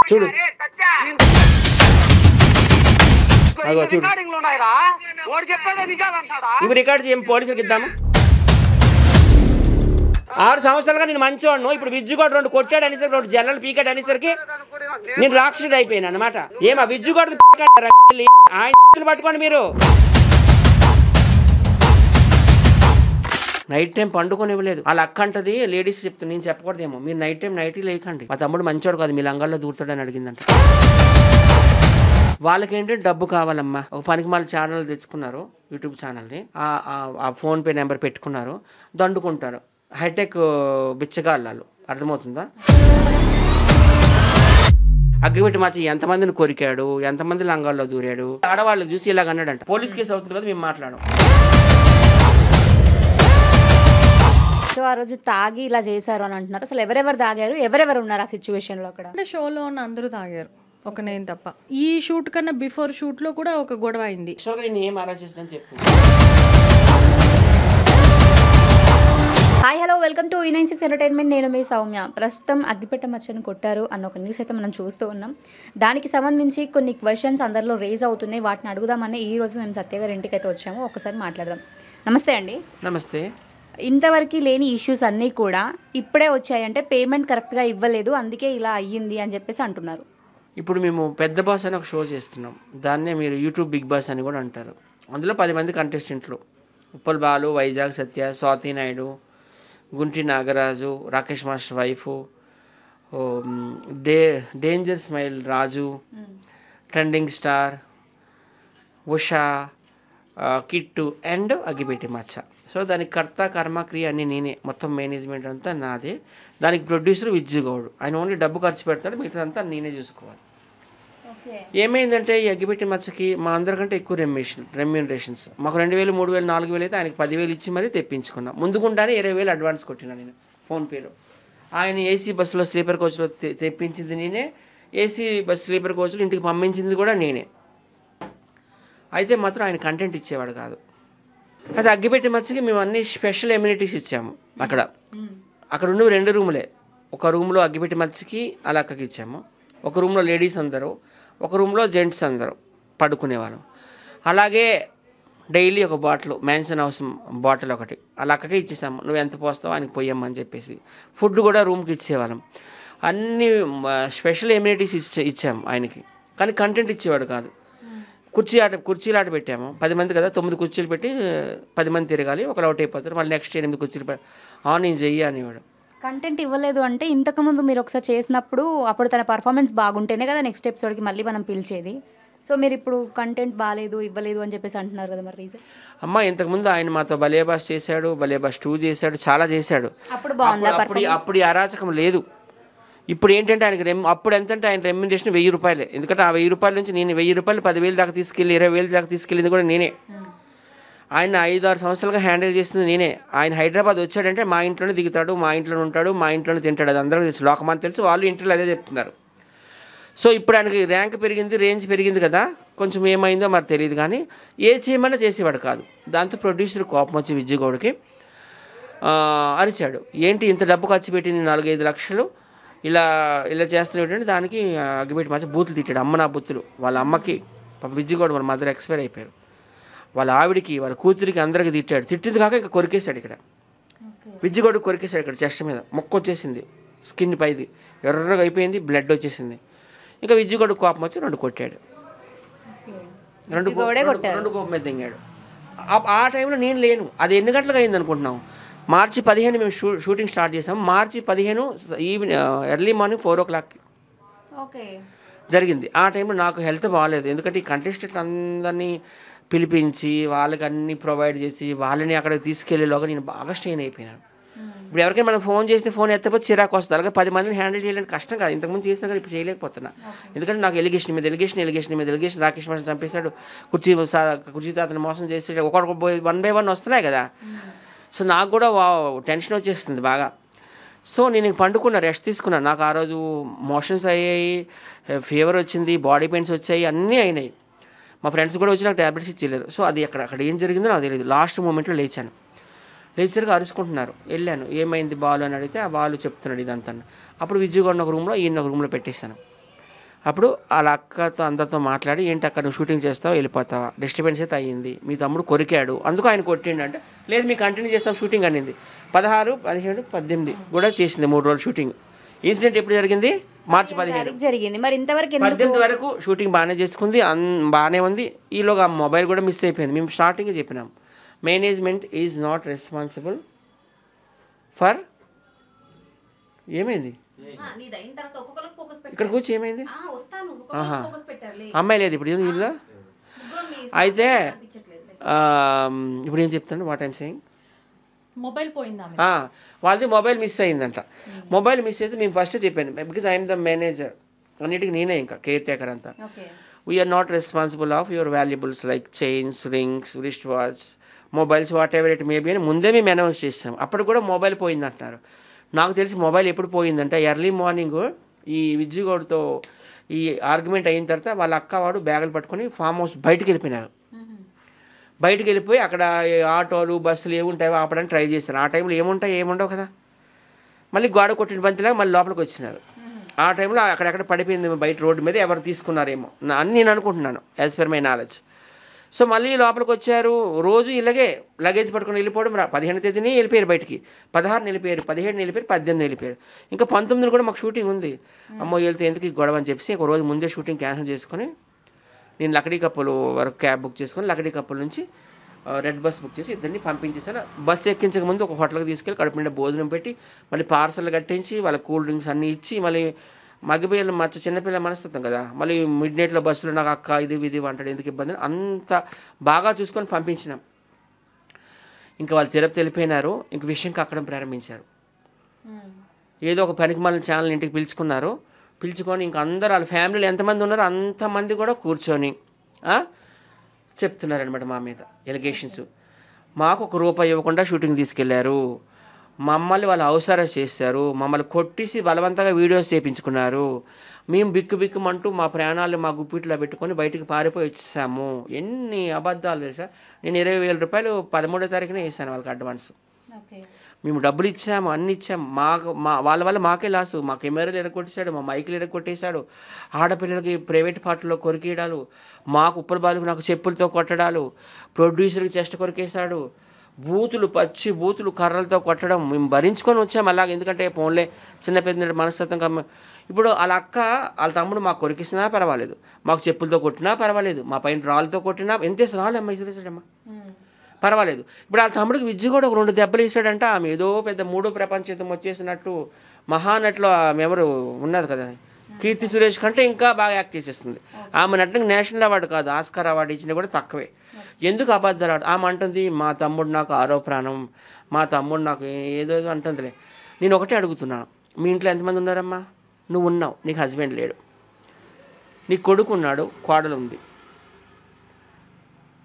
చూడు చూడు ఇవి రికార్డ్ చేయం పోలీసులకు ఇద్దాము. 6 సంవత్సరాలుగా నేను మంచివాడు. ఇప్పుడు విజ్జుగోడు 2 కొట్టాడు అనేసరికి 2 జల్లలు పీకాడు అనేసరికి నేను రాక్షసుడు అయిపోయాను అనమాట. ఏమా విజ్జుగోడు ఆయన పట్టుకోండి మీరు. నైట్ టైం పండుకొని ఇవ్వలేదు. వాళ్ళ అక్క అంటది లేడీస్ చెప్తుంది, నేను చెప్పకూడదేమో, మీరు నైట్ టైం నైట్ లేకండి, మా తమ్ముడు మంచివాడు కాదు, మీ లంగాల్లో దూరుతాడని అడిగిందంట. వాళ్ళకేంటంటే డబ్బు కావాలమ్మా. ఒక పనికి మళ్ళీ ఛానల్ తెచ్చుకున్నారు, యూట్యూబ్ ఛానల్ని. ఆ ఫోన్పే నెంబర్ పెట్టుకున్నారు, దండుకుంటారు. హైటెక్ బిచ్చగాళ్ళు, అర్థమవుతుందా? అగ్గిపెట్టి మార్చి ఎంతమందిని కొరికాడు, ఎంతమంది లంగాల్లో దూరాడు, ఆడవాళ్ళు చూసి ఇలాగ అన్నాడంట. పోలీస్ కేసు అవుతుంది కదా, మేము మాట్లాడడం. సో ఆ రోజు తాగి ఇలా చేశారు అని అంటున్నారు. అసలు ఎవరెవరు తాగారు, ఎవరెవరు ఉన్నారు ఆ సిచ్యువేషన్ లో? అక్కడ అంటే షోలో ఉన్న అందరూ తాగారు, ఒక నేను తప్ప. ఈ షూట్ కన్నా బిఫోర్ షూట్ లో కూడా ఒక గొడవ అయింది. Hi hello welcome to E96 entertainment. నేను మీ సౌమ్య. ప్రస్తుతం అగ్గిపెట్ట మచ్చని కొట్టారు అన్న ఒక న్యూస్ అయితే మనం చూస్తూ ఉన్నాం. దానికి సంబంధించి కొన్ని క్వశ్చన్స్ అందరిలో రేజ్ అవుతున్నాయి. వాటిని అడుగుదామని ఈ రోజు మేము సత్య గారి ఇంటికి అయితే వచ్చాము. ఒకసారి మాట్లాడదాం. నమస్తే అండి. నమస్తే. ఇంతవరకు లేని ఇష్యూస్ అన్నీ కూడా ఇప్పుడే వచ్చాయంటే పేమెంట్ కరెక్ట్గా ఇవ్వలేదు, అందుకే ఇలా అయ్యింది అని చెప్పేసి అంటున్నారు. ఇప్పుడు మేము పెద్ద బాస్ అని ఒక షో చేస్తున్నాం. దాన్నే మీరు యూట్యూబ్ బిగ్ బాస్ అని కూడా అంటారు. అందులో 10 మంది కంటెస్టెంట్లు: Uppal Balu, Vizag Satya, Swathi Naidu, Gunti Nagaraju, Rakesh master wife, danger smile Raju, trending star Usha, Kittu and Aggipetti Maccha. So దానికి కర్త కర్మ క్రియ అన్నీ నేనే, మొత్తం మేనేజ్మెంట్ అంతా నాదే. దానికి ప్రొడ్యూసర్ విజ్జుగౌడ్, ఆయన ఓన్లీ డబ్బు ఖర్చు పెడతాడు, మిగతాదంతా నేనే చూసుకోవాలి. ఏమైందంటే ఈ అగ్గిపెట్టి మచ్చకి మా అందరికంటే ఎక్కువ రెమ్యూనరేషన్స్. మాకు 2000, 3000, 4000 అయితే ఆయనకి 10,000 ఇచ్చి మరీ తెప్పించుకున్నాం. ముందుకుండానే 20,000 అడ్వాన్స్ కొట్టినా నేను ఫోన్పేలో. ఆయన ఏసీ బస్సులో స్లీపర్ కోచ్లో తెప్పించింది నేనే, ఏసీ బస్ స్లీపర్ కోచ్లో ఇంటికి పంపించింది కూడా నేనే. అయితే మాత్రం ఆయన కంటెంట్ ఇచ్చేవాడు కాదు. అయితే అగ్గిపెట్టి మచ్చకి మేము అన్ని స్పెషల్ ఎమ్యూనిటీస్ ఇచ్చాము. అక్కడ ఉన్న 2 రూములే. ఒక రూమ్లో అగ్గిపెట్టి మచ్చకి అలా అక్కకి ఇచ్చాము, ఒక రూమ్లో లేడీస్ అందరూ, ఒక రూమ్లో జెంట్స్ అందరూ పడుకునేవాళ్ళం. అలాగే డైలీ ఒక బాటిల్, మ్యాన్సన్ హౌస్ బాటిల్ ఒకటి అలా అక్కకే ఇచ్చేసాము. నువ్వు ఎంత పోస్తావో ఆయనకి పోయమ్మని చెప్పేసి. ఫుడ్ కూడా రూమ్కి ఇచ్చేవాళ్ళం. అన్ని స్పెషల్ ఎమ్యూనిటీస్ ఇచ్చాము ఆయనకి, కానీ కంటెంట్ ఇచ్చేవాడు కాదు. కుర్చీలు ఆట పెట్టాము. 10 మంది కదా, 9 కుర్చీలు పెట్టి 10 మంది తిరగాలి, ఒకరు అవుట్ అయిపోతారు, మళ్ళీ నెక్స్ట్ 8 కుర్చీలు నేను చెయ్యి అనేవాడు. కంటెంట్ ఇవ్వలేదు అంటే ఇంతకుముందు మీరు ఒకసారి చేసినప్పుడు అప్పుడు తన పర్ఫార్మెన్స్ బాగుంటేనే కదా నెక్స్ట్ ఎపిసోడ్కి మళ్ళీ మనం పిలిచేది. సో మీరు ఇప్పుడు కంటెంట్ బాగాలేదు, ఇవ్వలేదు అని చెప్పేసి అంటున్నారు కదా, మరి రీజన్? అమ్మ ఇంతకుముందు ఆయన మాతో బలేబాస్ చేశాడు, బలేబాస్ 2 చేశాడు, చాలా చేశాడు. అప్పుడు బాగుంది. అప్పుడు అరాచకం లేదు. ఇప్పుడు ఏంటంటే ఆయనకి అప్పుడు ఎంతంటే ఆయన రెమ్యూనరేషన్ 1000 రూపాయలే. ఎందుకంటే ఆ 1000 రూపాయల నుంచి నేను 1000 రూపాయలు 10,000 దాకా తీసుకెళ్ళి 20,000 దాకా తీసుకెళ్ళింది కూడా నేనే. ఆయన 5-6 సంవత్సరాలుగా హ్యాండిల్ చేసింది నేనే. ఆయన హైదరాబాద్ వచ్చాడంటే మా ఇంట్లోనే దిగుతాడు, మా ఇంట్లోనే ఉంటాడు, మా ఇంట్లోనే తింటాడు. అది అందరికీ తెలుసు, లోకమంతా తెలుసు, వాళ్ళు ఇంటర్లో అదే చెప్తున్నారు. సో ఇప్పుడు ఆయనకి ర్యాంక్ పెరిగింది, రేంజ్ పెరిగింది కదా, కొంచెం ఏమైందో మరి తెలియదు, కానీ ఏ చేయమన్నా చేసేవాడు కాదు. దాంతో ప్రొడ్యూసర్ కోపం వచ్చి విజ్జుగౌడ్కి అరిచాడు. ఏంటి ఇంత డబ్బు ఖర్చు పెట్టి 4-5 లక్షలు ఇలా చేస్తున్నటువంటి దానికి అగ్గిపెట్టి మచ్చ బూతులు తిట్టాడు. అమ్మ నా బూతులు. వాళ్ళ అమ్మకి పాప విజ్జుగౌడ్ వాళ్ళ మదర్ ఎక్స్పైర్ అయిపోయారు, వాళ్ళ ఆవిడికి, వాళ్ళ కూతురికి, అందరికీ తిట్టాడు. తిట్టింది కాక ఇంకా కొరికేశాడు. ఇక్కడ విజ్జుగౌడ్ కొరికేశాడు. ఇక్కడ చెస్ట్ మీద మొక్క వచ్చేసింది, స్కిన్ పైది ఎర్రగా అయిపోయింది, బ్లడ్ వచ్చేసింది. ఇంకా విజ్జుగౌడ్ కోపం వచ్చి 2 కొట్టాడు. 2 కోపం మీద దింగాడు. ఆ టైంలో నేను లేను. అది ఎన్ని గంటలకు అయింది అనుకుంటున్నాం? మార్చి 15 మేము షూటింగ్ స్టార్ట్ చేసాం. మార్చి 15 ఎర్లీ మార్నింగ్ 4 o'clock జరిగింది. ఆ టైంలో నాకు హెల్త్ బాగాలేదు. ఎందుకంటే ఈ కంటెస్టెంట్లు అందరినీ పిలిపించి వాళ్ళకి అన్నీ ప్రొవైడ్ చేసి వాళ్ళని అక్కడికి తీసుకెళ్ళేలోగా నేను బాగా స్ట్రెయిన్ అయిపోయినాను. ఇప్పుడు ఎవరికైనా మనం ఫోన్ చేస్తే ఫోన్ ఎత్తపోతే చిరాకు వస్తుంది. అలాగే 10 మందిని హ్యాండిల్ చేయడానికి కష్టం కాదు. ఇంతకుముందు చేసినా కానీ ఇప్పుడు చేయలేకపోతున్నా. ఎందుకంటే నాకు ఎలిగేషన్ మీద రాకేష్ మాస్టర్ చంపేశాడు, కుర్చీ తాతను మోసం చేసాడు, ఒకటి 1 by 1 వస్తున్నాయి కదా. సో నాకు కూడా టెన్షన్ వచ్చేస్తుంది బాగా. సో నేను పండుకున్నా, రెస్ట్ తీసుకున్నాను. నాకు ఆ రోజు మోషన్స్ అయ్యాయి, ఫీవర్ వచ్చింది, బాడీ పెయిన్స్ వచ్చాయి, అన్నీ అయినాయి. మా ఫ్రెండ్స్ కూడా వచ్చి నాకు ట్యాబ్లెట్స్ ఇచ్చేయలేరు. సో అది అక్కడ ఏం జరిగిందో నాకు తెలియదు. లాస్ట్ మూమెంట్లో లేచేసరికి అరుచుకుంటున్నారు. వెళ్ళాను, ఏమైంది బాలు అని అడిగితే ఆ బాలు చెప్తున్నాడు ఇదంతా. అప్పుడు విజ్జుగౌడ్ ఒక రూమ్లో, ఈయన ఒక రూమ్లో పెట్టేశాను. అప్పుడు వాళ్ళ అక్కతో అందరితో మాట్లాడి ఏంటి అక్కడ నువ్వు షూటింగ్ చేస్తావు వెళ్ళిపోతావా, డిస్టర్బెన్స్ అయితే అయ్యింది, మీ తమ్ముడు కొరికాడు అందుకు ఆయన కొట్టిండు అంటే లేదు మీకు కంటిన్యూ చేస్తాం షూటింగ్ అనింది. 16, 17, 18 కూడా చేసింది 3 రోజులు షూటింగ్. ఇన్సిడెంట్ ఎప్పుడు జరిగింది? మార్చి 17 జరిగింది. మరి ఇంతవరకు 18 వరకు షూటింగ్ బాగానే చేసుకుంది, బాగానే ఉంది. ఈలోగా ఆ మొబైల్ కూడా మిస్ అయిపోయింది. మేము స్టార్టింగ్ చెప్పినాం management is not responsible for ఏమైంది ఇక్కడ కూర్చి ఏమైంది అమ్మాయి లేదు ఇప్పుడు వీళ్ళ అయితే ఇప్పుడు ఏం చెప్తాను వాట్ ఐమ్ సెయింగ్ మొబైల్ పోయిందా వాళ్ళది మొబైల్ మిస్ అయిందంట. మొబైల్ మిస్ అయితే మేము ఫస్ట్ చెప్పాను బికాజ్ ఐఎమ్ ద మేనేజర్ అన్నిటికీ నేనే ఇంకా కేర్ టేకర్ అంతా. We are not responsible of your valuables like chains, rings, wrist watch, mobiles whatever it maybe అని ముందే మేము అనౌన్స్ చేస్తాం. అప్పుడు కూడా మొబైల్ పోయిందంటున్నారు. నాకు తెలిసి మొబైల్ ఎప్పుడు పోయిందంటే ఎర్లీ మార్నింగ్ ఈ విజ్జుగౌడ్తో ఈ ఆర్గ్యుమెంట్ అయిన తర్వాత వాళ్ళ అక్క వాడు బ్యాగులు పట్టుకొని ఫామ్ హౌస్ బయటకు వెళ్ళిపోయినారు. బయటకు వెళ్ళిపోయి అక్కడ ఆటోలు బస్సులు ఏముంటాయో ఆపడానికి ట్రై చేస్తారు. ఆ టైంలో ఏముండవు కదా. మళ్ళీ గోడ కొట్టిన బంతిలాగా మళ్ళీ లోపలికి వచ్చినారు. ఆ టైంలో అక్కడెక్కడ పడిపోయింది బయట రోడ్డు మీద, ఎవరు తీసుకున్నారేమో అని నేను అనుకుంటున్నాను as per my knowledge. So మళ్ళీ లోపలికి వచ్చారు. రోజు ఇలాగే లగేజ్ పట్టుకొని వెళ్ళిపోవడం. 15వ తేదీని వెళ్ళిపోయారు బయటికి, 16 వెళ్ళిపోయారు, 17 వెళ్ళిపోయారు, 18 వెళ్ళిపోయారు. ఇంకా 19 కూడా మాకు షూటింగ్ ఉంది. అమ్మో వెళ్తే ఎందుకు గొడవ అని చెప్పి ఒక రోజు ముందే షూటింగ్ క్యాన్సిల్ చేసుకొని నేను లకడీ కప్పులు వరకు క్యాబ్ బుక్ చేసుకొని లకడీ కప్పుల నుంచి రెడ్ బస్ బుక్ చేసి ఇద్దరిని పంపించేసాను. బస్సు ఎక్కించక ముందు ఒక హోటల్కి తీసుకెళ్ళి కడుపు నిండా భోజనం పెట్టి మళ్ళీ పార్సల్ కట్టించి వాళ్ళ కూల్ డ్రింక్స్ అన్నీ ఇచ్చి మళ్ళీ మగపిల్లలు చిన్నపిల్లల మనస్తత్వం కదా, మళ్ళీ మిడ్ నైట్లో బస్సులో నాకు అక్క ఇది అంటాడు ఎందుకు ఇబ్బంది అంత బాగా చూసుకొని పంపించినాం. ఇంకా వాళ్ళు తిరుపతి వెళ్ళిపోయినారు. ఇంక విషయం కక్కడం ప్రారంభించారు. ఏదో ఒక పనికి మళ్ళీ ఛానల్ ఇంటికి పిలుచుకొని ఇంక అందరూ వాళ్ళ ఫ్యామిలీలో ఎంతమంది ఉన్నారో అంతమంది కూడా కూర్చొని చెప్తున్నారనమాట మా మీద ఎలిగేషన్స్. మాకు ₹1 ఇవ్వకుండా షూటింగ్ తీసుకెళ్లారు, మమ్మల్ని వాళ్ళు అవసరం చేశారు, మమ్మల్ని కొట్టేసి బలవంతంగా వీడియోస్ చేయించుకున్నారు, మేము బిక్కుమంటూ మా ప్రాణాలు మా గుప్పిట్లో పెట్టుకొని బయటికి పారిపోయి వచ్చేసాము. ఎన్ని అబద్ధాలు తెలుసా. నేను ₹20,000 13వ తారీఖునే వేసాను వాళ్ళకి అడ్వాన్స్. మేము డబ్బులు ఇచ్చాము, అన్ని ఇచ్చాము. వాళ్ళ వల్ల మాకే లాసు. మా కెమెరాలు ఎరగొట్టేశాడు, మా మైకులు ఎరగొట్టేశాడు, ఆడపిల్లలకి ప్రైవేట్ పార్టీలో కొరికేయడాలు, మాకు ఉప్పల బాలుకు నాకు చెప్పులతో కొట్టడాలు, ప్రొడ్యూసర్కి చెస్ట్ కొరికేశాడు, పచ్చి బూతులు కర్రలతో కొట్టడం మేము భరించుకొని వచ్చాము అలాగే. ఎందుకంటే ఫోన్లే చిన్న పెద్ద మనస్తత్వం. ఇప్పుడు వాళ్ళ అక్క వాళ్ళ తమ్ముడు మాకు కొరికిసినా పర్వాలేదు, మాకు చెప్పులతో కొట్టినా పర్వాలేదు, మా పైన రాళ్ళతో కొట్టినా ఎంత రాళ్ళమ్మ ఇసిరేసాడమ్మా పర్వాలేదు. ఇప్పుడు వాళ్ళ తమ్ముడికి విజ్జు కూడా ఒక 2 దెబ్బలు వేసాడంట. ఆమె ఏదో పెద్ద 3వ ప్రపంచ యుద్ధం వచ్చేసినట్టు మహానటిలో ఆమె ఎవరు ఉన్నది కదా కీర్తి సురేష్ కంటే ఇంకా బాగా యాక్ట్ చేసేస్తుంది. ఆమె నటునికి నేషనల్ అవార్డు కాదు ఆస్కార్ అవార్డు ఇచ్చినా కూడా తక్కువే. ఎందుకు అబద్ధాలు ఆమె అంటుంది మా తమ్ముడు నాకు 6వ ప్రాణం, మా తమ్ముడు నాకు ఏదో అంటుందిలే. నేను ఒకటే అడుగుతున్నాను, మీ ఇంట్లో ఎంతమంది ఉన్నారమ్మా? నువ్వు ఉన్నావు, నీకు హస్బెండ్ లేడు, నీ కొడుకు ఉన్నాడు, కోడలు ఉంది,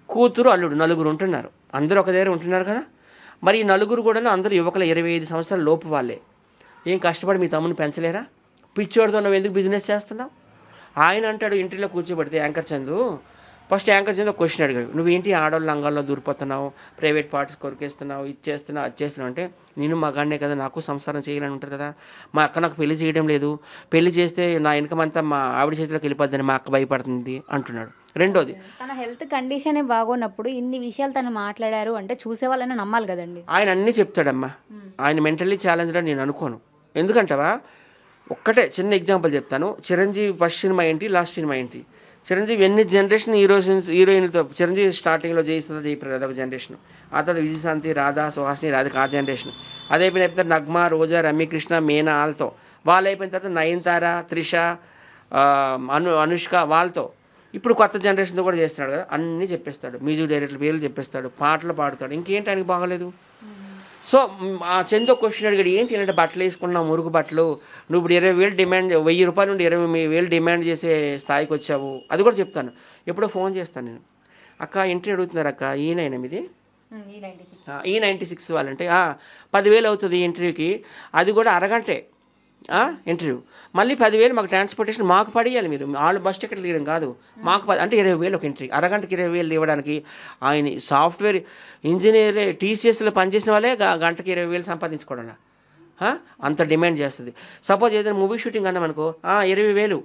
కూతురు అల్లుడు, 4 ఉంటున్నారు. అందరూ ఒక దగ్గర ఉంటున్నారు కదా. మరి ఈ 4 కూడా అందరూ యువకుల 25 సంవత్సరాల లోపు వాళ్ళే. ఏం కష్టపడి మీ తమ్ముని పెంచలేరా? పిచ్చోడితో నువ్వు ఎందుకు బిజినెస్ చేస్తున్నావు? ఆయన అంటాడు ఇంటిలో కూర్చోబెడితే యాంకర్ చందు ఒక క్వశ్చన్ అడిగాడు, నువ్వేంటి ఆడవాళ్ళ లంగాల్లో దూరిపోతున్నావు, ప్రైవేట్ పార్ట్స్ కొరికేస్తున్నావు, ఇచ్చేస్తున్నావు అది చేస్తున్నావు అంటే, నేను మగాడినే కదా, నాకు సంసారం చేయాలని ఉంటుంది కదా, మా అక్క నాకు పెళ్లి చేయడం లేదు, పెళ్లి చేస్తే నా ఇన్కమ్ అంతా మా ఆవిడ చేతిలోకి వెళ్ళిపోద్దని మా అక్క భయపడుతుంది అంటున్నాడు. రెండోది తన హెల్త్ కండిషన్ బాగున్నప్పుడు ఇన్ని విషయాలు తను మాట్లాడారు అంటే చూసే వాళ్ళని నమ్మాలి కదండి. ఆయన అన్నీ చెప్తాడమ్మా. ఆయన మెంటల్లీ ఛాలెంజ్డ్ అని నేను అనుకోను. ఎందుకంటావా, ఒక్కటే చిన్న ఎగ్జాంపుల్ చెప్తాను. చిరంజీవి ఫస్ట్ సినిమా ఏంటి, లాస్ట్ సినిమా ఏంటి? చిరంజీవి ఎన్ని జనరేషన్ హీరోయిన్లతో, చిరంజీవి స్టార్టింగ్లో జయసుధ జయప్రద ఒక జనరేషన్, ఆ తర్వాత విజయశాంతి, రాధా, సుహాసిని, రాధిక ఆ జనరేషన్, అదే అయిపోయిన తర్వాత నగ్మ, రోజా, రమ్యకృష్ణ, మీనా వాళ్ళతో, వాళ్ళు అయిపోయిన తర్వాత నయనతార, త్రిష, అనుష్క వాళ్ళతో. ఇప్పుడు కొత్త జనరేషన్తో కూడా చేస్తున్నాడు కదా, అన్నీ చెప్పేస్తాడు, మ్యూజిక్ డైరెక్టర్ పేర్లు చెప్పేస్తాడు, పాటలు పాడుతాడు, ఇంకేంటి ఆయనకి బాగలేదు. సో ఆ చందో క్వశ్చన్ అడిగాడు, ఏంటి ఇలాంటి బట్టలు వేసుకున్నావు, మురుగు బట్టలు, నువ్వు ఇప్పుడు 20,000 డిమాండ్, ₹1,000 నుండి 20,000 డిమాండ్ చేసే స్థాయికి వచ్చావు. అది కూడా చెప్తాను, ఎప్పుడో ఫోన్ చేస్తాను నేను, అక్క ఇంటి అడుగుతున్నారు అక్క, ఈయన ఇది E96 వాళ్ళంటే 10,000 అవుతుంది ఇంటర్వ్యూకి, అది కూడా అరగంటే ఇంటర్వ్యూ, మళ్ళీ 10,000 మాకు ట్రాన్స్పోర్టేషన్ మాకు పడేయాలి, మీరు వాళ్ళు బస్ టికెట్లు తీయడం కాదు, మాకు అంటే 20,000 ఒక ఇంటర్వ్యూ, అరగంటకి 20,000 ఇవ్వడానికి. ఆయన సాఫ్ట్వేర్ ఇంజనీర్ TCSలో పనిచేసిన వాళ్ళే గంటకి 20,000 సంపాదించుకోవడం అంత డిమాండ్ చేస్తుంది. సపోజ్ ఏదైనా మూవీ షూటింగ్ అన్నాం అనుకో, 20,000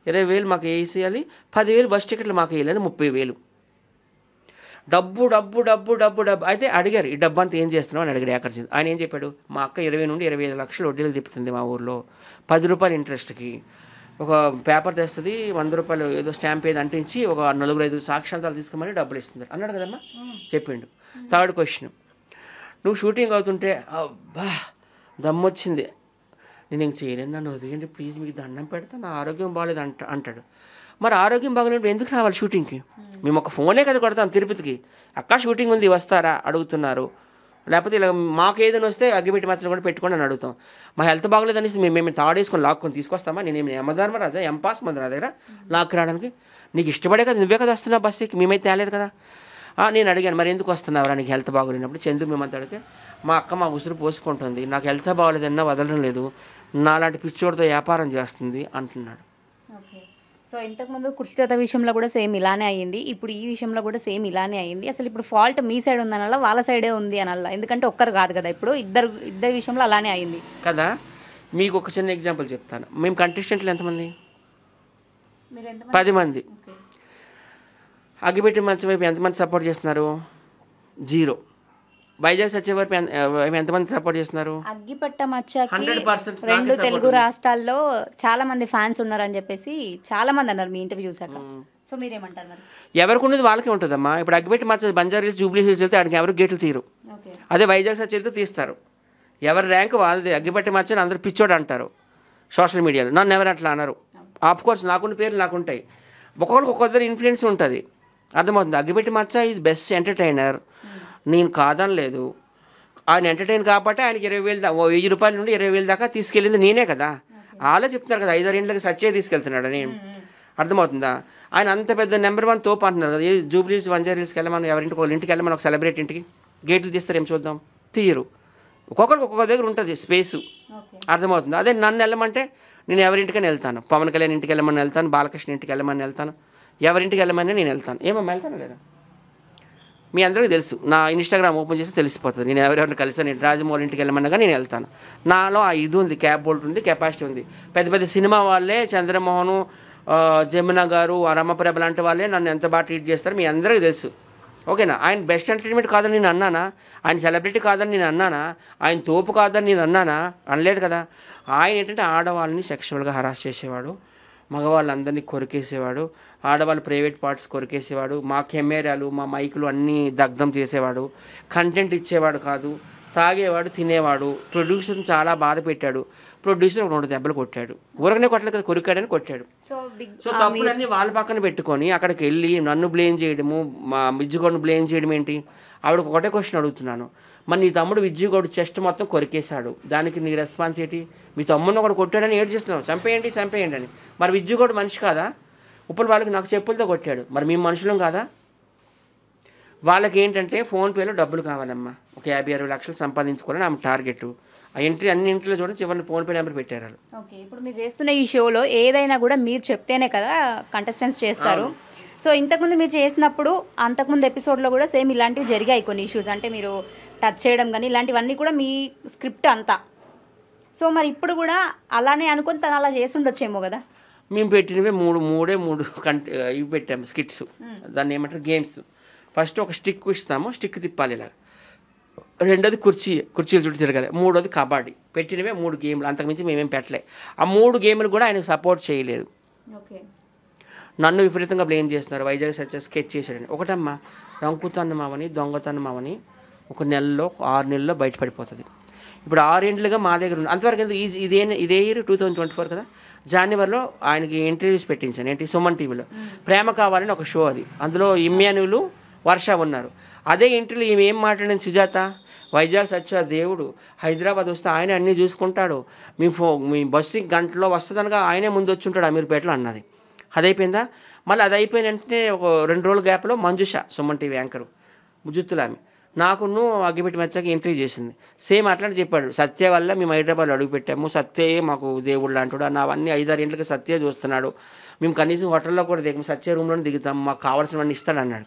20,000 మాకు వేసేయాలి, 10,000 బస్ టికెట్లు మాకు వేయాలి, 30,000. డబ్బు డబ్బు డబ్బు డబ్బు డబ్బు. అయితే అడిగారు, ఈ డబ్బు అంతా ఏం చేస్తున్నావు అని అడిగాడు ఏకర్జీ. ఆయన ఏం చెప్పాడు, మా అక్క 20 నుండి 25 లక్షలు వడ్డీలు తిప్పుతుంది మా ఊర్లో, 10 రూపాయలు ఇంట్రెస్ట్కి, ఒక పేపర్ తెస్తుంది, 100 రూపాయలు ఏదో స్టాంప్ ఏది అంటించి ఒక 4-5 సాక్ష్యాలు తీసుకోమని డబ్బులు ఇస్తుంది అన్నాడు కదమ్మా, చెప్పిండు. థర్డ్ క్వశ్చన్, నువ్వు షూటింగ్ అవుతుంటే అబ్బా దమ్మొచ్చింది, నేను ఇంక చేయలేను, నన్ను వదిలేండి ప్లీజ్, మీకు దండం పెడతా, నా ఆరోగ్యం బాగాలేదు అంటాడు. మరి ఆరోగ్యం బాగలేనప్పుడు ఎందుకు రావాలి షూటింగ్కి? మేము ఒక ఫోనే కదా కొడతాం తిరుపతికి, అక్క షూటింగ్ ఉంది వస్తారా అడుగుతున్నారు. లేకపోతే ఇలా మాకు ఏదైనా వస్తే అగ్గిపెట్టి మచ్చలు కూడా పెట్టుకొని అని అడుగుతాం. మా హెల్త్ బాగలేదు అనేసి మేము తాడేసుకొని లాక్కొని తీసుకొస్తామా? నేనేమి యమధర్మరాజా, ఎంపాస్ మంది నా దగ్గర లాక్కి రావడానికి? నీకు ఇష్టపడే కదా, నువ్వే కదా వస్తున్నావు బస్సుకి, మేమైతే తేలేదు కదా. నేను అడిగాను, మరి ఎందుకు వస్తున్నావురా నీకు హెల్త్ బాగోలేనప్పుడు? చందు మేమంతా అడిగితే, మా అక్క మా ఉసురు పోసుకుంటుంది, నాకు హెల్త్ బాగోలేదన్నా వదలడం లేదు, నాలాంటి పిచ్చోడితో వ్యాపారం చేస్తుంది అంటున్నాడు. సో ఇంతకుముందు కుర్చీత విషయంలో కూడా సేమ్ ఇలానే అయ్యింది, ఇప్పుడు ఈ విషయంలో కూడా సేమ్ ఇలానే అయ్యింది. అసలు ఇప్పుడు ఫాల్ట్ మీ సైడ్ ఉందనల్లా వాళ్ళ సైడే ఉంది అనల్లా, ఎందుకంటే ఒక్కరు కాదు కదా, ఇప్పుడు ఇద్దరి విషయంలో అలానే అయ్యింది కదా. మీకు ఒక చిన్న ఎగ్జాంపుల్ చెప్తాను. మేము కంటెస్టెంట్లు ఎంతమంది? 10 మంది. అగ్గిపెట్టి మంచి వైపు ఎంతమంది సపోర్ట్ చేస్తున్నారు? 0. వైజాగ్ సచ్చే వరకు ఎంతమంది సపోర్ట్ చేస్తున్నారు? అగ్గిపెట్ట మచ్చకి 2 తెలుగు రాష్ట్రాల్లో చాలా మంది ఫ్యాన్స్ ఉన్నారని చెప్పేసి చాలా మంది అన్నారు మీ ఇంటర్వ్యూ చూసాక. సో మీరేమంటారు మరి? ఎవరికి ఉన్నది వాళ్ళకే ఉంటుందమ్మా. ఇప్పుడు అగ్గిపెట్టి మచ్చ బంజారా హిల్స్, జూబ్లీ హిల్స్ వెళ్తే అక్కడికి ఎవరు గేట్లు తీరు. అదే వైజాగ్ సచ్ వెళ్తే తీస్తారు. ఎవరి ర్యాంక్ వాళ్ళది. అగ్గిపెట్టి మచ్చని అందరూ పిచ్చోడు అంటారు సోషల్ మీడియాలో, నన్ను ఎవరు అట్లా అన్నారు. ఆఫ్కోర్స్ నాకున్న పేర్లు నాకుంటాయి, ఒక్కొక్కరికి ఒక్కొక్కరి ఇన్ఫ్లుయెన్స్ ఉంటుంది, అర్థమవుతుంది. అగ్గిపెట్టి మచ్చ ఈజ్ బెస్ట్ ఎంటర్టైనర్, నేను కాదనలేదు. ఆయన ఎంటర్టైన్ కాబట్టి ఆయనకి 20,000 1000 రూపాయల నుండి 20,000 దాకా తీసుకెళ్ళింది నేనే కదా. వాళ్ళే చెప్తున్నారు కదా 5-6 ఇంట్లకి సచ్చే తీసుకెళ్తున్నాడు అని, అర్థమవుతుందా? ఆయన అంత పెద్ద నెంబర్ 1 తోపు అంటున్నారు కదా. జూబ్లీస్ బంజారా హిల్స్కి వెళ్ళమని, ఎవరింటికి వాళ్ళ ఇంటికి వెళ్ళమని, ఒక సెలబ్రిటీ ఇంటికి గేట్లు తీస్తారు, ఏం చూద్దాం, తీయరు. ఒక్కొక్కరికి ఒక్కొక్క దగ్గర ఉంటుంది స్పేసు, అర్థమవుతుంది. అదే నన్ను వెళ్ళమంటే నేను ఎవరింటికైనా వెళ్తాను. పవన్ కళ్యాణ్ ఇంటికి వెళ్ళమని వెళ్తాను, బాలకృష్ణ ఇంటికి వెళ్ళమని వెళ్తాను, ఎవరింటికి వెళ్ళమని నేను వెళ్తాను. ఏమమ్మా వెళ్తాను లేదా? మీ అందరికీ తెలుసు, నా ఇన్స్టాగ్రామ్ ఓపెన్ చేస్తే తెలిసిపోతుంది నేను ఎవరెవరిని కలిసాను. నేను రాజమౌళి ఇంటికి వెళ్ళమన్నా నేను వెళ్తాను. నాలో ఆ ఇది ఉంది, క్యాప్ బోల్ట్ ఉంది, కెపాసిటీ ఉంది. పెద్ద పెద్ద సినిమా వాళ్ళే, చంద్రమోహను, జమున గారు, రమప్రభ లాంటి వాళ్ళే నన్ను ఎంత బాగా ట్రీట్ చేస్తారు మీ అందరికీ తెలుసు. ఓకేనా? ఆయన బెస్ట్ ఎంటర్టైన్మెంట్ కాదని నేను అన్నానా? ఆయన సెలబ్రిటీ కాదని నేను అన్నానా? ఆయన తోపు కాదని నేను అన్నానా? అనలేదు కదా. ఆయన ఏంటంటే ఆడవాళ్ళని సెక్షువల్గా హరాస్ చేసేవాడు, మగవాళ్ళందరినీ కొరికేసేవాడు, ఆడవాళ్ళు ప్రైవేట్ పార్ట్స్ కొరికేసేవాడు, మా కెమెరాలు మా మైకులు అన్నీ దగ్ధం చేసేవాడు, కంటెంట్ ఇచ్చేవాడు కాదు, తాగేవాడు, తినేవాడు. ప్రొడ్యూసర్ని చాలా బాధ పెట్టాడు. ప్రొడ్యూసర్ 2 దెబ్బలు కొట్టాడు, ఊరకనే కొట్టలేదు కదా, కొరికాడని కొట్టాడు. సో తప్పులన్నీ వాళ్ళ పక్కన పెట్టుకొని అక్కడికి వెళ్ళి నన్ను బ్లేమ్ చేయడము, మా విజ్జుగౌడ్ని బ్లేమ్ చేయడం ఏంటి? ఆవిడకి ఒకటే క్వశ్చన్ అడుగుతున్నాను, మరి నీ తమ్ముడు విజ్జుగౌడ్ చెస్ట్ మొత్తం కొరికేశాడు, దానికి నీ రెస్పాన్స్ ఏంటి? మీ తమ్ముడిని ఒకటి కొట్టాడని ఏడు చేస్తున్నావు, చంపేయండి అని. మరి విజ్జుగౌడ్ మనిషి కాదా? ఉప్పుల వాళ్ళకి నాకు చెప్పులతో కొట్టాడు, మరి మేము మనుషులం కాదా? వాళ్ళకి ఏంటంటే ఫోన్పేలో డబ్బులు కావాలమ్మా, ఒక 50-60 లక్షలు సంపాదించుకోవాలని ఆమె టార్గెట్. ఆ ఎంట్రీ అన్ని ఇంట్లో చూడండి, చివరిని ఫోన్పే నెంబర్ పెట్టారు. ఓకే, ఇప్పుడు మీరు చేస్తున్న ఈ షోలో ఏదైనా కూడా మీరు చెప్తేనే కదా కంటెస్టెంట్స్ చేస్తారు. సో ఇంతకుముందు మీరు చేసినప్పుడు అంతకుముందు ఎపిసోడ్లో కూడా సేమ్ ఇలాంటివి జరిగాయి కొన్ని ఇష్యూస్, అంటే మీరు టచ్ చేయడం కానీ ఇలాంటివన్నీ కూడా మీ స్క్రిప్ట్ అంతా. సో మరి ఇప్పుడు కూడా అలానే అనుకొని తను అలా చేసి ఉండొచ్చేమో కదా. మేము పెట్టినవే మూడు ఇవి పెట్టాము స్కిట్స్, దాన్ని ఏమంటారు గేమ్స్. ఫస్ట్ ఒక స్టిక్ ఇస్తాము, స్టిక్ తిప్పాలి ఇలా. రెండోది కుర్చీలు చుట్టూ తిరగాలి. మూడోది కబడ్డీ. పెట్టినవే 3 గేమ్లు, అంతకుమించి మేమేం పెట్టలే. ఆ 3 గేమ్లు కూడా ఆయనకు సపోర్ట్ చేయలేదు. నన్ను విపరీతంగా బ్లేమ్ చేస్తున్నారు. వైజాగ్ సచ్ స్కెచ్ చేశాడని. ఒకటమ్మా, రంకుతన్నమావని దొంగతన్నమావని 1 నెలలో 6 నెలల్లో బయటపడిపోతుంది. ఇప్పుడు 6 ఏళ్ళుగా మా దగ్గర ఉంది. అంతవరకు ఎందుకు? ఇదే ఇయర్ 2024 కదా, జనవరిలో ఆయనకి ఇంటర్వ్యూస్ పెట్టించాను. ఏంటి? సుమన్ టీవీలో ప్రేమ కావాలని ఒక షో అది. అందులో ఇమ్మాన్యులు, వర్ష ఉన్నారు. అదే ఇంటర్వ్యూలో ఈమె ఏం మాట్లాడింది? సుజాత, వైజాగ్ సచ్చ దేవుడు, హైదరాబాద్ వస్తే ఆయనే అన్నీ చూసుకుంటాడు, మీ బస్సు గంటలో వస్తుందనగా ఆయనే ముందు వచ్చి ఉంటాడు అమీర్పేటలో అన్నది. అది అయిపోయిందా? మళ్ళీ అది అయిపోయిన వెంటనే ఒక 2 రోజుల గ్యాప్లో మంజుష, సుమన్ టీవీ యాంకరు, జుత్తులామె, నాకును అగ్గిపెట్టి మెచ్చకి ఇంటర్వ్యూ చేసింది. సేమ్ అట్లాంటి చెప్పాడు, సత్య వల్ల మేము హైదరాబాద్లో అడుగు పెట్టాము, సత్యే మాకు దేవుడు లాంటాడు అన్న. అవన్నీ 5-6 ఇంట్లకి సత్యే చూస్తున్నాడు, మేము కనీసం హోటల్లో కూడా దిగము, సత్య రూమ్లోనే దిగుతాము, మాకు కావాల్సినవన్నీ ఇస్తాడు అన్నాడు.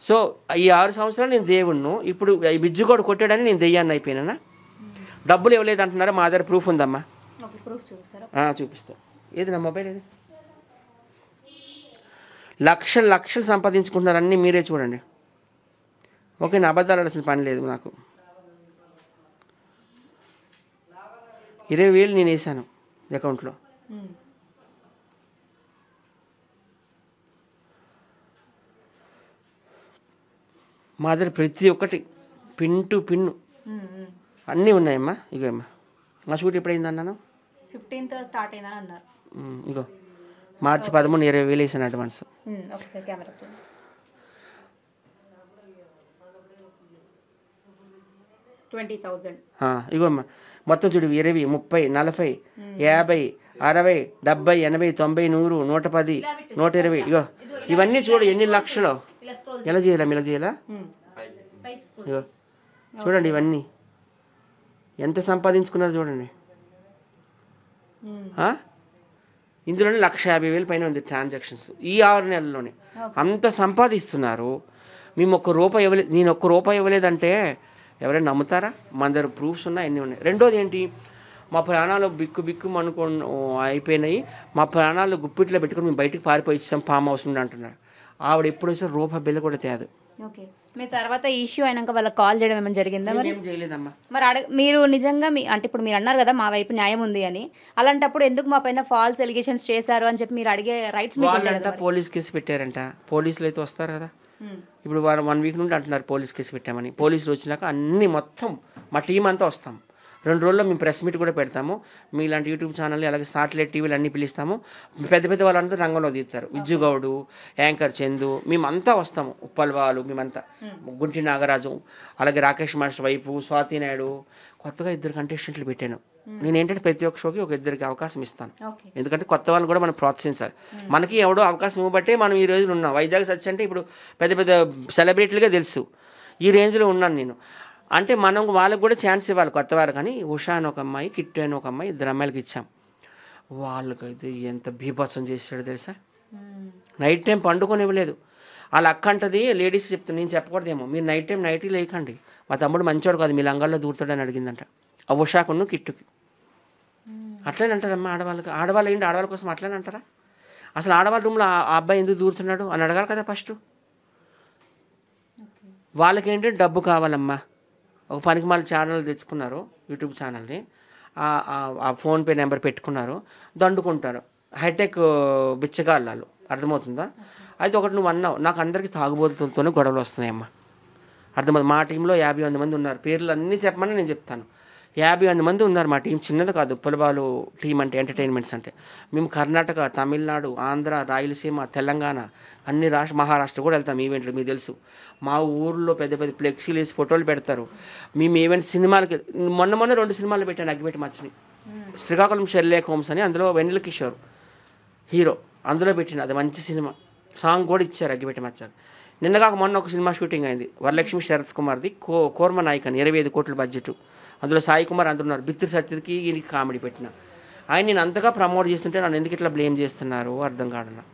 సో ఈ 6 సంవత్సరాలు నేను దేవుణ్ణు, ఇప్పుడు ఈ బిజ్జుగోడు కొట్టాడని నేను దెయ్యాన్ని అయిపోయినా. డబ్బులు ఇవ్వలేదు అంటున్నారా? మా దగ్గర ప్రూఫ్ ఉందమ్మా, చూపిస్తా. ఏది నా మొబైల్ ఏది? లక్షలు లక్షలు సంపాదించుకుంటున్నారు, అన్నీ మీరే చూడండి. ఓకే, నా అబద్ధాలు ఆడాల్సిన పని లేదు నాకు. 20,000 నేను వేసాను అకౌంట్లో. మా దగ్గర ప్రతి ఒక్కటి పిన్ టు పిన్ను అన్నీ ఉన్నాయమ్మా. ఇగో అమ్మా, మా షూట్ ఎప్పుడైంది అన్నాను? 15th స్టార్ట్ అయిందని అన్నారు. ఇగో మార్చి 13 20,000 వేసాను అడ్వాన్స్. ఒకసారి కెమెరా 20,000. ఇగో అమ్మా, మొత్తం చూడు 20, 30, 40, 50, 60, 70, 80, 90, 100, 110, 120. ఇగో ఇవన్నీ చూడు ఎన్ని లక్షలు. ఎలా చేయాలా? ఇగో చూడండి ఇవన్నీ ఎంత సంపాదించుకున్నారు చూడండి. ఇందులోనే 150,000 పైన ఉంది ట్రాన్సాక్షన్స్ ఈ 6 నెలల్లోనే. అంత సంపాదిస్తున్నారు. మేము ఒక్క రూపాయి ఇవ్వలేదు, నేను ఒక్క రూపాయి ఇవ్వలేదంటే ఎవరైనా నమ్ముతారా? మన దగ్గర ప్రూఫ్స్ ఉన్నాయి, అన్నీ ఉన్నాయి. రెండోది ఏంటి, మా ప్రాణాలు బిక్కు అయిపోయినాయి, మా ప్రాణాలు గుప్పిట్లో పెట్టుకుని మేము బయటికి పారిపోయి ఇచ్చాం ఫామ్ హౌస్ నుండి అంటున్నారు. ఆవిడ ఎప్పుడు వచ్చి రూపాయి బిల్ల కూడా తేదు. ఓకే, మీ తర్వాత ఇష్యూ అయినాక వాళ్ళకి కాల్ చేయడం ఏమైనా జరిగిందా? మరి ఏం చేయలేదమ్మా. మరి మీరు నిజంగా అంటే ఇప్పుడు మీరు అన్నారు కదా మా వైపు న్యాయం ఉంది అని, అలాంటప్పుడు ఎందుకు మా పైన ఫాల్స్ ఎలిగేషన్స్ చేశారు అని చెప్పి మీరు అడిగే రైట్స్ వాళ్ళంట పోలీస్ కేసు పెట్టారంట. పోలీసులు అయితే వస్తారు కదా, ఇప్పుడు 1 వీక్ నుండి అంటున్నారు పోలీస్ కేసు పెట్టామని. పోలీసులు వచ్చినాక అన్నీ మొత్తం మా టీం అంతా వస్తాం. 2 రోజుల్లో మేము ప్రెస్ మీట్ కూడా పెడతాము. మీలాంటి యూట్యూబ్ ఛానల్ అలాగే సాటిలైట్ టీవీలు అన్నీ పిలుస్తాము. పెద్ద వాళ్ళంతా రంగంలో దిగుతారు. విజ్జుగౌడు, యాంకర్ చందు, మేమంతా వస్తాము. ఉప్పల్ వాళ్ళు మేమంతా, గుంటి నాగరాజు, అలాగే రాకేష్ మాస్టర్ వైపు, స్వాతి నాయుడు. కొత్తగా 2 కంటెస్టెంట్లు పెట్టాను. నేనేంటంటే ప్రతి ఒక్క షోకి ఒక 2కి అవకాశం ఇస్తాను. ఎందుకంటే కొత్త వాళ్ళని కూడా మనం ప్రోత్సహించాలి. మనకి ఎవడో అవకాశం ఇవ్వబట్టే మనం ఈ రోజులు ఉన్నాం. వైజాగ్ సచ్ అంటే ఇప్పుడు పెద్ద సెలబ్రిటీలుగా తెలుసు. ఈ రేంజ్లో ఉన్నాను నేను. అంటే మనం వాళ్ళకి కూడా ఛాన్స్ ఇవ్వాలి కొత్త వారు. కానీ ఉషా అని ఒక అమ్మాయి, కిట్టు అని ఒక అమ్మాయి, 2 అమ్మాయిలకి ఇచ్చాం. వాళ్ళకైతే ఎంత బీభత్సం చేసాడో తెలుసా. నైట్ టైం పండుకొని ఇవ్వలేదు. వాళ్ళ అక్క అంటది, లేడీస్ చెప్తాను, నేను చెప్పకూడదేమో, మీరు నైట్ టైం నైటీ లేకండి, మా తమ్ముడు మంచివాడు కాదు, మీ లంగాల్లో దూరుతాడని అడిగిందంట ఆ ఉషాకును కిట్టుకి. అట్లనే అంటారమ్మా ఆడవాళ్ళకి. ఆడవాళ్ళు ఏంటి, ఆడవాళ్ళ కోసం అట్లనే అంటారా? అసలు ఆడవాళ్ళ రూమ్లో ఆ అబ్బాయి ఎందుకు దూరుతున్నాడు అని అడగాలి కదా ఫస్ట్. వాళ్ళకేంటి డబ్బు కావాలమ్మా. ఒక పనికి మళ్ళీ ఛానల్ తెచ్చుకున్నారు, యూట్యూబ్ ఛానల్ని, ఆ ఫోన్పే నెంబర్ పెట్టుకున్నారు, దండుకుంటారు. హైటెక్ బిచ్చగాళ్ళు, అర్థమవుతుందా? అయితే ఒకటి నువ్వు అన్నావు, నాకు అందరికీ తాగుబోతులతోనే గొడవలు వస్తున్నాయమ్మా. అర్థమవుతుంది. మా టీంలో 50 మంది ఉన్నారు. పేర్లు అన్నీ చెప్పమని నేను చెప్తాను. 50 మంది ఉన్నారు మా టీం. చిన్నది కాదు ఉప్పలబాలు టీం అంటే, ఎంటర్టైన్మెంట్స్ అంటే. మేము కర్ణాటక, తమిళనాడు, ఆంధ్ర, రాయలసీమ, తెలంగాణ, అన్ని మహారాష్ట్ర కూడా వెళ్తాం ఈవెంట్లు. మీకు తెలుసు, మా ఊర్లో పెద్ద ఫ్లెక్సీలు వేసి ఫోటోలు పెడతారు. మేము ఈవెంట్ సినిమాలకి మొన్న 2 సినిమాలు పెట్టాను అగ్గిపెట్టి మచ్చని. శ్రీకాకుళం షెర్లేక్ హోమ్స్ అని, అందులో వెన్నెల కిషోర్ హీరో, అందులో పెట్టిన అది మంచి సినిమా. సాంగ్ కూడా ఇచ్చారు అగ్గిపెట్టి మచ్చ. నిన్నగాక మొన్న ఒక సినిమా షూటింగ్ అయింది, వరలక్ష్మి శరత్ కుమార్ది, కోర్మ నాయక్ అని, 25 కోట్ల బడ్జెట్. అందులో సాయి కుమార్ అందున్నారు. బిత్తిరి సత్యకి ఈయనకి కామెడీ పెట్టిన. ఆయన నేను అంతగా ప్రమోట్ చేస్తుంటే నన్ను ఎందుకు ఇట్లా బ్లేమ్ చేస్తున్నారు అర్థం కావడం.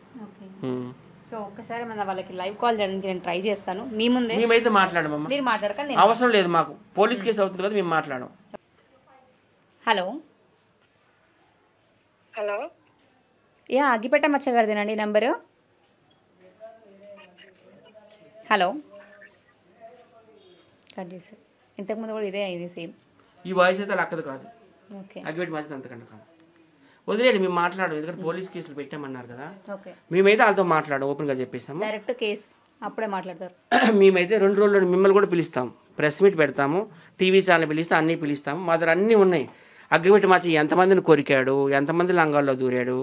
సో ఒక్కసారి మన వాళ్ళకి లైవ్ కాల్ చేయడానికి నేను ట్రై చేస్తాను. మీ ముందే మేమైతే మాట్లాడమమ్మా, మీరు మాట్లాడకండి, అవసరం లేదు మాకు. పోలీస్ కేసు అవుతుంది కదా, మేము మాట్లాడము. హలో అగ్గిపెట్ట మచ్చ గారిదేనండి నెంబరు. హలో కట్ చేసి, ఇంతకుముందు కూడా ఇదే అయింది సేమ్. ఈ వాయిస్ అయితే లక్కదు కాదు, ఓకే అగ్గిపెట్టి మచ్చ అంతకంటే కాదు. వదిలేండి, మేము మాట్లాడము. ఎందుకంటే పోలీస్ కేసులు పెట్టామన్నారు కదా, ఓకే. మేమైతే వాళ్ళతో మాట్లాడము, ఓపెన్గా చెప్పేస్తాము. డైరెక్ట్ కేసు అప్పుడే మాట్లాడతారు. మేమైతే 2 రోజుల్లో మిమ్మల్ని కూడా పిలుస్తాం, ప్రెస్ మీట్ పెడతాము, టీవీ ఛానల్ పిలుస్తాం, అన్నీ పిలుస్తాము. మా దగ్గర అన్నీ ఉన్నాయి. అగ్గిపెట్టి మచ్చ ఎంతమందిని కొరికాడు, ఎంతమంది లంగాల్లో దూరాడు,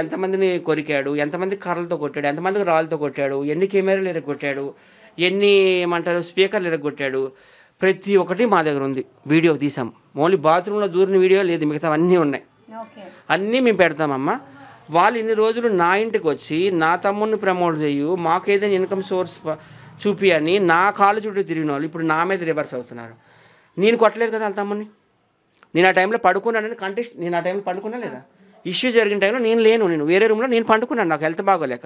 ఎంతమందిని కొరికాడు, ఎంతమంది కర్రలతో కొట్టాడు, ఎంతమందికి రాళ్ళతో కొట్టాడు, ఎన్ని కెమెరాలు ఎరగొట్టాడు, ఎన్ని ఏమంటారు స్పీకర్లు ఎరగొట్టాడు, ప్రతి ఒక్కటి మా దగ్గర ఉంది. వీడియో తీసాం. ఓన్లీ బాత్రూంలో దూరిన వీడియో లేదు, మిగతా అన్నీ ఉన్నాయి. అన్నీ మేము పెడతామమ్మా. వాళ్ళు ఇన్ని రోజులు నా ఇంటికి వచ్చి నా తమ్ముడిని ప్రమోట్ చేయు, మాకు ఏదైనా ఇన్కమ్ సోర్స్ చూపి అని నా కాళ్ళు చుట్టూ తిరిగిన వాళ్ళు ఇప్పుడు నా మీద రివర్స్ అవుతున్నారు. నేను కొట్టలేదు కదా వాళ్ళ తమ్ముడిని. నేను ఆ టైంలో పడుకున్నానని నేను ఆ టైంలో పడుకున్నా లేదా, ఇష్యూ జరిగిన టైంలో నేను వేరే రూమ్లో నేను పండుకున్నాను, నాకు హెల్త్ బాగోలేక.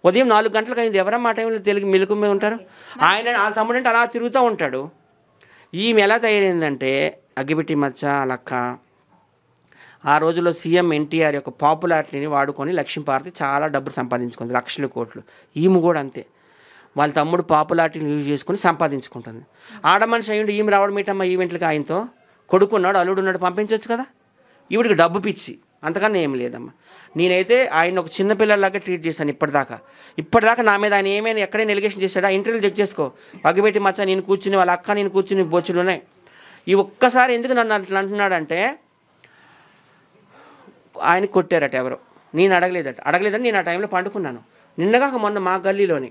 ఉదయం 4 గంటలకు అయింది. ఎవరమ్మా ఆ టైంలో తెలుగు మెలకు మీద ఉంటారు. వాళ్ళ తమ్ముడు అంటే అలా తిరుగుతూ ఉంటాడు. ఈమె ఎలా తయారైందంటే అగ్గిపెట్టి మచ్చ లక్క ఆ రోజుల్లో సీఎం ఎన్టీఆర్ యొక్క పాపులారిటీని వాడుకొని లక్ష్మీపార్వతి చాలా డబ్బులు సంపాదించుకుంది, లక్షల కోట్లు. ఈమె కూడా అంతే, వాళ్ళ తమ్ముడు పాపులారిటీని యూజ్ చేసుకుని సంపాదించుకుంటుంది. ఆడమనిషి అయ్యిండు ఈమె రావడం ఏంటమ్మా ఈవెంట్లకి, ఆయనతో కొడుకున్నాడు అల్లుడు ఉన్నాడు పంపించవచ్చు కదా. ఈవిడికి డబ్బు పిచ్చి, అంతకన్నా ఏం లేదమ్మా. నేనైతే ఆయన ఒక చిన్నపిల్లలాగా ట్రీట్ చేశాను ఇప్పటిదాకా నా మీద ఆయన ఏమైనా ఎక్కడైనా ఎలిగేషన్ చేశాడా, ఇంటర్వ్యూలు చెక్ చేసుకో, అగ్గిపెట్టి మచ్చ నేను కూర్చుని వాళ్ళ అక్క నేను కూర్చుని బొచ్చులు ఉన్నాయి. ఈ ఒక్కసారి ఎందుకు నన్ను అట్లా అంటున్నాడంటే ఆయన కొట్టారట ఎవరో, నేను అడగలేదని నేను ఆ టైంలో పండుకున్నాను. నిన్నగాక మొన్న మా గల్లీలోని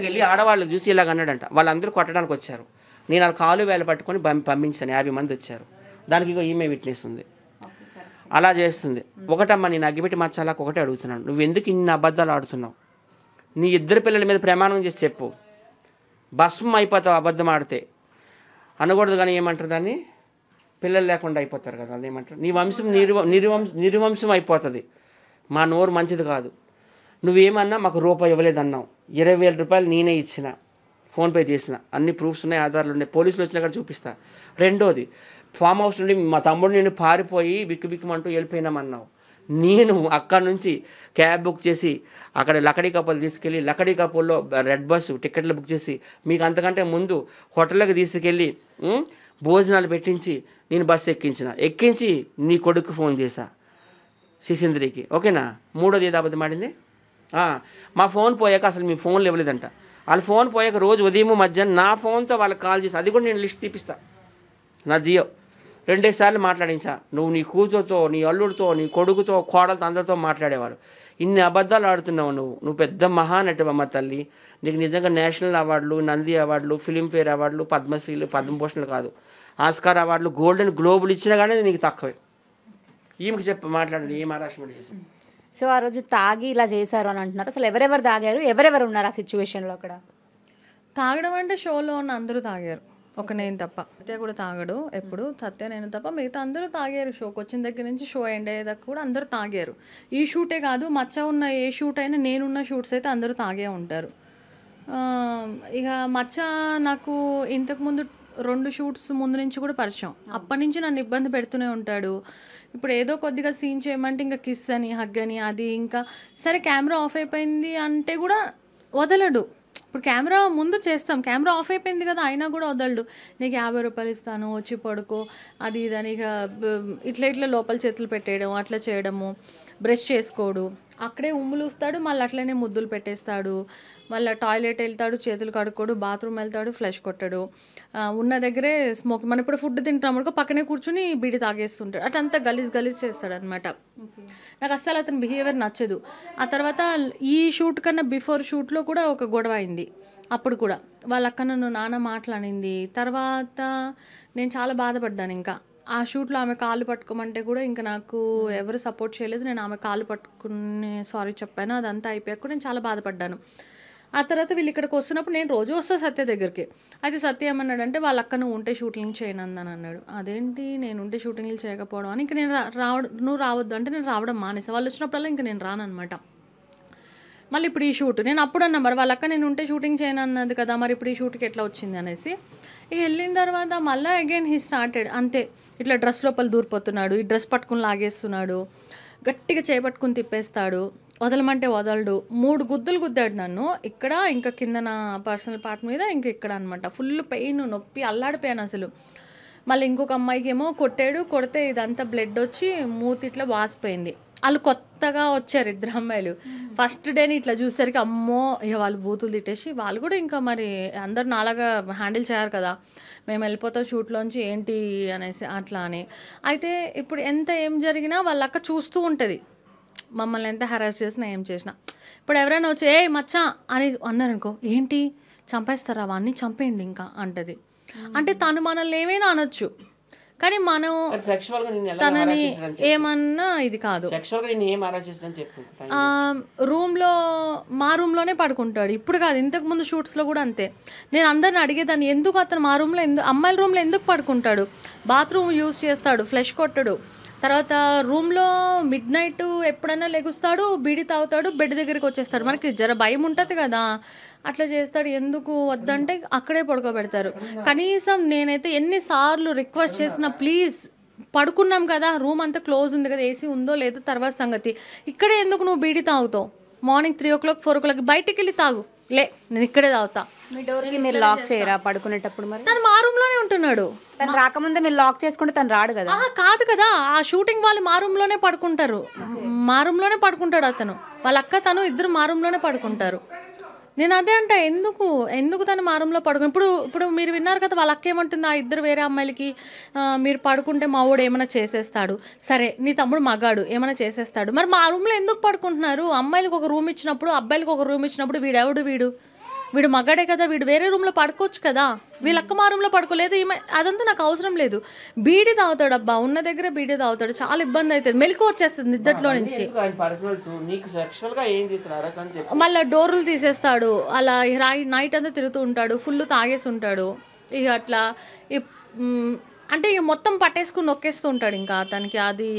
వెళ్ళి ఆడవాళ్ళు చూసి ఇలాగ అన్నాడంట. వాళ్ళందరూ కొట్టడానికి వచ్చారు, నేను వాళ్ళ కాలు వేలు పట్టుకొని పంపించాను. 50 మంది వచ్చారు, దానికి ఇగో ఈమె విట్నెస్ ఉంది. అలా చేస్తుంది. ఒకటమ్మా నేను అగ్గిపెట్టి మచ్చాలకు ఒకటే అడుగుతున్నాను, నువ్వు ఎందుకు ఇన్ని అబద్ధాలు ఆడుతున్నావు? నీ 2 పిల్లల మీద ప్రమాణం చేసి చెప్పు, భస్మం అయిపోతావు అబద్ధం ఆడితే. అనకూడదు కానీ ఏమంటారు దాన్ని, పిల్లలు లేకుండా అయిపోతారు కదా, అదేమంటారు, నీ వంశం నిర్వంశం అయిపోతుంది. మా నోరు మంచిది కాదు. నువ్వేమన్నా మాకు రూపాయి ఇవ్వలేదన్నావు, 20,000 రూపాయలు నేనే ఇచ్చిన, ఫోన్పే చేసిన, అన్ని ప్రూఫ్స్ ఉన్నాయి, ఆధారాలు ఉన్నాయి, పోలీసులు వచ్చినా కూడా చూపిస్తా. రెండోది, ఫామ్ హౌస్ నుండి మా తమ్ముడు నేను పారిపోయి బిక్కుబిక్కుమంటూ వెళ్ళిపోయినామన్నావు. నేను అక్కడి నుంచి క్యాబ్ బుక్ చేసి అక్కడ లకడీ కప్పులు తీసుకెళ్ళి లకడీ కప్పుల్లో రెడ్ బస్సు టికెట్లు బుక్ చేసి మీకు అంతకంటే ముందు హోటల్కి తీసుకెళ్ళి భోజనాలు పెట్టించి నేను బస్సు ఎక్కించి నీ కొడుకు ఫోన్ చేశా, శిశింద్రికి. ఓకేనా? మూడోది ఏదో అబద్ధం ఆడింది, మా ఫోన్ పోయాక అసలు మీ ఫోన్లు ఇవ్వలేదంట. వాళ్ళ ఫోన్ పోయాక రోజు ఉదయం మధ్యాహ్నం నా ఫోన్తో వాళ్ళకి కాల్ చేసి, అది కూడా నేను లిస్ట్ తీపిస్తా, నా జియో 2 సార్లు మాట్లాడించా. నువ్వు నీ కూతురుతో, నీ అల్లుడితో, నీ కొడుకుతో, కోడలతో అందరితో మాట్లాడేవారు. ఇన్ని అబద్ధాలు ఆడుతున్నావు నువ్వు పెద్ద మహానటివమ్మ తల్లి. నీకు నిజంగా నేషనల్ అవార్డులు, నంది అవార్డులు, ఫిలింఫేర్ అవార్డులు, పద్మశ్రీలు, పద్మభూషణలు కాదు, ఆస్కార్ అవార్డులు, గోల్డెన్ గ్లోబులు ఇచ్చినా కానీ నీకు తక్కువే. ఈమెకి మాట్లాడండి ఏం హరాస్మెంట్ చేసి. సో ఆ రోజు తాగి ఇలా చేశారు అని అంటున్నారు. అసలు ఎవరెవరు తాగారు, ఎవరెవరు ఉన్నారు ఆ సిచ్యువేషన్లో? అక్కడ తాగడం అంటే షోలో ఉన్న అందరూ తాగారు, ఒక నేను తప్ప. సత్య కూడా తాగడు ఎప్పుడు, సత్య నేను తప్ప మిగతా అందరూ తాగారు. షోకి వచ్చిన దగ్గర నుంచి షో ఎండ్ అయ్యేదాకా కూడా అందరూ తాగారు. ఈ షూటే కాదు, మచ్చ ఉన్న ఏ షూట్ అయినా, నేనున్న షూట్స్ అయితే అందరూ తాగే ఉంటారు. ఇక మచ్చ నాకు ఇంతకుముందు 2 షూట్స్ ముందు నుంచి కూడా పరిచయం. అప్పటి నుంచి నన్ను ఇబ్బంది పెడుతూనే ఉంటాడు. ఇప్పుడు ఏదో కొద్దిగా సీన్ చేయమంటే ఇంకా కిస్ అని, హగ్ అని, అది ఇంకా సరే కెమెరా ఆఫ్ అయిపోయింది అంటే కూడా వదలడు. ఇప్పుడు కెమెరా ముందు చేస్తాం, కెమెరా ఆఫ్ అయిపోయింది కదా అయినా కూడా వదలడు. నీకు 50 రూపాయలు ఇస్తాను వచ్చి పడుకో, అది ఇదని ఇక ఇట్లా లోపల చేతులు పెట్టేయడం, అట్లా చేయడము. బ్రష్ చేసుకోడు, అక్కడే ఉమ్ములుస్తాడు, మళ్ళీ అట్లనే ముద్దులు పెట్టేస్తాడు. మళ్ళీ టాయిలెట్ వెళ్తాడు, చేతులు కడుక్కోడు, బాత్రూమ్ వెళ్తాడు, ఫ్లష్ కొట్టాడు. ఉన్న దగ్గరే స్మోక్, మనం ఇప్పుడు ఫుడ్ తింటాం అనుకో పక్కనే కూర్చుని బీడి తాగేస్తుంటాడు. అట్లంతా గలీజ్ చేస్తాడు అనమాట. నాకు అస్సలు అతని బిహేవియర్ నచ్చదు. ఆ తర్వాత ఈ షూట్ కన్నా బిఫోర్ షూట్లో కూడా ఒక గొడవ అయింది. అప్పుడు కూడా వాళ్ళ అక్క నన్ను నాన్న మాట్లాడింది. తర్వాత నేను చాలా బాధపడ్డాను. ఇంకా ఆ షూట్లో ఆమె కాళ్ళు పట్టుకోమంటే కూడా ఇంకా నాకు ఎవరు సపోర్ట్ చేయలేదు. నేను ఆమె కాళ్ళు పట్టుకుని సారీ చెప్పాను. అదంతా అయిపోయాక కూడా నేను చాలా బాధపడ్డాను. ఆ తర్వాత వీళ్ళు ఇక్కడికి వస్తున్నప్పుడు నేను రోజు వస్తా సత్య దగ్గరికి. అయితే సత్య ఏమన్నాడంటే వాళ్ళ అక్క నువ్వు ఉంటే షూటింగ్ చేయనందని అన్నాడు. అదేంటి నేను ఉంటే షూటింగ్లు చేయకపోవడం అని. ఇంక నేను నువ్వు రావద్దు అంటే నేను రావడం మానేసా. వాళ్ళు వచ్చినప్పుడల్లా ఇంక నేను రానమాట. మళ్ళీ ఇప్పుడు ఈ షూట్ నేను అప్పుడు అన్నా మరి వాళ్ళ అక్క నేను ఉంటే షూటింగ్ చేయను అన్నది కదా, మరి ఇప్పుడు ఈ షూట్కి ఎట్లా వచ్చింది అనేసి. ఇక వెళ్ళిన తర్వాత మళ్ళీ అగైన్ హీ స్టార్టెడ్ అంతే. ఇట్లా డ్రెస్ లోపల దూరిపోతున్నాడు, ఈ డ్రెస్ పట్టుకుని లాగేస్తున్నాడు, గట్టిగా చేపట్టుకుని తిప్పేస్తాడు, వదలమంటే వదలడు. 3 గుద్దులు గుద్దాడు నన్ను, ఇక్కడ ఇంకా కింద నా పర్సనల్ పార్ట్ మీద, ఇంకా ఇక్కడ అనమాట. ఫుల్ పెయిన్, నొప్పి, అల్లాడిపోయాను అసలు. మళ్ళీ ఇంకొక అమ్మాయికి ఏమో కొడితే ఇదంతా బ్లడ్ వచ్చి మూతి ఇట్లా వాసిపోయింది. వాళ్ళు కొత్తగా వచ్చారు 2 అమ్మాయిలు. ఫస్ట్ డేని ఇట్లా చూసేసరికి అమ్మో ఇక వాళ్ళు బూతులు తిట్టేసి వాళ్ళు కూడా ఇంకా మరి అందరు నాలాగా హ్యాండిల్ చేయారు కదా, మేము వెళ్ళిపోతాం షూట్లోంచి ఏంటి అనేసి అట్లా అని. అయితే ఇప్పుడు ఏం జరిగినా వాళ్ళ అక్క చూస్తూ ఉంటుంది, మమ్మల్ని ఎంత హెరాస్ చేసినా ఏం చేసినా. ఇప్పుడు ఎవరైనా వచ్చి ఏ మచ్చా అని అన్నారనుకో, ఏంటి చంపేస్తారా వాడిని, చంపేయండి ఇంకా అంటది. అంటే తను మనల్ని ఏమైనా అనొచ్చు కానీ మనం తనని ఏమన్నా ఇది కాదు. మా రూమ్లోనే పడుకుంటాడు ఇప్పుడు కాదు, ఇంతకు ముందు షూట్స్లో కూడా అంతే. నేను అందరిని అడిగేదాన్ని ఎందుకు అతను మా రూమ్లో అమ్మాయిల రూమ్లో ఎందుకు పడుకుంటాడు, బాత్రూమ్ యూజ్ చేస్తాడు, ఫ్లష్ కొట్టడు, తర్వాత రూమ్లో మిడ్ నైట్ ఎప్పుడైనా లెగుస్తాడు, బీడి తాగుతాడు, బెడ్ దగ్గరికి వచ్చేస్తాడు. మనకి జర భయం ఉంటుంది కదా, అట్లా చేస్తాడు. ఎందుకు వద్దంటే అక్కడే పడుకోబెడతారు. కనీసం నేనైతే ఎన్నిసార్లు రిక్వెస్ట్ చేసిన, ప్లీజ్ పడుకున్నాం కదా, రూమ్ అంతా క్లోజ్ ఉంది కదా, ఏసీ ఉందో లేదో తర్వాత సంగతి, ఇక్కడే ఎందుకు నువ్వు బీడి తాగుతావు? మార్నింగ్ 3 o'clock 4 o'clock బయటికి వెళ్ళి తాగు. లే, నేను ఇక్కడే తాగుతా. మీ డోర్కి మీరు లాక్ చేయరా పడుకునేటప్పుడు? మరి తను మా రూమ్లోనే ఉంటున్నాడు. తను రాకముందే మీరు లాక్ చేసుకుంటే తను రాడు కదా. కాదు కదా, ఆ షూటింగ్ వాళ్ళు మా రూమ్లోనే పడుకుంటారు. మా రూమ్లోనే పడుకుంటాడు అతను, వాళ్ళ అక్క తను ఇద్దరు మా రూమ్లోనే పడుకుంటారు. నేను అదే అంట, ఎందుకు తను మా రూమ్లో పడుకు. ఇప్పుడు మీరు విన్నారు కదా, వాళ్ళ అక్క ఏమంటుంది, ఆ ఇద్దరు వేరే అమ్మాయిలకి మీరు పడుకుంటే మా వాడు ఏమైనా చేసేస్తాడు. సరే, నీ తమ్ముడు మగాడు ఏమైనా చేసేస్తాడు, మరి మా రూమ్లో ఎందుకు పడుకుంటున్నారు? అమ్మాయిలకు ఒక రూమ్ ఇచ్చినప్పుడు, అబ్బాయిలకు ఒక రూమ్ ఇచ్చినప్పుడు వీడు మగాడే కదా, వీడు వేరే రూమ్లో పడుకోవచ్చు కదా. వీళ్ళక్క మా రూమ్లో పడుకోలేదు, అదంతా నాకు అవసరం లేదు. బీడీ తాగుతాడు అబ్బా, ఉన్న దగ్గర బీడీ తాగుతాడు, చాలా ఇబ్బంది అవుతుంది, మెలకు వచ్చేస్తుంది నిద్దట్లో నుంచి. మళ్ళీ డోర్లు తీసేస్తాడు, అలా నైట్ అంతా తిరుగుతూ ఉంటాడు, ఫుల్ తాగేసి ఉంటాడు. ఇక అట్లా అంటే ఇక మొత్తం పట్టేసుకుని నొక్కేస్తూ ఉంటాడు. ఇంకా అతనికి అది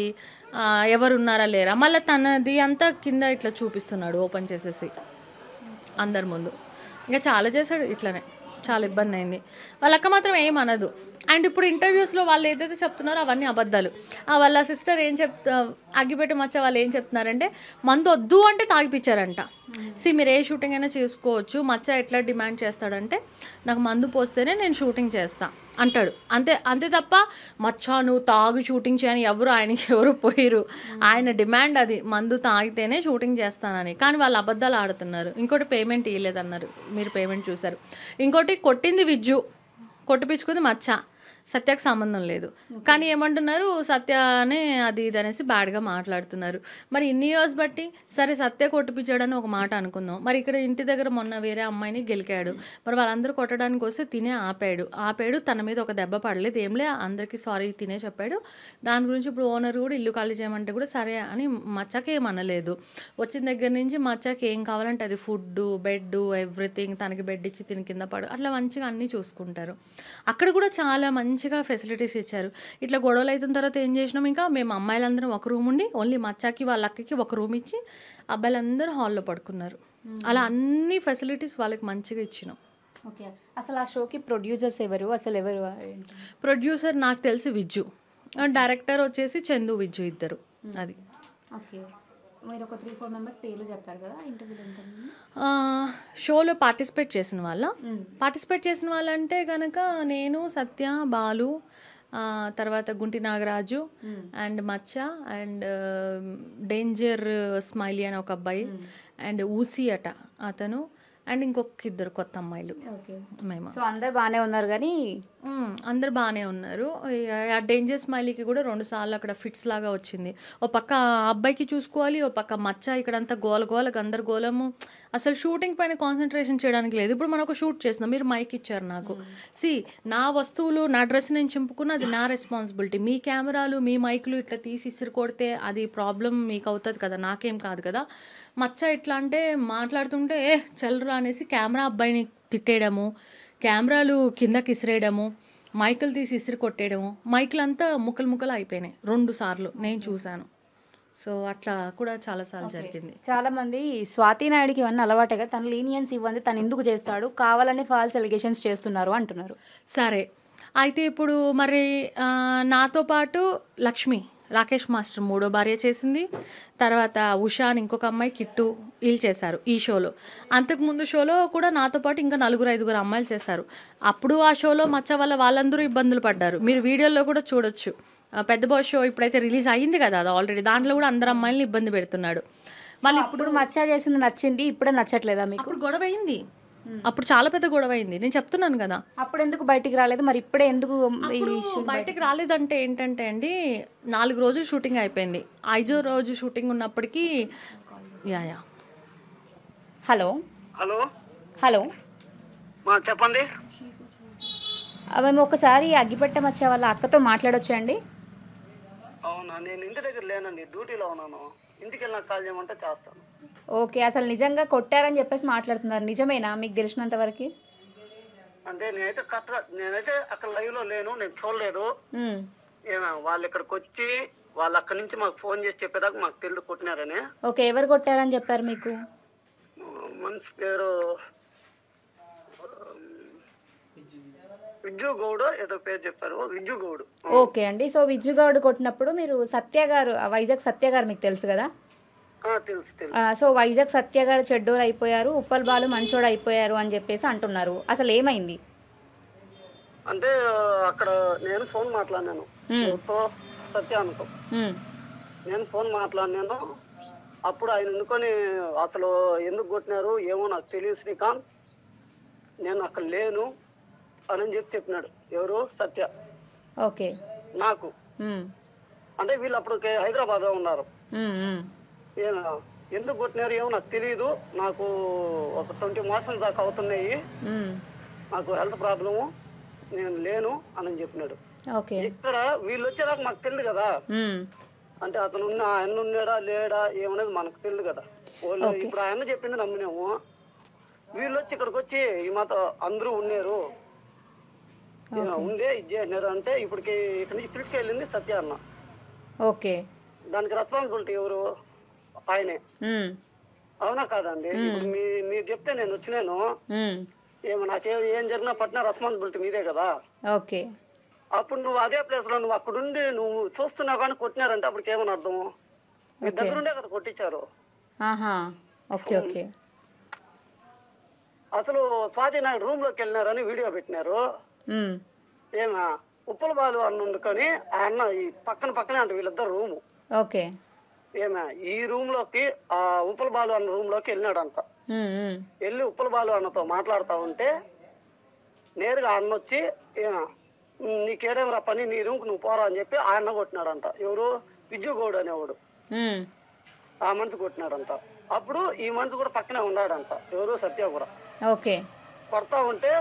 ఎవరున్నారా లేరా, మళ్ళీ తనది అంతా కింద ఇట్లా చూపిస్తున్నాడు ఓపెన్ చేసేసి అందరి ముందు. ఇంకా చాలా చేశాడు ఇట్లనే, చాలా ఇబ్బంది అయింది. వాళ్ళక్క మాత్రం ఏమనదు. అండ్ ఇప్పుడు ఇంటర్వ్యూస్లో వాళ్ళు ఏదైతే చెప్తున్నారో అవన్నీ అబద్ధాలు. వాళ్ళ సిస్టర్ అగ్గిపెట్టి మచ్చ వాళ్ళు ఏం చెప్తున్నారంటే, మందు వద్దు అంటే తాగిపించారంట. మీరు ఏ షూటింగ్ అయినా చేసుకోవచ్చు, మచ్చ ఎట్లా డిమాండ్ చేస్తాడంటే, నాకు మందు పోస్తేనే నేను షూటింగ్ చేస్తా అంటాడు. అంతే తప్ప మచ్చ నువ్వు తాగు షూటింగ్ చేయని ఆయనకి ఎవరు పోయిరు. ఆయన డిమాండ్ అది, మందు తాగితేనే షూటింగ్ చేస్తానని. కానీ వాళ్ళు అబద్ధాలు ఆడుతున్నారు. ఇంకోటి పేమెంట్ ఇవ్వలేదన్నారు, మీరు పేమెంట్ చూసారు. ఇంకోటి కొట్టింది విజ్జు, కొట్టిపించుకుంది మచ్చ, సత్యకు సంబంధం లేదు. కానీ ఏమంటున్నారు, సత్యనే అది ఇది అనేసి బ్యాడ్గా మాట్లాడుతున్నారు. మరి ఇన్ని ఇయర్స్ బట్టి సరే సత్య కొట్టిపించాడని ఒక మాట అనుకుందాం. మరి ఇక్కడ ఇంటి దగ్గర మొన్న వేరే అమ్మాయిని గెలికాడు, మరి వాళ్ళందరూ కొట్టడానికి వస్తే తినే ఆపాడు. తన మీద ఒక దెబ్బ పడలేదు, ఏంలే అందరికీ సారీ తినే చెప్పాడు. దాని గురించి ఇప్పుడు ఓనర్ కూడా ఇల్లు ఖాళీ చేయమంటే కూడా సరే అని మచ్చకి ఏమనలేదు. వచ్చిన దగ్గర నుంచి మచ్చకి ఏం కావాలంటే అది ఫుడ్, బెడ్, ఎవ్రీథింగ్, తనకి బెడ్ ఇచ్చి తిని కింద పడు, అట్లా మంచిగా అన్నీ చూసుకుంటారు. అక్కడ కూడా చాలా మంచిగా ఫెసిలిటీస్ ఇచ్చారు. ఇట్లా గొడవలు అవుతున్న తర్వాత ఏం చేసినాం, ఇంకా మేము అమ్మాయిలందరం ఒక రూమ్ ఉండి ఓన్లీ మచ్చాకి వాళ్ళ అక్కకి ఒక రూమ్ ఇచ్చి అబ్బాయిలందరూ హాల్లో పడుకున్నారు. అలా అన్ని ఫెసిలిటీస్ వాళ్ళకి మంచిగా ఇచ్చినాం. ఓకే, అసలు ఆ షోకి ప్రొడ్యూసర్స్ ఎవరు? ప్రొడ్యూసర్ నాకు తెలిసి విజ్జు, డైరెక్టర్ వచ్చేసి చందు, విజ్జు ఇద్దరు. అది ఓకే. మీరు ఒక 3-4 మెంబర్స్ పేర్లు చెప్పారు కదా ఇంటర్వ్యూలో. షోలో పార్టిసిపేట్ చేసిన వాళ్ళంటే కనుక నేను, సత్య, బాలు, తర్వాత గుంటి నాగరాజు అండ్ మచ్చ అండ్ డేంజర్ స్మైలీ అని ఒక అబ్బాయి అండ్ ఊసి అట అతను అండ్ ఇంకొక ఇద్దరు కొత్త అమ్మాయిలు. మేము అందరు బాగానే ఉన్నారు, కానీ అందరు బాగానే ఉన్నారు. ఆ డేంజర్ స్మైలీకి కూడా 2 సార్లు అక్కడ ఫిట్స్ లాగా వచ్చింది. ఓ పక్క అబ్బాయికి చూసుకోవాలి, ఓ పక్క మచ్చ, ఇక్కడంతా గోల గందరగోళము, అసలు షూటింగ్ పైన కాన్సన్ట్రేషన్ చేయడానికి లేదు. ఇప్పుడు మనం ఒక షూట్ చేస్తున్నాం, మీరు మైక్ ఇచ్చారు నాకు, నా వస్తువులు నా డ్రెస్ నేను చింపుకున్న అది నా రెస్పాన్సిబిలిటీ. మీ కెమెరాలు మీ మైకులు ఇట్లా తీసి ఇసురు కొడితే అది ప్రాబ్లం మీకు అవుతుంది కదా, నాకేం కాదు కదా. మచ్చ ఎట్లా అంటే మాట్లాడుతుంటే చల్లరా అనేసి కెమెరా అబ్బాయిని తిట్టేయడము, కెమెరాలు కిందకి ఇసిరేయడము, మైకులు తీసి ఇసిరి కొట్టేయడము, మైకులు అంతా ముక్కలు అయిపోయినాయి 2 సార్లు నేను చూశాను. సో అట్లా కూడా చాలాసార్లు జరిగింది. చాలా మంది స్వాతి నాయుడుకి ఇవన్నీ అలవాటుగా, తను లీనియన్స్ ఇవ్వండి, తను ఎందుకు చేస్తాడు, కావాలని ఫాల్స్ ఎలిగేషన్స్ చేస్తున్నారు అంటున్నారు. సరే, అయితే ఇప్పుడు మరి నాతో పాటు లక్ష్మి, రాకేష్ మాస్టర్ 3వ భార్య చేసింది, తర్వాత ఉషా అని ఇంకొక అమ్మాయి, కిట్టు, వీళ్ళు చేశారు ఈ షోలో. అంతకుముందు షోలో కూడా నాతో పాటు ఇంకా 4-5 అమ్మాయిలు చేశారు. అప్పుడు ఆ షోలో మచ్చ వల్ల వాళ్ళందరూ ఇబ్బందులు పడ్డారు, మీరు వీడియోలో కూడా చూడొచ్చు. పెద్ద బాస్ షో ఇప్పుడైతే రిలీజ్ అయ్యింది కదా, అది ఆల్రెడీ, దాంట్లో కూడా అందరు అమ్మాయిలని ఇబ్బంది పెడుతున్నాడు. మళ్ళీ ఇప్పుడు మచ్చ చేసింది నచ్చింది, ఇప్పుడే నచ్చట్లేదా మీకు? ఇప్పుడు గొడవ అయింది, అప్పుడు చాలా పెద్ద గొడవ అయింది, నేను చెప్తున్నాను కదా. అప్పుడు ఎందుకు బయటికి రాలేదు, మరి ఇప్పుడే ఎందుకు బయటికి రాలేదంటే ఏంటంటే అండి, 4 రోజులు షూటింగ్ అయిపోయింది, 5వ రోజు షూటింగ్ ఉన్నప్పటికీ హలో చెప్పండి. మేము ఒకసారి అగ్గిపెట్ట మచ్చ వాళ్ళ అక్కతో మాట్లాడొచ్చా అండి? అవునా, నేను ఇంటి దగ్గర లేనండి, డ్యూటీలో ఉన్నాను. ఇంటికి వెళ్ళి నాకు కాల్ చేయమంటే చేస్తాను. ఓకే, అసలు నిజంగా కొట్టారని చెప్పేసి మాట్లాడుతున్నారు, నిజమేనా మీకు తెలిసినంత వరకు? అంటే నేనైతే అక్కడ లైవ్ లో లేను, నేను చూడలేదు. వాళ్ళు ఇక్కడికి వచ్చి వాళ్ళు అక్కడి నుంచి మాకు ఫోన్ చేసి చెప్పేదాకా మాకు తెలియదు కొట్టినారని. ఓకే, ఎవరు కొట్టారని చెప్పారు మీకు? మనిషి పేరు విజ్జు గౌడ్ ఏదో పేరు చెప్పారు, విజ్జు గౌడ్. ఓకే అండి. సో విజ్జుగౌడ్ కొట్టినప్పుడు మీరు సత్య గారు, వైజాగ్ సత్య గారు మీకు తెలుసు కదా? తెలుసు తెలుసు. సో వైజాగ్ సత్య గారు చెడ్డోడు అయిపోయారు, ఉప్పల్ బాలు మంచోడు అయిపోయారు అని చెప్పేసి అంటున్నారు. అసలు ఏమైంది? అంటే అక్కడ నేను ఫోన్ మాట్లాడినాను సత్యానికి, నేను ఫోన్ మాట్లాడినాను. అప్పుడు ఆయన అనుకొని అసలు ఎందుకు కొట్టినారు ఏమో నాకు తెలియదు శ్రీకాంత్, నేను అక్కడ లేను అని చెప్పినాడు. ఎవరు? సత్య. ఓకే. నాకు అంటే వీళ్ళు అప్పుడు హైదరాబాద్ లో ఉన్నారు. ఎందుకు కొట్టినారు ఏమో నాకు తెలియదు, నాకు ఒక 20 మాసాల దాకా అవుతున్నాయి, నాకు హెల్త్ ప్రాబ్లము, నేను లేను అని చెప్పినాడు. ఇక్కడ వీళ్ళు వచ్చేదాకా మాకు తెలియదు కదా, అంటే అతను ఆయన ఉన్నాడా లేడా ఏమనేది మనకు తెలియదు కదా. ఇప్పుడు ఆయన చెప్పింది నమ్మినాము. వీళ్ళు వచ్చి ఇక్కడికి వచ్చి ఈ మాతో అందరూ ఉన్నారు ఉందే ఇది చేసినారు అంటే ఇప్పటికి ఇక్కడ నుంచి పిలుచుకెళ్ళింది సత్య అన్న. ఓకే. దానికి రెస్పాన్సిబిలిటీ ఎవరు? ఆయనే. అవునా కాదండి? ఇప్పుడు మీరు చెప్తే నేను వచ్చినాను, ఏమో నాకేం జరిగినా పట్టిన రెస్పాన్సిబిలిటీ మీదే కదా. ఓకే. అప్పుడు నువ్వు అదే ప్లేస్ లో నువ్వు అక్కడుండి నువ్వు చూస్తున్నావు కానీ కొట్టినారంటే అప్పటికి ఏమని అర్థం? మీ దగ్గరుండే కదా కొట్టించారు. Okay okay. అసలు స్వాతి నాయుడు రూమ్ లోకి వెళ్ళినారని వీడియో పెట్టినారు. ఏమా ఉప్పల బాలు అన్న వండుకొని ఆ అన్న ఈ పక్కనే అంటే వీళ్ళిద్దరు రూము. ఓకే. ఏమా ఈ రూమ్ లోకి ఆ ఉప్పల బాలు అన్న రూమ్ లోకి వెళ్ళినాడంట. వెళ్ళి ఉప్పల బాలు అన్నతో మాట్లాడుతా ఉంటే నేరుగా అన్న వచ్చి ఏమా నీకేడేం రా పని, నీ రూమ్కి నువ్వు పోరా అని చెప్పి ఆ అన్న కొట్టినాడంట. ఎవరు? విజ్జుగౌడ్ అనేవాడు. ఆ మనిషి కొట్టినాడంట. అప్పుడు ఈ మనిషి కూడా పక్కనే ఉన్నాడంట. ఎవరు? సత్య కూడా. ఓకే. కొడతా ఉంటే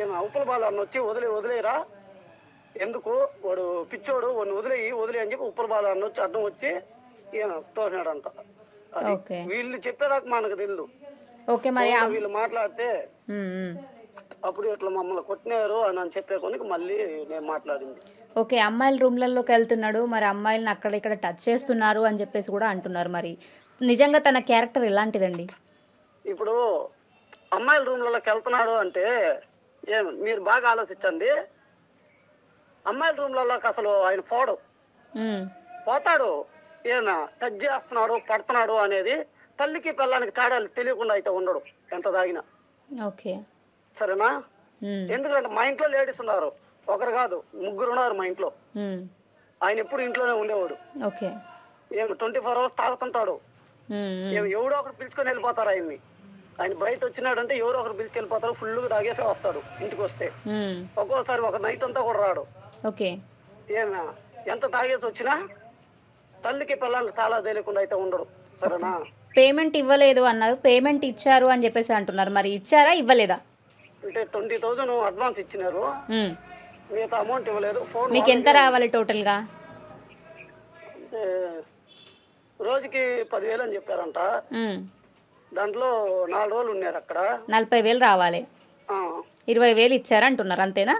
ఏమా ఉప్పల బాలు అన్న వచ్చి వదిలేరా, ఎందుకు వాడు పిచ్చోడు, వాడిని వదిలే అని చెప్పి ఉప్పల బాలు అన్న వచ్చి అడ్డం వచ్చి తోసినాడంట. వీళ్ళు చెప్పేదాకా మనకు తెలియదు. ఓకే. మరి వీళ్ళు మాట్లాడితే అప్పుడు ఇట్లా మమ్మల్ని కొట్టినారు అని చెప్పే కొనికి మళ్ళీ నేను మాట్లాడింది. ఓకే. అమ్మాయిల రూమ్లలోకి వెళ్తున్నాడు, మరి అమ్మాయిలను అక్కడ ఇక్కడ టచ్ చేస్తున్నారు అని చెప్పేసి కూడా అంటున్నారు. మరి నిజంగా తన క్యారెక్టర్ ఎలాంటిదండి? ఇప్పుడు అమ్మాయిల రూమ్లలోకి వెళ్తున్నాడు అంటే మీరు బాగా ఆలోచించండి. అమ్మాయిల రూమ్లలోకి అసలు ఆయన పోతాడు, ఏనా టచ్ చేస్తున్నాడు పడుతున్నాడు అనేది తల్లికి పిల్లానికి తేడా తెలియకుండా అయితే ఉండడు ఎంత తాగినా. ఓకే. సరేనా? ఎందుకంటే మా ఇంట్లో లేడీస్ ఉన్నారు, ఒకరు కాదు 3 ఉన్నారు మా ఇంట్లో. ఆయన ఎప్పుడు ఇంట్లోనే ఉండేవాడు. ఓకే. 24 hours తాగుతుంటాడు. ఎవడో ఒకరు పిలుచుకొని వెళ్ళిపోతారు ఆయన్ని. ఆయన బయట వచ్చినాడంటే ఎవరో ఒకరు పిలుచుకెళ్ళిపోతారు, ఫుల్గా తాగేసే వస్తాడు. ఇంటికి వస్తే ఒక్కోసారి ఒక నైట్ అంతా కూడా రాడు. ఓకే. ఎంత తాగేసి వచ్చినా తల్లికి పిల్లలకి తాళా తెలియకుండా అయితే ఉండడు. సరేనా? పేమెంట్ ఇవ్వలేదు అన్నారు, పేమెంట్ ఇచ్చారు అని చెప్పేసి అంటున్నారు. మరి ఇచ్చారా ఇవ్వలేదా? అంటే 20,000 అడ్వాన్స్ ఇచ్చినారు, మిగతా అమౌంట్ ఇవ్వలేదు. ఫోన్ మీకు ఎంత రావాలి టోటల్ గా? రోజుకి 10,000 అని చెప్పారంట. దాంట్లో 4 రోజులు ఉన్నారు అక్కడ. 40,000 రావాలి. 20,000 ఇచ్చారు అంటున్నారు, అంతేనా?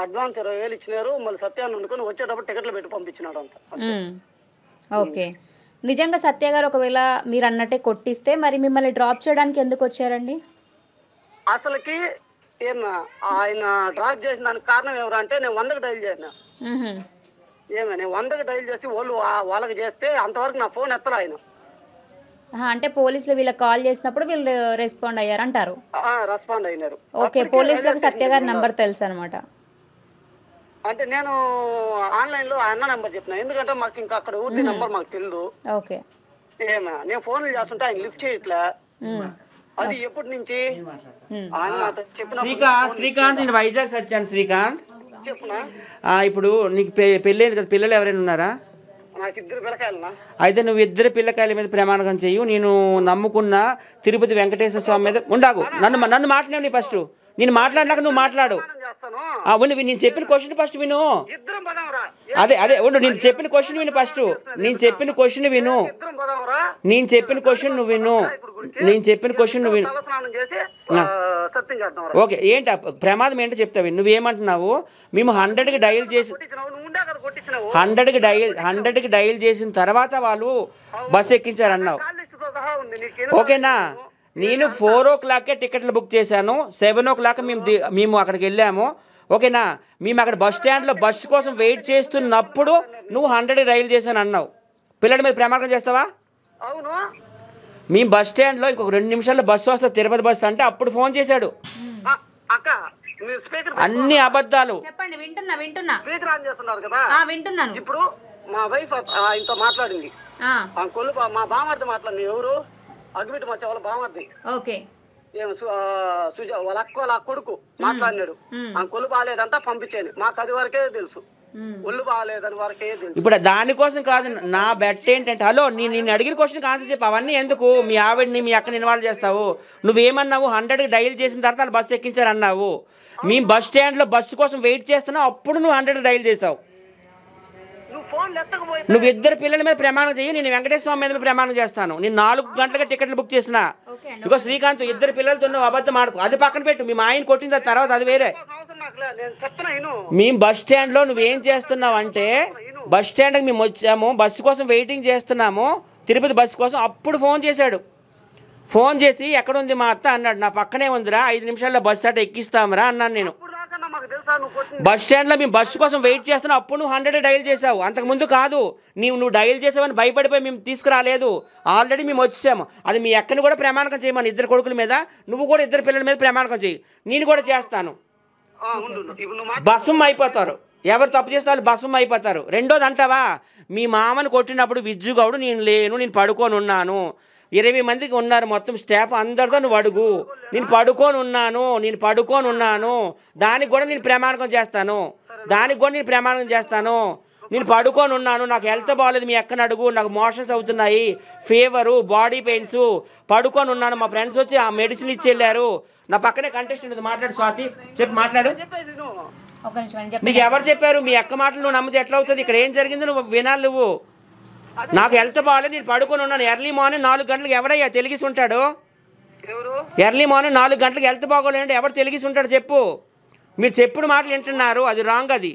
అడ్వాన్స్ 20,000 ఇచ్చినారు. మళ్ళీ సత్యాన్ని అనుకుని వచ్చేటప్పుడు టికెట్లు పెట్టి పంపించినాడంట. ఓకే. నిజంగా సత్య గారు ఒకవేళ మీరు అన్నట్టే కొట్టిస్తే మరి మిమ్మల్ని డ్రాప్ చేయడానికి ఎందుకు వచ్చారండి? అసలుకి ఆయన డ్రాప్ చేసిన దానికి కారణం ఎవరంటే నేను 100కి డైల్ చేసిన. నేను 100కి డైల్ చేసి వాళ్ళకి చేస్తే అంతవరకు నా ఫోన్ ఎత్తరా ఆయన. అంటే పోలీసులు వీళ్ళకి కాల్ చేసినప్పుడు వీళ్ళు రెస్పాండ్ అయ్యారు అంటారు? రెస్పాండ్ అయినారు. ఓకే. పోలీసులకు సత్య గారి నంబర్ తెలుసు అనమాట. అంటే నేను ఆన్లైన్ లో అన్న నెంబర్ చెప్పిన, ఎందుకంటే మాకు ఇంకా అక్కడ ఊరి నెంబర్ మాకు తెలియదు. ఓకే. నేను ఫోన్లు చేస్తుంటే ఆయన లిఫ్ట్ చేయట్లే. అది ఎప్పటి నుంచి శ్రీకాంత్ నేను వైజాగ్ సత్యాను. శ్రీకాంత్ చెప్పునా? ఇప్పుడు నీకు పెళ్ళైంది కదా, పిల్లలు ఎవరైనా ఉన్నారా? నాకు 2 పిల్లకాయలనా? అయితే నువ్వు 2 పిల్లకాయల మీద ప్రమాణకం చెయ్యు. నేను నమ్ముకున్న తిరుపతి వెంకటేశ్వర స్వామి మీద ఉండాగు. నన్ను మాట్లాడి ఫస్ట్ నేను మాట్లాడినాక నువ్వు మాట్లాడు. ఉండు, నేను చెప్పిన క్వశ్చన్ ఫస్ట్ విను. అదే ఉండు, నేను చెప్పిన క్వశ్చన్ విను ఫస్ట్. నేను చెప్పిన క్వశ్చన్ విను. నేను చెప్పిన క్వశ్చన్ నువ్వు విను. నేను చెప్పిన క్వశ్చన్ నువ్వు విను. ఓకే, ఏంటి ప్రమాదం ఏంటో చెప్తావు. నువ్వేమంటున్నావు? మేము 100కి డయల్ చేసి 100కి డయల్ చేసిన తర్వాత వాళ్ళు బస్సు ఎక్కించారన్నావు. ఓకేనా? నేను 4 o'clockకే టికెట్లు బుక్ చేశాను. 7 o'clock మేము అక్కడికి వెళ్ళాము. ఓకేనా? మేము అక్కడ బస్ స్టాండ్లో బస్సు కోసం వెయిట్ చేస్తున్నప్పుడు నువ్వు 100కి డయల్ చేశాను అన్నావు. పిల్లల మీద ప్రమాదం చేస్తావా? మేము బస్ స్టాండ్లో ఇంకొక 2 నిమిషాల్లో బస్సు వస్తా తిరుపతి బస్సు అంటే అప్పుడు ఫోన్ చేశాడు. అన్ని అబద్ధాలు. చెప్పండి, వింటున్నా. వింటున్నాను. ఇప్పుడు మా వైఫ్ ఆయనతో మాట్లాడింది. మా బామర్ది మాట్లాడింది. ఎవరు? అగ్గిపెట్టి మచ్చ వాళ్ళ బామర్ది. ఓకే. వాళ్ళ అక్క వాళ్ళ కొడుకు మాట్లాడినాడు. ఆ కొలు బాగాలేదంట, పంపించాను. మాకు అది వరకే తెలుసు. ఒళ్ళు బాగాలేదని వరకే తెలుసు. ఇప్పుడు దానికోసం కాదు నా బెట్ ఏంటంటే, హలో నేను అడిగిన క్వశ్చన్కి ఆన్సర్ చెప్పు. అవన్నీ ఎందుకు? మీ ఆవిడని మీ అక్కని ఇన్వాల్వ్ చేస్తావు. నువ్వేమన్నావు? 100కి డయల్ చేసిన తర్వాత వాళ్ళు బస్సు ఎక్కించారన్నావు. మేము బస్ స్టాండ్లో బస్సు కోసం వెయిట్ చేస్తున్నావు, అప్పుడు నువ్వు 100కి డయల్ చేసావు. నువ్వు 2 పిల్లల మీద ప్రమాణం చెయ్యి, నేను వెంకటేశ్వర స్వామి మీద ప్రమాణం చేస్తాను. నేను 4 గంటలకి టికెట్లు బుక్ చేసిన. ఇక శ్రీకాంత్ 2 పిల్లలతో నువ్వు అబద్ధం ఆడుకో. అది పక్కన పెట్టు. మీ ఆయన కొట్టిన తర్వాత అది వేరే. మేము బస్ స్టాండ్లో నువ్వేం చేస్తున్నావు అంటే, బస్ స్టాండ్కి మేము వచ్చాము, బస్సు కోసం వెయిటింగ్ చేస్తున్నాము, తిరుపతి బస్సు కోసం. అప్పుడు ఫోన్ చేశాడు. ఫోన్ చేసి ఎక్కడుంది మా అత్త అన్నాడు. నా పక్కనే ఉందిరా, 5 నిమిషాల్లో బస్సు అట ఎక్కిస్తామరా అన్నాను నేను. బస్ స్టాండ్లో మేము బస్సు కోసం వెయిట్ చేస్తున్నాం, అప్పుడు నువ్వు 100 డయల్ చేసావు. అంతకుముందు కాదు. నువ్వు డయల్ చేసావని భయపడిపోయి మేము తీసుకురాలేదు. ఆల్రెడీ మేము వచ్చాము. అది మీ అక్కని కూడా ప్రమాణకం చేయమని 2 కొడుకుల మీద, నువ్వు కూడా 2 పిల్లల మీద ప్రమాణకం చేయి. నేను కూడా చేస్తాను. బస్సు అయిపోతారు. ఎవరు తప్పు చేస్తే వాళ్ళు బస్సు అయిపోతారు. రెండోది అంటావా, మీ మామని కొట్టినప్పుడు విజ్జుగౌడు నేను లేను, నేను పడుకొని ఉన్నాను. 20 మందికి ఉన్నారు మొత్తం స్టాఫ్, అందరితో నువ్వు అడుగు. నేను పడుకొని ఉన్నాను. దానికి కూడా నేను ప్రమాణకం చేస్తాను. నేను పడుకొని ఉన్నాను, నాకు హెల్త్ బాగాలేదు, మీ అక్కని అడుగు. నాకు మోషన్స్ అవుతున్నాయి, ఫీవరు, బాడీ పెయిన్స్, పడుకొని ఉన్నాను. మా ఫ్రెండ్స్ వచ్చి ఆ మెడిసిన్ ఇచ్చి వెళ్ళారు. నా పక్కనే కంటెస్టెంట్ ఉంది. మాట్లాడు స్వాతి, చెప్పి మాట్లాడు. నీకు ఎవరు చెప్పారు? మీ అక్క మాటలు నువ్వు నమ్మితే ఎట్లా అవుతుంది? ఇక్కడ ఏం జరిగింది నువ్వు వినాలి. నువ్వు నాకు హెల్త్ బాగాలేదు, నేను పడుకొని ఉన్నాను. ఎర్లీ మార్నింగ్ 4 గంటలకు ఎవడయ్యా తెలిగిసి ఉంటాడు? ఎర్లీ మార్నింగ్ 4 గంటలకు హెల్త్ బాగోలేదంటే ఎవరు తెలిగిసి ఉంటాడు చెప్పు. మీరు చెప్పుడు మాటలు వింటున్నారు, అది రాంగ్. అది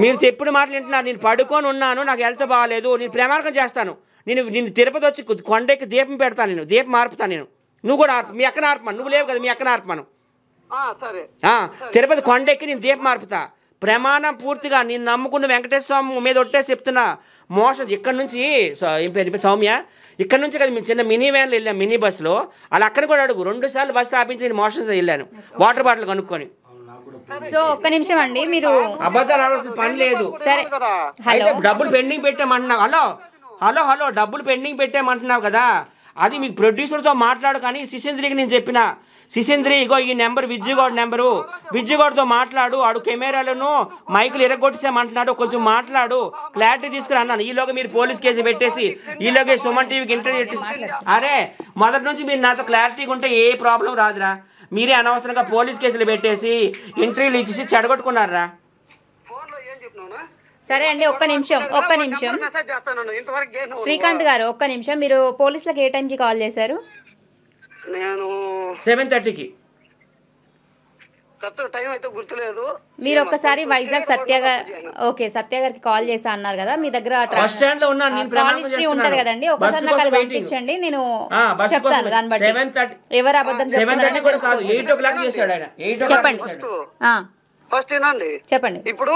మీరు చెప్పుడు మాటలు వింటున్నారు. నేను పడుకొని ఉన్నాను, నాకు హెల్త్ బాగాలేదు, నేను ప్రమాణకం చేస్తాను. నేను తిరుపతి వచ్చి కొండకి దీపం పెడతాను, నేను దీపం ఆర్పుతాను. నేను నువ్వు కూడా మీ అక్కన ఆర్పమను. నువ్వు లేవు కదా, మీ అక్కన ఆర్పమను. తిరుపతి కొండెక్కి నేను దీపం ఆర్పుతా. ప్రమాణం పూర్తిగా నేను నమ్ముకున్న వెంకటేశ్వర స్వామి మీద ఒట్టేసి చెప్తున్నా. మోషన్ ఇక్కడ నుంచి ఏం పేరు సౌమ్య, ఇక్కడ నుంచి కదా మేము చిన్న మినీ వ్యాన్లో వెళ్ళాం, మినీ బస్సులో. అలా అక్కడ కూడా అడుగు. 2 సార్లు బస్సు ఆపించి నేను మోషన్స్ వెళ్ళాను, వాటర్ బాటిల్ కనుక్కొని. సో ఒక్క నిమిషం అండి, మీరు అబద్ధాలు ఆడాల్సిన పని లేదు. సరే, డబ్బులు పెండింగ్ పెట్టామంటున్నావు. హలో డబ్బులు పెండింగ్ పెట్టామంటున్నావు కదా, అది మీకు ప్రొడ్యూసర్తో మాట్లాడు. కానీ శిశేంద్రికి నేను చెప్పిన, శిశేంద్రి ఇగో ఈ నెంబర్ విజ్జుగౌడ్ నెంబరు, విజ్జుగౌడ్తో మాట్లాడు. ఆడు కెమెరాలను మైకులు ఎరగొట్టేసామంటున్నాడు, కొంచెం మాట్లాడు, క్లారిటీ తీసుకురా అన్నాను. ఈలోగా మీరు పోలీస్ కేసు పెట్టేసి ఈలోగా సుమన్ టీవీకి ఇంటర్వ్యూ పెట్టేసి, అరే మొదటి నుంచి మీరు నాతో క్లారిటీగా ఉంటే ఏ ప్రాబ్లం రాదురా. మీరే అనవసరంగా పోలీస్ కేసులు పెట్టేసి ఇంటర్వ్యూలు ఇచ్చేసి చెడగొట్టుకున్నారా. సరే అండి, ఒక్క నిమిషం శ్రీకాంత్ గారు, ఒక్క నిమిషం. మీరు పోలీసులకు ఏ టైంకి కాల్ చేశారు? నేను 7:30కి. టైం అయితే గుర్తులేదు. మీరు ఒక్కసారి వైజాగ్ సత్య గారికి కాల్ చేసా అన్నారు కదా, మీ దగ్గర కాల్ హిస్టరీ ఉంటది కదండి, ఒకసారి నాకు అది పంపించండి, నేను చెప్తాను దాన్ని బట్టి ఎవరు అబద్ధం చెప్పండి. ఇప్పుడు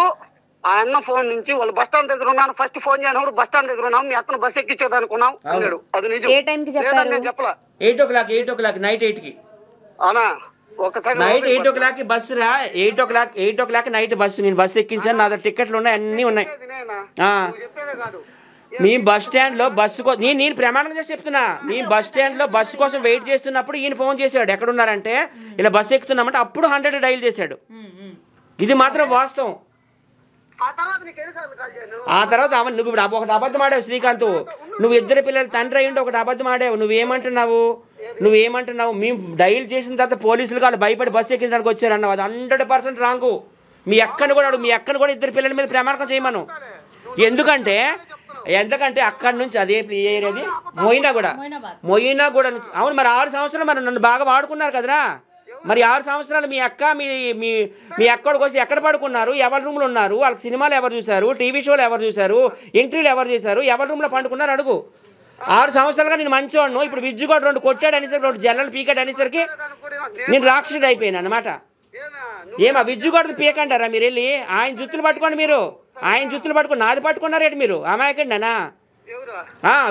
ఆ అన్న ఫోన్ నుంచి వాళ్ళు బస్ స్టాండ్ దగ్గర ఉన్నాను, ఫస్ట్ ఫోన్ చేయనప్పుడు బస్ స్టాండ్ దగ్గర ఉన్నాం, మీ అతను బస్ ఎక్కించేదనుకున్నాం అన్నాడు. అది నిజం. ఏ టైంకి చెప్పారు? నేను చెప్పలా. 8 o'clock నైట్ 8కి. అవునా? ఒకసారి నైట్ 8 o'clock బస్సు రా. 8 o'clock నైట్ బస్సు. నేను బస్సు ఎక్కించాను, నా దగ్గర టికెట్లు ఉన్నాయి, అన్నీ ఉన్నాయి. మీ బస్ స్టాండ్లో బస్సు నేను ప్రమాణం చేసి చెప్తున్నా. మీ బస్ స్టాండ్లో బస్సు కోసం వెయిట్ చేస్తున్నప్పుడు ఈయన ఫోన్ చేశాడు, ఎక్కడున్నారంటే ఇలా బస్సు ఎక్కుతున్నామంటే అప్పుడు 100 డైల్ చేశాడు. ఇది మాత్రం వాస్తవం. ఆ తర్వాత నువ్వు ఇప్పుడు ఒకటి అబద్ధం ఆడావు శ్రీకాంత్. నువ్వు 2 పిల్లలు తండ్రి అయ్యిండి ఒకటి అబద్ధం ఆడావు. నువ్వేమంటున్నావు? నువ్వేమంటున్నావు? మేము డైల్ చేసిన తర్వాత పోలీసులు వాళ్ళు భయపడి బస్సు ఎక్కించడానికి వచ్చారన్నావు. అది 100% రాంగు. మీ అక్కను కూడా ఇద్దరు పిల్లల మీద ప్రమాణకం చేయమను. ఎందుకంటే అక్కడి నుంచి అదే ఏరియాది మొయినాగూడ నుంచి. అవును, మరి 6 సంవత్సరాలు మరి నన్ను బాగా వాడుకున్నారు కదరా. మరి 6 సంవత్సరాలు మీ అక్క మీ అక్కడికి వచ్చి ఎక్కడ పడుకున్నారు? ఎవరి రూమ్లో ఉన్నారు? వాళ్ళకి సినిమాలు ఎవరు చూశారు? టీవీ షోలు ఎవరు చూశారు? ఎంట్రీలు ఎవరు చేశారు? ఎవరి రూమ్లో పండుకున్నారు అడుగు. 6 సంవత్సరాలుగా నేను మంచివాడును. ఇప్పుడు విజ్జుగోడు 2 కొట్టాడు అనేసరికి 2 జల్లలు పీకాడు అనేసరికి నేను రాక్షసుడు అయిపోయాను అన్నమాట. ఏమా విజ్జుగోడది పీకంటారా మీరు? వెళ్ళి ఆయన జుత్తులు పట్టుకోండి. మీరు ఆయన జుత్తులు పట్టుకుని నాది పట్టుకున్నారేంటి మీరు? అమాయకండినా?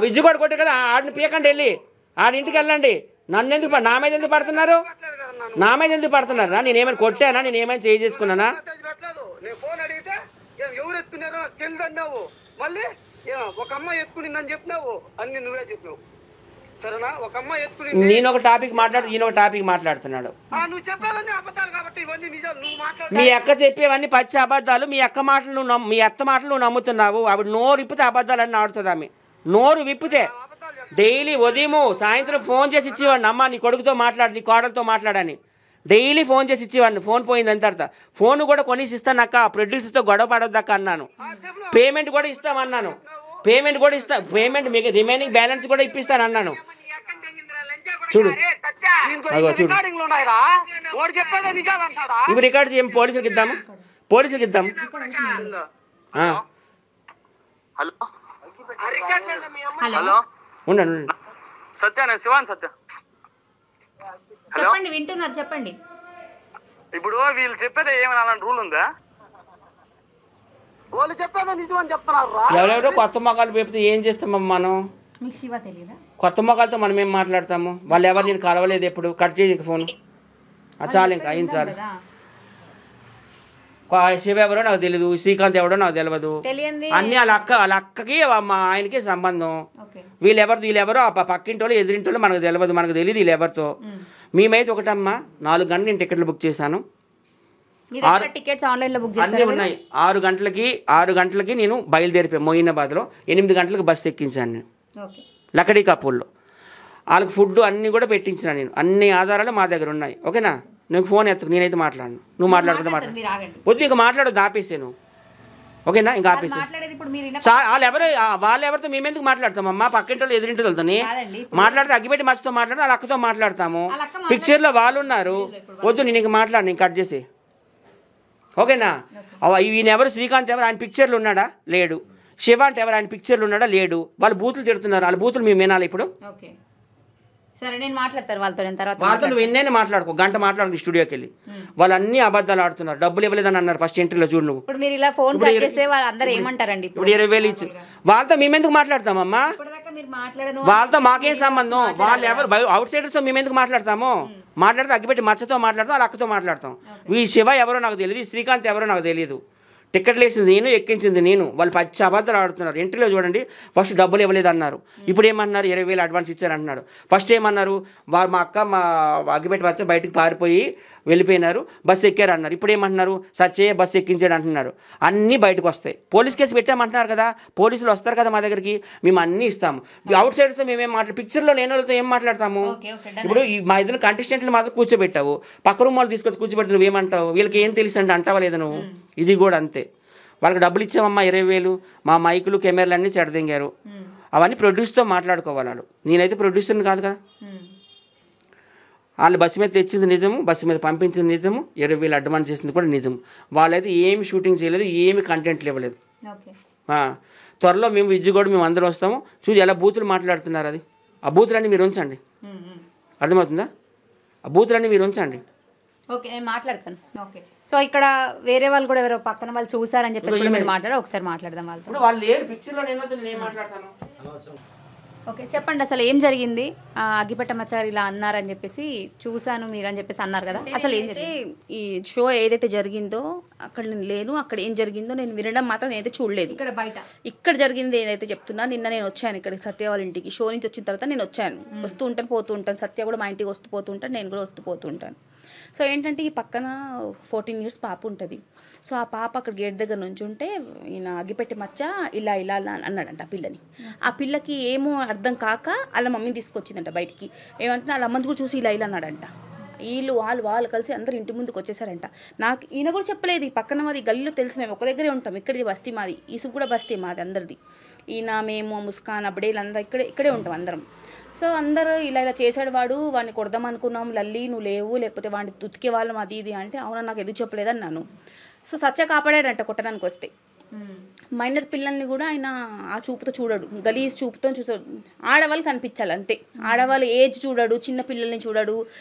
విజ్జుగోడు కొట్టారు కదా, ఆడిని పీకండి. వెళ్ళి ఆడింటికి వెళ్ళండి. నన్ను ఎందుకు నా మీద ఎందుకు పడుతున్నారు? నా మీద ఎందుకు పడుతున్నారా? నేనేమైనా కొట్టానా? నేనేమైనా చేసుకున్నానా? నేను ఒక టాపిక్ మాట్లాడు, ఈయన ఒక టాపిక్ మాట్లాడుతున్నాడు. మీ అక్క చెప్పేవన్నీ పచ్చి అబద్ధాలు. మీ అక్క మాటలు మీ అత్త మాటలు నువ్వు నమ్ముతున్నావు. ఆవిడ నోరు విప్పితే అబద్ధాలన్నీ ఆడుతుంది. ఆమె నోరు విప్పితే డైలీ ఉదయము సాయంత్రం ఫోన్ చేసి ఇచ్చేవాడిని. అమ్మ నీ కొడుకుతో మాట్లాడు, నీ కోడలతో మాట్లాడని డైలీ ఫోన్ చేసి ఇచ్చేవాడిని. ఫోన్ పోయింది అంత తర్వాత ఫోన్ కూడా కొనేసి ఇస్తాను అక్క, ప్రొడ్యూసర్తో గొడవ పడొద్దక్క అన్నాను. పేమెంట్ కూడా ఇస్తామన్నాను. పేమెంట్ మీకు రిమైనింగ్ బ్యాలెన్స్ కూడా ఇప్పిస్తాను అన్నాను. చూడు ఇవి రికార్డ్ చేయం, పోలీసులకు ఇద్దాము. ఉండండి. చెప్పండి, వింటున్నారు, చెప్పండి. ఇప్పుడు వీళ్ళు చెప్పేది ఏమైనా అలాంటి రూల్ ఉందా? వాళ్ళు చెప్పేది నిజం అని చెప్తున్నారు. ఎవరెవరో కొత్త మొక్కలు పెడితే ఏం చేస్తామమ్మా మనం? మీకు శివ తెలియదా? కొత్త మొక్కలతో మనం ఏం మాట్లాడతాము? వాళ్ళు ఎవరు నేను కలవలేదు ఎప్పుడు. కట్ చేయి ఫోన్. చాలు, ఇంకా అయింది చాలు. శివ ఎవరో నాకు తెలియదు, శ్రీకాంత్ ఎవడో నాకు తెలియదు. అన్నీ వాళ్ళ అక్కకి మా ఆయనకి సంబంధం. వీళ్ళెవరో పక్కింటి వాళ్ళు ఎదురింటి మనకు తెలియదు వీళ్ళెవరితో. మేమైతే ఒకటమ్మా 4 గంటలు నేను టికెట్లు బుక్ చేశాను. అన్నీ ఉన్నాయి. 6 గంటలకి నేను బయలుదేరిపోయాను మొయినాబాద్లో. 8 గంటలకు బస్సు ఎక్కించాను నేను లకడీ కపూర్లో. వాళ్ళకి ఫుడ్ అన్నీ కూడా పెట్టించిన నేను. అన్ని ఆధారాలు మా దగ్గర ఉన్నాయి. ఓకేనా? నువ్వు ఫోన్ ఎత్తుకు, నేనైతే మాట్లాడను. నువ్వు మాట్లాడుకుంటే వద్దు, ఇంకా మాట్లాడొద్దు, ఆపేసాను. ఓకేనా? ఇంకా ఆపేసాను. వాళ్ళెవరితో మేమెందుకు మాట్లాడతామమ్మా? పక్కింటి వాళ్ళు ఎదురింటి వాళ్ళతో మాట్లాడితే అగ్గిపెట్టి మచ్చతో మాట్లాడితే వాళ్ళ అక్కతో మాట్లాడతాము. పిక్చర్లో వాళ్ళు ఉన్నారు. వద్దు, నేను ఇంక మాట్లాడు, నేను కట్ చేసి. ఓకేనా? ఈయన ఎవరు? శ్రీకాంత్ ఎవరు? ఆయన పిక్చర్లు ఉన్నాడా? లేడు. శివ అంటే ఎవరు? ఆయన పిక్చర్లు ఉన్నాడా? లేడు. వాళ్ళు బూతులు తిడుతున్నారు. వాళ్ళ బూతులు మేము వినాలి ఇప్పుడు. సరే, నేను మాట్లాడతాను వాళ్ళతో. నువ్వు ఎన్నైనా మాట్లాడుకో, గంట మాట్లాడుకో స్టూడియోకి వెళ్ళి. వాళ్ళు అన్ని అబద్ధాలు ఆడుతున్నారు. డబ్బులు ఇవ్వలేదని అన్నారు ఫస్ట్ ఎంట్రీలో. చూడు నువ్వు ఇప్పుడు మీరు ఇలా ఫోన్ కట్ చేస్తే వాళ్ళందరూ ఏమంటారండి? ఇప్పుడు 20,000 ఇచ్చి వాళ్ళతో మేమెందుకు మాట్లాడతామమ్మా? వాళ్ళతో మాకేం సంబంధం? వాళ్ళు ఎవరు? అవుట్ సైడర్స్తో మేమెందుకు మాట్లాడతాము? మాట్లాడితే అగ్గిపెట్టి మచ్చతో మాట్లాడతాం, వాళ్ళ అక్కతో మాట్లాడతాం. ఈ శివ ఎవరో నాకు తెలియదు, ఈ శ్రీకాంత్ ఎవరో నాకు తెలియదు. టికెట్లు వేసింది నేను, ఎక్కించింది నేను. వాళ్ళు పచ్చి అబద్ధాలు ఆడుతున్నారు. ఎంట్రీలో చూడండి, ఫస్ట్ డబ్బులు ఇవ్వలేదు అన్నారు. ఇప్పుడు ఏమన్నారు? 20,000 అడ్వాన్స్ ఇచ్చారంటున్నారు. ఫస్ట్ ఏమన్నారు? మా అక్క మా అగ్గిపెట్టి వచ్చి బయటికి పారిపోయి వెళ్ళిపోయినారు, బస్సు ఎక్కారు అన్నారు. ఇప్పుడు ఏమంటున్నారు? సచ్చే బస్సు ఎక్కించాడు అంటున్నారు. అన్నీ బయటకు వస్తాయి. పోలీస్ కేసు పెట్టామంటున్నారు కదా, పోలీసులు వస్తారు కదా మా దగ్గరికి, మేము అన్నీ ఇస్తాము. అవుట్ సైడ్స్తో మేమేం పిక్చర్లో లేని వాళ్ళతో ఏం మాట్లాడతాము? ఇప్పుడు మా ఇద్దరు కంటెస్టెంట్లు మాత్రం కూర్చోబెట్టావు, పక్క రూమ్ వాళ్ళు తీసుకొచ్చి కూర్చోబెడితే నువ్వేమంటావు? వీళ్ళకి ఏం తెలుసు అంటే అంటావా లేదా నువ్వు? ఇది కూడా అంతే. వాళ్ళకి డబ్బులు ఇచ్చామమ్మా 20,000. మా మైకులు కెమెరాలు అన్నీ చెడదింగారు. అవన్నీ ప్రొడ్యూస్తో మాట్లాడుకోవాలి వాళ్ళు. నేనైతే ప్రొడ్యూసర్ని కాదు కదా. వాళ్ళు బస్సు మీద తెచ్చింది నిజము, బస్సు మీద పంపించింది నిజము, 20,000 అడ్వాన్స్ చేసింది కూడా నిజము. వాళ్ళైతే ఏమి షూటింగ్ చేయలేదు, ఏమి కంటెంట్లు ఇవ్వలేదు. త్వరలో మేము విజ్జుగోడు మేము అందరూ వస్తాము. చూసి ఎలా బూతులు మాట్లాడుతున్నారు. అది ఆ బూతులన్నీ మీరు ఉంచండి. అర్థమవుతుందా? ఆ బూతులన్నీ మీరు ఉంచండి. ఓకే, నేను మాట్లాడతాను. ఓకే, సో ఇక్కడ వేరే వాళ్ళు కూడా ఎవరో పక్కన వాళ్ళు చూసారని చెప్పేసి మీరు మాట్లాడారు. ఒకసారి మాట్లాడదాం వాళ్ళతో. ఇప్పుడు వాళ్ళు లేరు పిక్చర్లో, నేను మాట్లాడతాను. ఓకే, చెప్పండి అసలు ఏం జరిగింది? అగ్గిపెట్ట మచ్చారు ఇలా అన్నారని చెప్పేసి చూశాను మీరు అని చెప్పేసి అన్నారు కదా, అసలు ఏం జరిగింది? ఈ షో ఏదైతే జరిగిందో అక్కడ నేను లేను. అక్కడ ఏం జరిగిందో నేను వినడం మాత్రం నేనైతే చూడలేదు. ఇక్కడ జరిగింది ఏదైతే చెప్తున్నా, నిన్న నేను వచ్చాను ఇక్కడికి సత్య వాళ్ళ ఇంటికి. షో నుంచి వచ్చిన తర్వాత నేను వచ్చాను, వస్తూ ఉంటాను పోతూ ఉంటాను. సత్య కూడా మా ఇంటికి వస్తూ పోతూ ఉంటాను, నేను కూడా వస్తూ పోతూ ఉంటాను. సో ఏంటంటే ఈ పక్కన 14 years పాప ఉంటుంది. సో ఆ పాప అక్కడ గేట్ దగ్గర నుంచి ఉంటే ఈయన అగ్గిపెట్టి మచ్చ ఇలా ఇలా అన్నాడంట ఆ పిల్లని. ఆ పిల్లకి ఏమో అర్థం కాక వాళ్ళ మమ్మీని తీసుకొచ్చిందంట బయటికి. ఏమంటే వాళ్ళ అమ్మని కూడా చూసి ఇలా ఇలా అన్నాడంట. వాళ్ళు కలిసి అందరు ఇంటి ముందుకు వచ్చేసారంట. నాకు ఈయన కూడా చెప్పలేదు. ఈ పక్కన మాది గల్లీలో తెలుసు, మేము ఒక దగ్గరే ఉంటాం, ఇక్కడిది బస్తీ మాది, ఈసుకు కూడా బస్తీ మాది అందరిది. ఈయన మేము ముస్కాన్ అప్పుడేలు అందరూ ఇక్కడే ఉంటాం అందరం. సో అందరూ ఇలా ఇలా చేశాడు వాడు, వాడిని కొడదాం అనుకున్నాం, లల్లి నువ్వు లేవు, లేకపోతే వాడిని ఉతికే వాళ్ళం అది ఇది అంటే, అవునా నాకు ఎదురు చెప్పలేదన్నాను. సో సత్య కాపాడాడంట కొట్టడానికి వస్తే. మైనర్ పిల్లల్ని కూడా ఆయన ఆ చూపుతో చూడడు, గలీజ్ చూపుతో చూస్తాడు. ఆడవాళ్ళు కనిపించాలి అంతే, ఆడవాళ్ళు ఏజ్ చూడడు, చిన్న పిల్లల్ని చూడడు,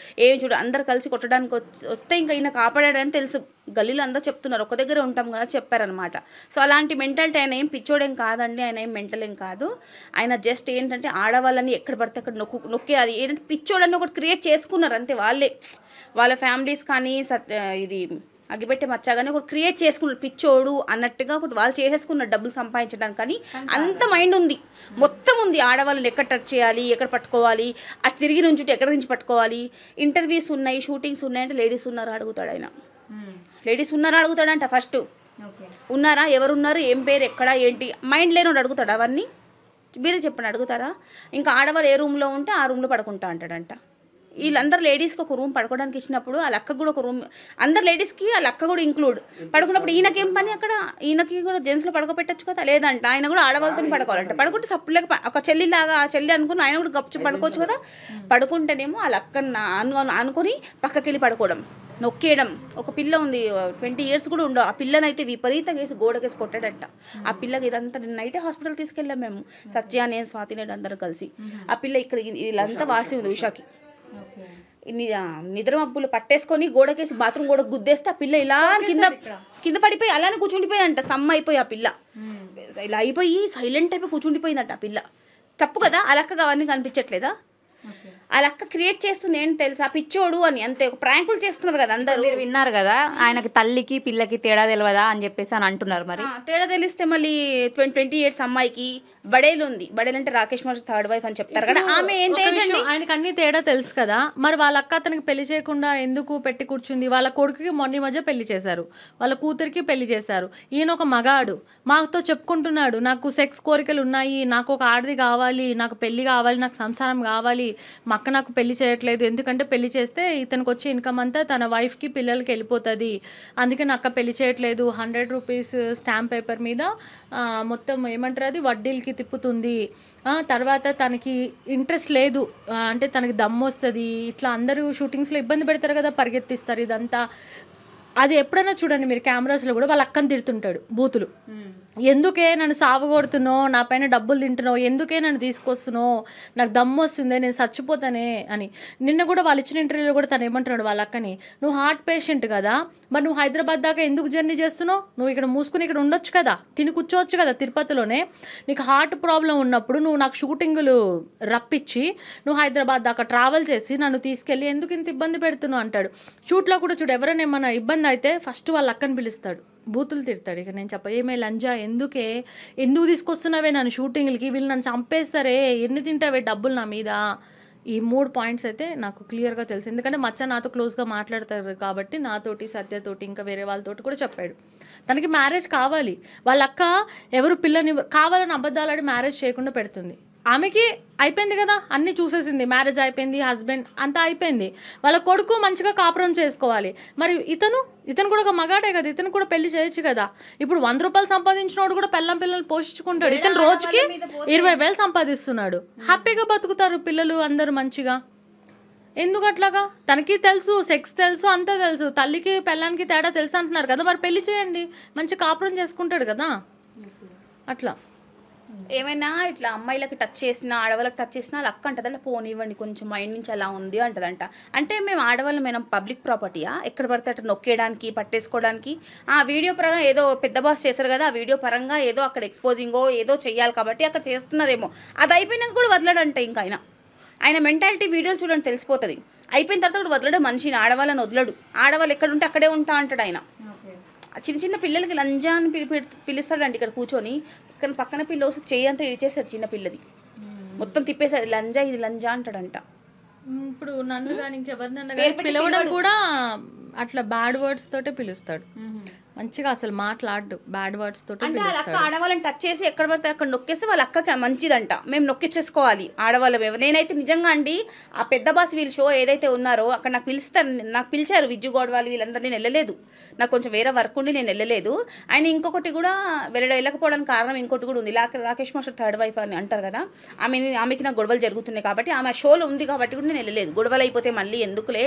ఏం చూడడు. అందరు కలిసి కొట్టడానికి వస్తే ఇంకా ఈయన కాపాడాడని తెలుసు. గల్లీలో అందరూ చెప్తున్నారు, ఒక దగ్గర ఉంటాం కదా చెప్పారనమాట. సో అలాంటి మెంటాలిటీ ఆయన ఏం పిచ్చోడేం కాదండి, ఆయన ఏం మెంటల్ ఏం కాదు. ఆయన జస్ట్ ఏంటంటే ఆడవాళ్ళని ఎక్కడ పడితే అక్కడ నొక్కేయాలి ఏంటంటే పిచ్చోడని ఒకటి క్రియేట్ చేసుకున్నారు అంతే వాళ్ళే. వాళ్ళ ఫ్యామిలీస్ కానీ ఇది అగ్గిపెట్టే మచ్చగానే ఒకటి క్రియేట్ చేసుకున్నారు పిచ్చోడు అన్నట్టుగా ఒకటి వాళ్ళు చేసేసుకున్నారు డబ్బులు సంపాదించడానికి. కానీ అంత మైండ్ ఉంది, మొత్తం ఉంది. ఆడవాళ్ళని ఎక్కడ టచ్ చేయాలి, ఎక్కడ పట్టుకోవాలి, అటు తిరిగి నుంచి ఎక్కడ నుంచి పట్టుకోవాలి. ఇంటర్వ్యూస్ ఉన్నాయి, షూటింగ్స్ ఉన్నాయంటే లేడీస్ ఉన్నారా అడుగుతాడు ఆయన. లేడీస్ ఉన్నారా అడుగుతాడంట ఫస్ట్. ఉన్నారా, ఎవరున్నారు, ఏం పేరు, ఎక్కడ, ఏంటి, మైండ్ లేనోడు అడుగుతాడు అవన్నీ. మీరే చెప్పండి అడుగుతారా? ఇంకా ఆడవాళ్ళు ఏ రూమ్లో ఉంటే ఆ రూమ్లో పడుకుంటా అంటాడంట. వీళ్ళందరూ లేడీస్కి ఒక రూమ్ పడుకోవడానికి ఇచ్చినప్పుడు ఆ లక్క కూడా ఒక రూమ్, అందరు లేడీస్కి ఆ లక్క కూడా ఇంక్లూడ్ పడుకున్నప్పుడు ఈయనకేం పని అక్కడ? ఈయనకి కూడా జెంట్స్లో పడుకోబెట్టచ్చు కదా, లేదంట ఆయన కూడా ఆడవాళ్ళతో పడుకోవాలంట. పడుకుంటే సప్పులేక ఒక చెల్లిలాగా ఆ చెల్లి అనుకుని ఆయన కూడా గప్పు పడుకోవచ్చు కదా. పడుకుంటేనేమో ఆ లక్కను అనుకొని పక్కకి వెళ్ళి పడుకోవడం, నొక్కేయడం. ఒక పిల్ల ఉంది 20 years కూడా ఉండవు, ఆ పిల్లనైతే విపరీతంగా వేసి గోడకేసి కొట్టాడంట. ఆ పిల్లకి ఇదంతా నైటే హాస్పిటల్ తీసుకెళ్ళాం మేము, సత్య, నేను, స్వాతి, నేను అందరూ కలిసి. ఆ పిల్ల ఇక్కడ వీళ్ళంతా వాసి ఉంది ఉషాకి. నిద్ర మబ్బులు పట్టేసుకొని గోడకేసి బాత్రూమ్ గోడ గుద్దేస్తే ఆ పిల్ల ఇలా కింద పడిపోయి అలానే కూర్చుండిపోయిందంట. సమ్మ అయిపోయి ఆ పిల్ల ఇలా అయిపోయి సైలెంట్ అయిపోయి కూర్చుండిపోయిందంట ఆ పిల్ల. తప్పు కదా, ఆ లక్క అవన్నీ కనిపించట్లేదా? ఆ లక్క క్రియేట్ చేస్తుంది ఏంటి తెలుసా, పిచ్చోడు అని అంతే. ఒక ప్రాంకులు చేస్తున్నారు కదా అందరూ. మీరు విన్నారు కదా, ఆయనకి తల్లికి పిల్లకి తేడా తెలియదా అని చెప్పేసి అని అంటున్నారు. మరి తేడా తెలిస్తే మళ్ళీ 20 years అమ్మాయికి బడేలు ఉంది, బడేలు అంటే రాకేష్ మాస్టర్ 3rd wife అని చెప్తారు కదా, ఆమె ఏం తేజండి? ఆయనకి అన్ని తేడా తెలుసు కదా. మరి వాళ్ళ అక్క అతనికి పెళ్లి చేయకుండా ఎందుకు పెట్టి కూర్చుంది? వాళ్ళ కొడుకుకి మొన్న మధ్య పెళ్లి చేశారు, వాళ్ళ కూతురికి పెళ్లి చేశారు. ఈయన ఒక మగాడు మాతో చెప్పుకుంటున్నాడు, నాకు సెక్స్ కోరికలు ఉన్నాయి, నాకు ఒక ఆడది కావాలి, నాకు పెళ్లి కావాలి, నాకు సంసారం కావాలి, మా అక్క నాకు పెళ్లి చేయట్లేదు, ఎందుకంటే పెళ్లి చేస్తే ఇతనికి వచ్చే ఇన్కమ్ అంతా తన వైఫ్కి పిల్లలకి వెళ్ళిపోతుంది, అందుకే నా అక్క పెళ్లి చేయట్లేదు. 100 rupees స్టాంప్ పేపర్ మీద మొత్తం ఏమంటారు అది వడ్డీలకి తిప్పుతుంది. తర్వాత తనకి ఇంట్రెస్ట్ లేదు, అంటే తనకి దమ్ము వస్తుంది. ఇట్లా అందరూ షూటింగ్స్లో ఇబ్బంది పెడతారు కదా, పరిగెత్తిస్తారు ఇదంతా. అది ఎప్పుడైనా చూడండి మీరు కెమెరాస్లో కూడా వాళ్ళ అక్కని తిడుతుంటాడు బూతులు. ఎందుకే నన్ను సావగొడుతున్నావు, నా పైన డబ్బులు తింటున్నావు, ఎందుకే నన్ను తీసుకొస్తున్నావు, నాకు దమ్ము వస్తుంది, నేను చచ్చిపోతానే అని. నిన్న కూడా వాళ్ళు ఇచ్చిన ఇంటర్వ్యూలో కూడా తను ఏమంటున్నాడు వాళ్ళ అక్కని, నువ్వు హార్ట్ పేషెంట్ కదా, మరి నువ్వు హైదరాబాద్ దాకా ఎందుకు జర్నీ చేస్తున్నావు? నువ్వు ఇక్కడ మూసుకుని ఇక్కడ ఉండొచ్చు కదా, తిని కూర్చోవచ్చు కదా తిరుపతిలోనే. నీకు హార్ట్ ప్రాబ్లం ఉన్నప్పుడు నువ్వు నాకు షూటింగులు రప్పించి నువ్వు హైదరాబాద్ దాకా ట్రావెల్ చేసి నన్ను తీసుకెళ్ళి ఎందుకు ఇంత ఇబ్బంది పెడుతున్నావు అంటాడు. షూట్లో కూడా చూడు, ఎవరైనా ఏమన్నా ఇబ్బంది అయితే ఫస్ట్ వాళ్ళ అక్కని పిలుస్తాడు, బూతులు తిడతాడు. ఇక నేను ఏమే లంజా, ఎందుకు తీసుకొస్తున్నావే నన్ను షూటింగ్లకి, వీళ్ళు నన్ను చంపేస్తారే, ఎన్ని తింటావే డబ్బులు నా మీద. ఈ 3 points అయితే నాకు క్లియర్గా తెలుసు, ఎందుకంటే మచ్చ నాతో క్లోజ్గా మాట్లాడతారు కాబట్టి, నాతోటి, సత్యతోటి, ఇంకా వేరే వాళ్ళతోటి కూడా చెప్పాడు. తనకి మ్యారేజ్ కావాలి, వాళ్ళ అక్క ఎవరు పిల్లని కావాలని అబద్ధాలాడి మ్యారేజ్ చేయకుండా పెడుతుంది. ఆమెకి అయిపోయింది కదా, అన్నీ చూసేసింది, మ్యారేజ్ అయిపోయింది, హస్బెండ్ అంతా అయిపోయింది, వాళ్ళ కొడుకు మంచిగా కాపురం చేసుకోవాలి. మరి ఇతను కూడా ఒక మగాడే కదా, ఇతను కూడా పెళ్లి చేయొచ్చు కదా. ఇప్పుడు 100 రూపాయలు సంపాదించినోడు కూడా పిల్లల్ని పోషించుకుంటాడు. ఇతను రోజుకి 20,000 సంపాదిస్తున్నాడు, హ్యాపీగా బతుకుతారు పిల్లలు అందరూ మంచిగా. ఎందుకు అట్లాగా? తనకి తెలుసు, సెక్స్ తెలుసు, అంతా తెలుసు, తల్లికి పిల్లానికి తేడా తెలుసు అంటున్నారు కదా, మరి పెళ్లి చేయండి, మంచి కాపురం చేసుకుంటాడు కదా. అట్లా ఏమైనా ఇట్లా అమ్మాయిలకి టచ్ చేసినా ఆడవాళ్ళకి టచ్ చేసినా అలా అక్క అంటదంట, పోనివ్వండి కొంచెం మైండ్ నుంచి అలా ఉంది అంటదంట. అంటే మేము ఆడవాళ్ళు మేము పబ్లిక్ ప్రాపర్టీయా, ఎక్కడ పడితే అట్లా నొక్కేయడానికి, పట్టేసుకోవడానికి? ఆ వీడియో పరంగా ఏదో పెద్ద బాస్ చేశారు కదా, ఆ వీడియో పరంగా ఏదో అక్కడ ఎక్స్పోజింగో ఏదో చెయ్యాలి కాబట్టి అక్కడ చేస్తున్నారేమో. అది అయిపోయినాక కూడా వదలడంట. ఇంకా ఆయన మెంటాలిటీ వీడియోలు చూడండి తెలిసిపోతుంది. అయిపోయిన తర్వాత కూడా వదలడు మనిషిని, ఆడవాళ్ళని వదలడు. ఆడవాళ్ళు ఎక్కడ ఉంటే అక్కడే ఉంటా అంటాడు ఆయన. చిన్న పిల్లలకి లంజా అని పిలుస్తాడండి ఇక్కడ కూర్చొని. పక్కన పిల్ల వస్తే చెయ్యి అంతా ఇడిచేస్తారు చిన్న పిల్లది, మొత్తం తిప్పేశాడు, లంజా ఇది లంజా అంటాడంట. ఇప్పుడు నన్ను కానీ ఇంకెవరినన్నా పిలవడం కూడా అట్లా బ్యాడ్ వర్డ్స్ తోటే పిలుస్తాడు. మంచిగా అసలు మాట్లాడు బ్యాడ్ వర్డ్స్ తోటి అంటే వాళ్ళ అక్క ఆడవాళ్ళని టచ్ చేసి ఎక్కడ పడితే అక్కడ నొక్కేస్తే వాళ్ళ అక్కకి మంచిదంట, మేము నొక్కిచ్చేసుకోవాలి ఆడవాళ్ళం. నేనైతే నిజంగా అండి ఆ పెద్ద బాస్ వీళ్ళు షో ఏదైతే ఉన్నారో అక్కడ నాకు పిలిచారు విజ్జు గోడవాళ్ళు వీళ్ళందరూ, నేను వెళ్ళలేదు, నాకు కొంచెం వేరే వర్క్ ఉండి నేను వెళ్ళలేదు. ఆయన ఇంకొకటి కూడా వెళ్ళకపోవడానికి కారణం ఇంకోటి కూడా ఉంది. రాకేష్ మాస్టర్ థర్డ్ వైఫ్ అని అంటారు కదా, ఆమెకి నాకు గొడవలు జరుగుతున్నాయి కాబట్టి, ఆమె షోలో ఉంది కాబట్టి కూడా నేను వెళ్ళలేదు. గొడవలు అయిపోతే మళ్ళీ ఎందుకులే,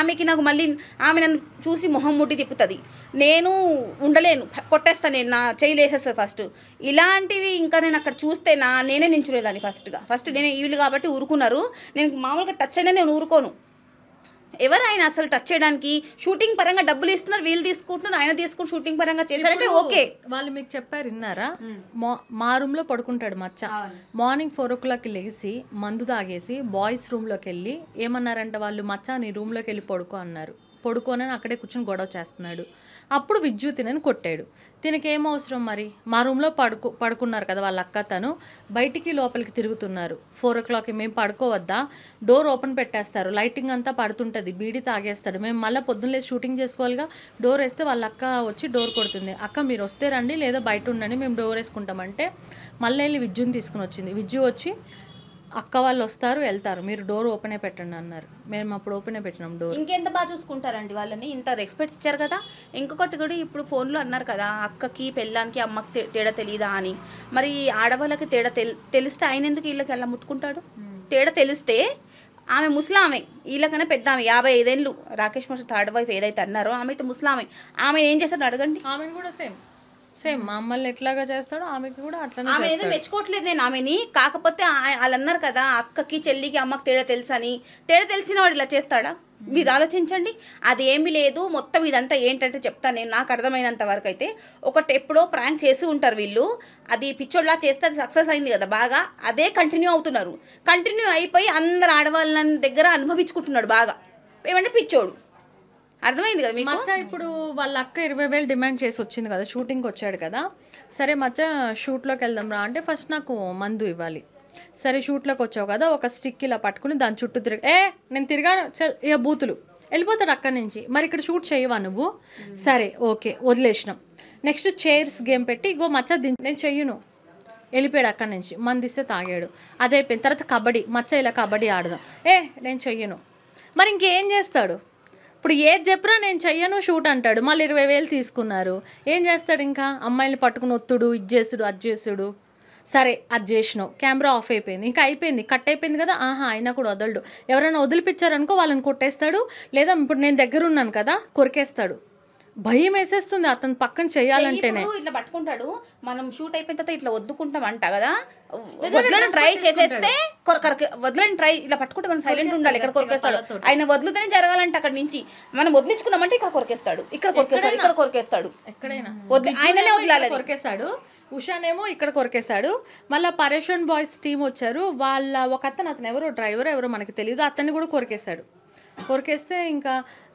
ఆమెకి నాకు మళ్ళీ ఆమె నన్ను చూసి మొహం ముట్టి తిప్పుతుంది, నేను ఉండలేను, కొట్టేస్తాను, నేను నా చేయి లేసేస్తాను ఫస్ట్. ఇలాంటివి ఇంకా నేను అక్కడ చూస్తే నేనే నించునేదాన్ని ఫస్ట్ నేను వీళ్ళు కాబట్టి ఊరుకున్నారు. నేను మామూలుగా టచ్ అయినా నేను ఊరుకోను. ఎవరైనా అసలు టచ్ చేయడానికి షూటింగ్ పరంగా డబ్బులు ఇస్తున్నారు, వీళ్ళు తీసుకుంటున్నారు, ఆయన తీసుకుని షూటింగ్ పరంగా చేశారంటే ఓకే. వాళ్ళు మీకు చెప్పారు విన్నారా, మా రూమ్ లో పడుకుంటాడు మచ్చ, మార్నింగ్ 4 o'clock లేచి మందు తాగేసి బాయ్స్ రూమ్ లోకి వెళ్ళి ఏమన్నారంట వాళ్ళు, మచ్చ నీ రూమ్ లోకి వెళ్ళి పడుకో అన్నారు. పడుకోనని అక్కడే కూర్చొని గొడవ చేస్తున్నాడు. అప్పుడు విజ్జు తినని కొట్టాడు. తినకి ఏం అవసరం మరి, మా రూమ్లో పడుకున్నారు కదా వాళ్ళ అక్క, తను బయటికి లోపలికి తిరుగుతున్నారు. 4 o'clock మేము పడుకోవద్దా, డోర్ ఓపెన్ పెట్టేస్తారు, లైటింగ్ అంతా పడుతుంటుంది, బీడీ తాగేస్తాడు. మేము మళ్ళీ పొద్దున్న షూటింగ్ చేసుకోవాలిగా, డోర్ వేస్తే వాళ్ళ అక్క వచ్చి డోర్ కొడుతుంది, అక్క మీరు వస్తే రండి లేదా బయట ఉండండి మేము డోర్ వేసుకుంటామంటే మళ్ళీ వెళ్ళి విజ్జుని తీసుకుని వచ్చింది. విజ్జు వచ్చి అక్క వాళ్ళు వస్తారు వెళ్తారు, మీరు డోర్ ఓపెనే పెట్టండి అన్నారు. మేము అప్పుడు ఓపెనే పెట్టినాం డోర్. ఇంకెంత బాగా చూసుకుంటారండి వాళ్ళని, ఇంత రెస్పెక్ట్ ఇచ్చారు కదా. ఇంకొకటి కూడా ఇప్పుడు ఫోన్లో అన్నారు కదా, అక్కకి పెళ్ళానికి అమ్మకి తేడా తెలియదా అని. మరి ఆడవాళ్ళకి తేడా తెలిస్తే ఆయన ఎందుకు వీళ్ళకి అలా ముట్టుకుంటాడు? తేడా తెలిస్తే ఆమె ముస్లామే, వీళ్ళకన్నా పెద్ద ఆమె 55 ఏళ్ళు, రాకేష్ మాస్టర్ థర్డ్ వైఫ్ ఏదైతే అన్నారో ఆమె అయితే ముస్లామే. ఆమె ఏం చేస్తాడు అడగండి. ఆమెను కూడా సేమ్ మా అమ్మల్ని ఎట్లాగా చేస్తాడో ఆమెకి కూడా అట్లా. ఆమె ఏదో మెచ్చుకోవట్లేదు నేను ఆమెని, కాకపోతే వాళ్ళు అన్నారు కదా అక్కకి చెల్లికి అమ్మకి తేడా తెలుసని. తేడా తెలిసిన వాడు ఇలా చేస్తాడా? మీరు ఆలోచించండి. అది ఏమీ లేదు. మొత్తం ఇదంతా ఏంటంటే చెప్తాను నేను, నాకు అర్థమైనంత వరకు అయితే ఒకటి ఎప్పుడో ప్రాంక్ చేసి ఉంటారు వీళ్ళు, అది పిచ్చోడ్లా చేస్తే అది సక్సెస్ అయింది కదా బాగా, అదే కంటిన్యూ అవుతున్నారు. కంటిన్యూ అయిపోయి అందరు ఆడవాళ్ళ దగ్గర అనుభవించుకుంటున్నాడు బాగా. ఏమంటే పిచ్చోడు. అర్థమైంది కదా మీకు? మచ్చ ఇప్పుడు వాళ్ళ అక్క 20,000 డిమాండ్ చేసి వచ్చింది కదా, షూటింగ్కి వచ్చాడు కదా. సరే మచ్చ షూట్లోకి వెళ్దాం రా అంటే ఫస్ట్ నాకు మందు ఇవ్వాలి. సరే షూట్లోకి వచ్చావు కదా, ఒక స్టిక్ ఇలా పట్టుకుని దాని చుట్టూ నేను తిరిగాను ఇక బూతులు వెళ్ళిపోతాడు అక్కడి నుంచి. మరి ఇక్కడ షూట్ చేయవా నువ్వు? సరే ఓకే వదిలేసినాం. నెక్స్ట్ చైర్స్ గేమ్ పెట్టి ఇగో మచ్చ నేను చెయ్యను, వెళ్ళిపోయాడు అక్కడి నుంచి. మందిస్తే తాగాడు, అదే అయిపోయిన తర్వాత కబడ్డీ, మచ్చ ఇలా కబడ్డీ ఆడదాం, నేను చెయ్యను. మరి ఇంకేం చేస్తాడు? ఇప్పుడు ఏది చెప్పినా నేను చెయ్యను షూట్ అంటాడు. మళ్ళీ 20,000 తీసుకున్నారు, ఏం చేస్తాడు? ఇంకా అమ్మాయిని పట్టుకుని ఒత్తుడు, ఇది చేసుడు అది చేసుడు. సరే అది చేసినావు, కెమెరా ఆఫ్ అయిపోయింది, ఇంకా అయిపోయింది, కట్ అయిపోయింది కదా, అయినా కూడా వదలడు. ఎవరైనా వదిలిపించారనుకో వాళ్ళని కొట్టేస్తాడు, లేదా ఇప్పుడు నేను దగ్గర ఉన్నాను కదా కొరికేస్తాడు. భయం వేసేస్తుంది అతను పక్కన చేయాలంటేనే. ఇట్లా పట్టుకుంటాడు, మనం షూట్ అయిపోయిన తర్వాత ఇట్లా వద్దుకుంటాం అంట కదా, వదలని ట్రై చేసేస్తే వదలని ట్రై ఇలా పట్టుకుంటే మనం సైలెంట్ ఉండాలి. ఇక్కడ కొరికేస్తాడు, ఆయన వదులుతూనే జరగాలంట. అక్కడ నుంచి మనం వదిలించుకున్నామంటే ఇక్కడ కొరికేస్తాడు, ఇక్కడ కొరికేస్తాడు, ఇక్కడ కొరికేస్తాడు, ఎక్కడైనా ఆయననే వదలాలి. కొరికేస్తాడు. ఉషానేమో ఇక్కడ కొరికేశాడు. మళ్ళీ పరేషన్ బాయ్స్ టీం వచ్చారు, వాళ్ళ ఒక అతను ఎవరో డ్రైవర్ ఎవరో మనకి తెలియదు, అతన్ని కూడా కొరికేశాడు. కొరికేస్తే ఇంకా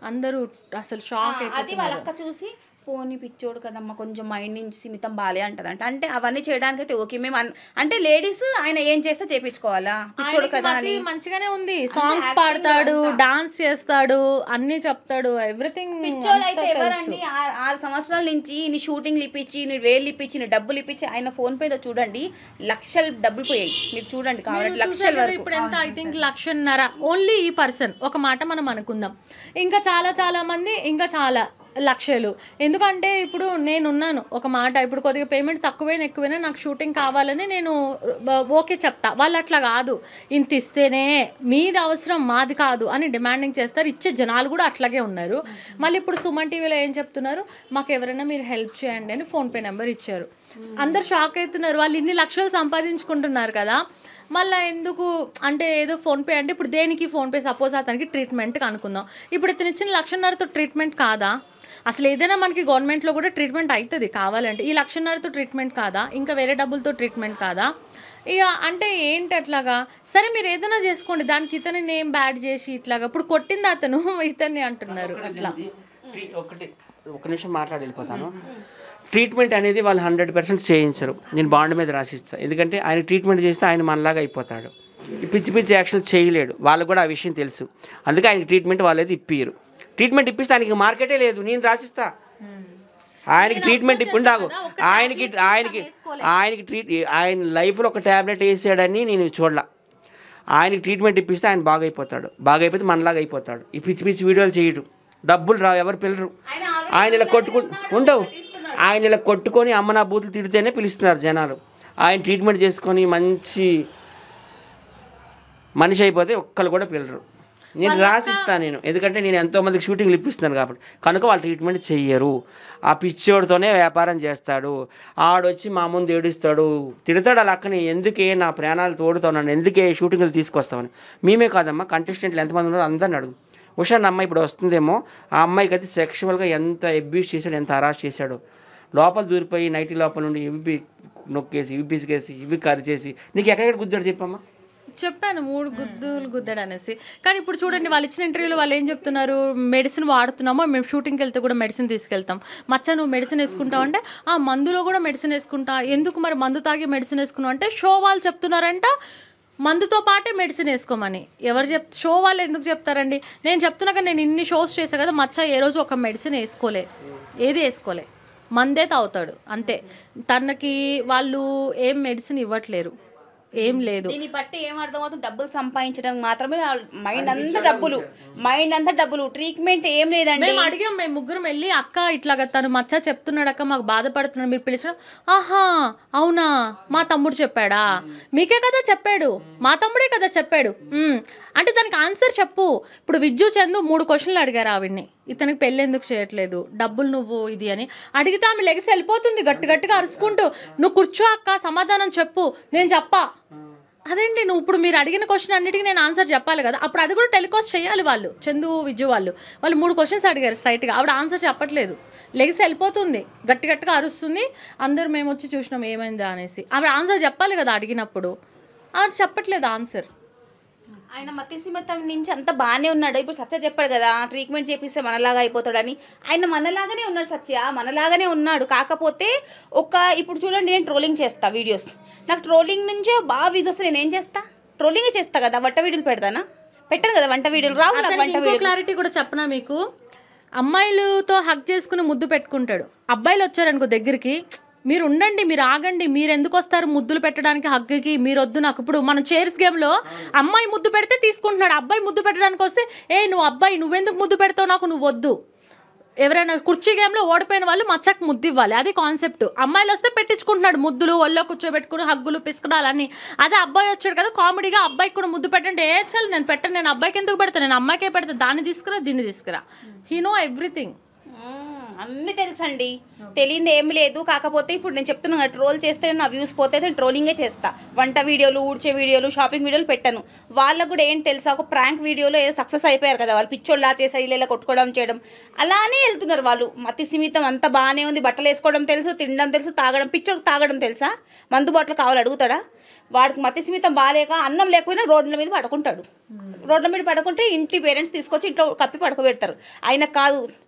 అందరూ అసలు షాక్ అయిపోయి అది వాళ్ళ అక్క చూసి పోనీ పిచ్చోడు కదమ్మా కొంచెం మైండ్ నుంచి సిమితం బాలే అంటదంట. అంటే అవన్నీ చేయడానికి అయితే ఓకే, మేము అంటే లేడీస్ ఆయన ఏం చేస్తే చేపించుకోవాలా, పిచ్చోడు కదా అని. మంచిగానే ఉంది, సాంగ్స్ పాడతాడు, డాన్స్ చేస్తాడు, అన్ని చెప్తాడు, ఎవ్రీథింగ్. పిచ్చోళ్ళు అయితే ఎవరండి 6 సంవత్సరాల నుంచి నీ షూటింగ్లు ఇప్పించి, నీ వేలు ఇప్పించి, నీ డబ్బులు ఇప్పించి, ఆయన ఫోన్ పేలో చూడండి లక్షలు డబ్బులు పోయాయి. మీరు చూడండి కావాలంటే లక్షల వరకు. ఇప్పుడు ఎంత ఐ థింక్ 1,50,000 ఓన్లీ ఈ పర్సన్. ఒక మాట మనం అనుకుందాం, ఇంకా చాలా మంది ఇంకా చాలా లక్షలు. ఎందుకంటే ఇప్పుడు నేనున్నాను ఒక మాట, ఇప్పుడు కొద్దిగా పేమెంట్ తక్కువైనా ఎక్కువైనా నాకు షూటింగ్ కావాలని నేను ఓకే చెప్తా. వాళ్ళు అట్లా కాదు, ఇంత ఇస్తేనే మీది అవసరం మాది కాదు అని డిమాండింగ్ చేస్తారు. ఇచ్చే జనాలు కూడా అట్లాగే ఉన్నారు. మళ్ళీ ఇప్పుడు సుమన్ టీవీలో ఏం చెప్తున్నారు, మాకు ఎవరైనా మీరు హెల్ప్ చేయండి అని ఫోన్పే నెంబర్ ఇచ్చారు. అందరు షాక్ అవుతున్నారు, వాళ్ళు ఇన్ని లక్షలు సంపాదించుకుంటున్నారు కదా, మళ్ళీ ఎందుకు అంటే ఏదో ఫోన్పే అంటే ఇప్పుడు దేనికి ఫోన్పే? సపోజ్ అతనికి ట్రీట్మెంట్కి అనుకుందాం, ఇప్పుడు ఇతను ఇచ్చిన 1,50,000తో ట్రీట్మెంట్ కాదా? అసలు ఏదైనా మనకి గవర్నమెంట్లో కూడా ట్రీట్మెంట్ అవుతుంది కావాలంటే, ఈ 1,50,000తో ట్రీట్మెంట్ కాదా? ఇంకా వేరే డబ్బులతో ట్రీట్మెంట్ కాదా? ఇక అంటే ఏంటి అట్లాగా? సరే మీరు ఏదైనా చేసుకోండి, దానికి ఇతని నేమ్ బ్యాడ్ చేసి ఇట్లాగా ఇప్పుడు కొట్టింది అతను ఇతన్ని అంటున్నారు అట్లా. ఒక నిమిషం మాట్లాడి వెళ్ళిపోతాను. ట్రీట్మెంట్ అనేది వాళ్ళు 100% చేయించరు, నేను బాండ్ మీద రాసిస్తాను. ఎందుకంటే ఆయన ట్రీట్మెంట్ చేస్తే ఆయన మనలాగా అయిపోతాడు, పిచ్చి యాక్షన్లు చేయలేడు. వాళ్ళకు కూడా ఆ విషయం తెలుసు, అందుకే ఆయన ట్రీట్మెంట్ వాళ్ళైతే ఇప్పియరు. ట్రీట్మెంట్ ఇప్పిస్తే ఆయనకి మార్కెటే లేదు, నేను రాసిస్తా. ఆయనకి ట్రీట్మెంట్ ఇప్పుడు నాకు ఆయనకి ఆయన లైఫ్లో ఒక ట్యాబ్లెట్ వేసాడని నేను చూడలా. ఆయనకి ట్రీట్మెంట్ ఇప్పిస్తే ఆయన బాగైపోతాడు, బాగైపోతే మనలాగా అయిపోతాడు. ఈ పిచ్చి పిచ్చి వీడియోలు చేయడు, డబ్బులు రావు, ఎవరు పిల్లరు. ఆయన ఇలా ఉండవు, ఆయన ఇలా కొట్టుకొని అమ్మ నా బూతులు తిడితేనే పిలుస్తున్నారు జనాలు. ఆయన ట్రీట్మెంట్ చేసుకొని మంచి మనిషి అయిపోతే ఒక్కరు కూడా పిల్లరు. నేను రాసిస్తాను నేను, ఎందుకంటే నేను ఎంతోమందికి షూటింగ్లు ఇప్పిస్తాను కాబట్టి. కనుక వాళ్ళు ట్రీట్మెంట్ చెయ్యరు. ఆ పిచ్చోడితోనే వ్యాపారం చేస్తాడు. ఆడొచ్చి మా ముందు ఏడుస్తాడు, తిడతాడు అలా అక్కని, ఎందుకే నా ప్రాణాలు తోడుతున్నాను, ఎందుకే షూటింగ్లు తీసుకొస్తామని. మేమే కాదమ్మా, కంటెస్టెంట్లు ఎంతమంది ఉన్నారో అందరిని అడుగు. ఉషా అమ్మాయి ఇప్పుడు వస్తుందేమో, ఆ అమ్మాయికి అయితే సెక్షువల్గా ఎంత అబ్యూస్ చేశాడు, ఎంత హరాస్ చేశాడు. లోపల దూరిపోయి నైటీ లోపల నుండి ఇవి నొక్కేసి, ఇవి పిసికేసి, ఇవి కరిచేసి, నీకు ఎక్కడెక్కడ గుద్దాడు చెప్పమ్మా? చెప్పాను 3 గుద్దులు గుద్దాడు అనేసి. కానీ ఇప్పుడు చూడండి, వాళ్ళు ఇచ్చిన ఇంటర్వ్యూలో వాళ్ళు ఏం చెప్తున్నారు, మెడిసిన్ వాడుతున్నామో, మేము షూటింగ్కి వెళ్తే కూడా మెడిసిన్ తీసుకెళ్తాం. మచ్చ నువ్వు మెడిసిన్ వేసుకుంటావు అంటే, ఆ మందులో కూడా మెడిసిన్ వేసుకుంటా. ఎందుకు మరి మందు తాగి మెడిసిన్ వేసుకున్నావు అంటే, షో వాళ్ళు చెప్తున్నారంట మందుతో పాటే మెడిసిన్ వేసుకోమని. ఎవరు షో వాళ్ళు ఎందుకు చెప్తారండి? నేను చెప్తున్నాక నేను ఇన్ని షోస్ చేశాను కదా, మచ్చ ఏ రోజు ఒక మెడిసిన్ ఏది వేసుకోలే, మందే తాగుతాడు అంతే. తనకి వాళ్ళు ఏం మెడిసిన్ ఇవ్వట్లేరు, ఏం లేదు. దీన్ని బట్టి ఏం అర్థమవుతుంది, డబ్బులు సంపాదించడం మాత్రమే, మైండ్ అంతా డబ్బులు, ట్రీట్మెంట్ ఏం లేదండి. మేము అడిగాం, మేము ముగ్గురం వెళ్ళి, అక్క ఇట్లాగా తను మచ్చ చెప్తున్నాడు అక్క, మాకు బాధపడుతున్నాడు, మీరు పిలిచిన. ఆహా అవునా, మా తమ్ముడు చెప్పాడా? మీకే కదా చెప్పాడు, మా తమ్ముడే కదా చెప్పాడు అంటే దానికి ఆన్సర్ చెప్పు. ఇప్పుడు విజ్జు చందు 3 క్వశ్చన్లు అడిగారు ఆవిడ్ని, ఇతనికి పెళ్ళి ఎందుకు చేయట్లేదు, డబ్బులు నువ్వు ఇది అని అడిగితే ఆమె లెగిసి వెళ్ళిపోతుంది గట్టిగా అరుచుకుంటూ. నువ్వు కూర్చో అక్క, సమాధానం చెప్పు, నేను చెప్పా. అదేంటి నువ్వు ఇప్పుడు మీరు అడిగిన క్వశ్చన్ అన్నిటికీ నేను ఆన్సర్ చెప్పాలి కదా, అప్పుడు అది కూడా టెలికాస్ట్ చేయాలి వాళ్ళు. చందు విజ్జు వాళ్ళు 3 క్వశ్చన్స్ అడిగారు స్ట్రైట్గా, ఆవిడ ఆన్సర్ చెప్పట్లేదు, లెగిసి వెళ్ళిపోతుంది, గట్టిగా అరుస్తుంది. అందరు మేము వచ్చి చూసినాం ఏమైందా అనేసి. ఆవిడ ఆన్సర్ చెప్పాలి కదా అడిగినప్పుడు, ఆవిడ చెప్పట్లేదు ఆన్సర్. ఆయన మతిసిమతం నుంచి అంత బాగానే ఉన్నాడు. ఇప్పుడు సత్య చెప్పాడు కదా, ట్రీట్మెంట్ చేపిస్తే మనలాగా అయిపోతాడని. ఆయన మనలాగానే ఉన్నాడు సత్య, మనలాగానే ఉన్నాడు. కాకపోతే ఇప్పుడు చూడండి, నేను ట్రోలింగ్ చేస్తా వీడియోస్, నాకు ట్రోలింగ్ నుంచే బాగా వ్యూస్ వస్తే నేను ఏం చేస్తా, ట్రోలింగే చేస్తా కదా. వంట వీడియోలు పెడతానా? పెట్టాను కదా వంట వీడియోలు, రావు నాకు వంట వీడియో. క్లారిటీ కూడా చెప్పనా మీకు, అమ్మాయిలతో హక్ చేసుకుని ముద్దు పెట్టుకుంటాడు, అబ్బాయిలు వచ్చారనుకో దగ్గరికి, మీరు ఉండండి, మీరు ఆగండి, మీరు ఎందుకు వస్తారు ముద్దులు పెట్టడానికి, హగ్గుకి మీరు వద్దు నాకు. ఇప్పుడు మన చైర్స్ గేమ్లో అమ్మాయి ముద్దు పెడితే తీసుకుంటున్నాడు, అబ్బాయి ముద్దు పెట్టడానికి వస్తే నువ్వు అబ్బాయి నువ్వెందుకు ముద్దు పెడతావు, నాకు నువ్వు వద్దు. ఎవరైనా కుర్చీ గేమ్లో ఓడిపోయిన వాళ్ళు మచ్చకు ముద్దు ఇవ్వాలి, అది కాన్సెప్ట్. అమ్మాయిలు వస్తే పెట్టించుకుంటున్నాడు ముద్దులు, ఒళ్ళో కూర్చోబెట్టుకుని హగ్గులు పిసుకడాలని. అదే అబ్బాయి వచ్చాడు కదా కామెడీగా, అబ్బాయికి కూడా ముద్దు పెట్టండి, చాలు నేను పెట్టను, నేను అబ్బాయికి ఎందుకు పెడతాను, నేను అమ్మాయికే పెడతాను, దాన్ని తీసుకురా దీన్ని తీసుకురా. హీ నో ఎవ్రీథింగ్, అన్నీ తెలుసండి, తెలియదు ఏమి లేదు. కాకపోతే ఇప్పుడు నేను చెప్తున్నాను, ట్రోల్ చేస్తే నా వ్యూస్ పోతే నేను ట్రోలింగే చేస్తా. వంట వీడియోలు, ఊడ్చే వీడియోలు, షాపింగ్ వీడియోలు పెట్టాను. వాళ్ళకు కూడా ఏంటి తెలుసా, ఒక ప్రాంక్ వీడియోలో ఏదో సక్సెస్ అయిపోయారు కదా వాళ్ళు, పిచ్చోళ్ళ చేసారు, ఇలా కొట్టుకోవడం చేయడం, అలానే వెళ్తున్నారు వాళ్ళు. మతి సీమితం అంతా బాగానే ఉంది, బట్టలు వేసుకోవడం తెలుసు, తినడం తెలుసు, తాగడం, పిచ్చోడికి తాగడం తెలుసా, మందు బాటలు కావాలి అడుగుతాడా? వాడికి మతి సీమితం బాగాలేక అన్నం లేకపోయినా రోడ్ల మీద పడుకుంటాడు. రోడ్ల మీద పడుకుంటే ఇంటి పేరెంట్స్ తీసుకొచ్చి ఇంట్లో కప్పి పడుకోబెడతారు. ఆయన కాదు,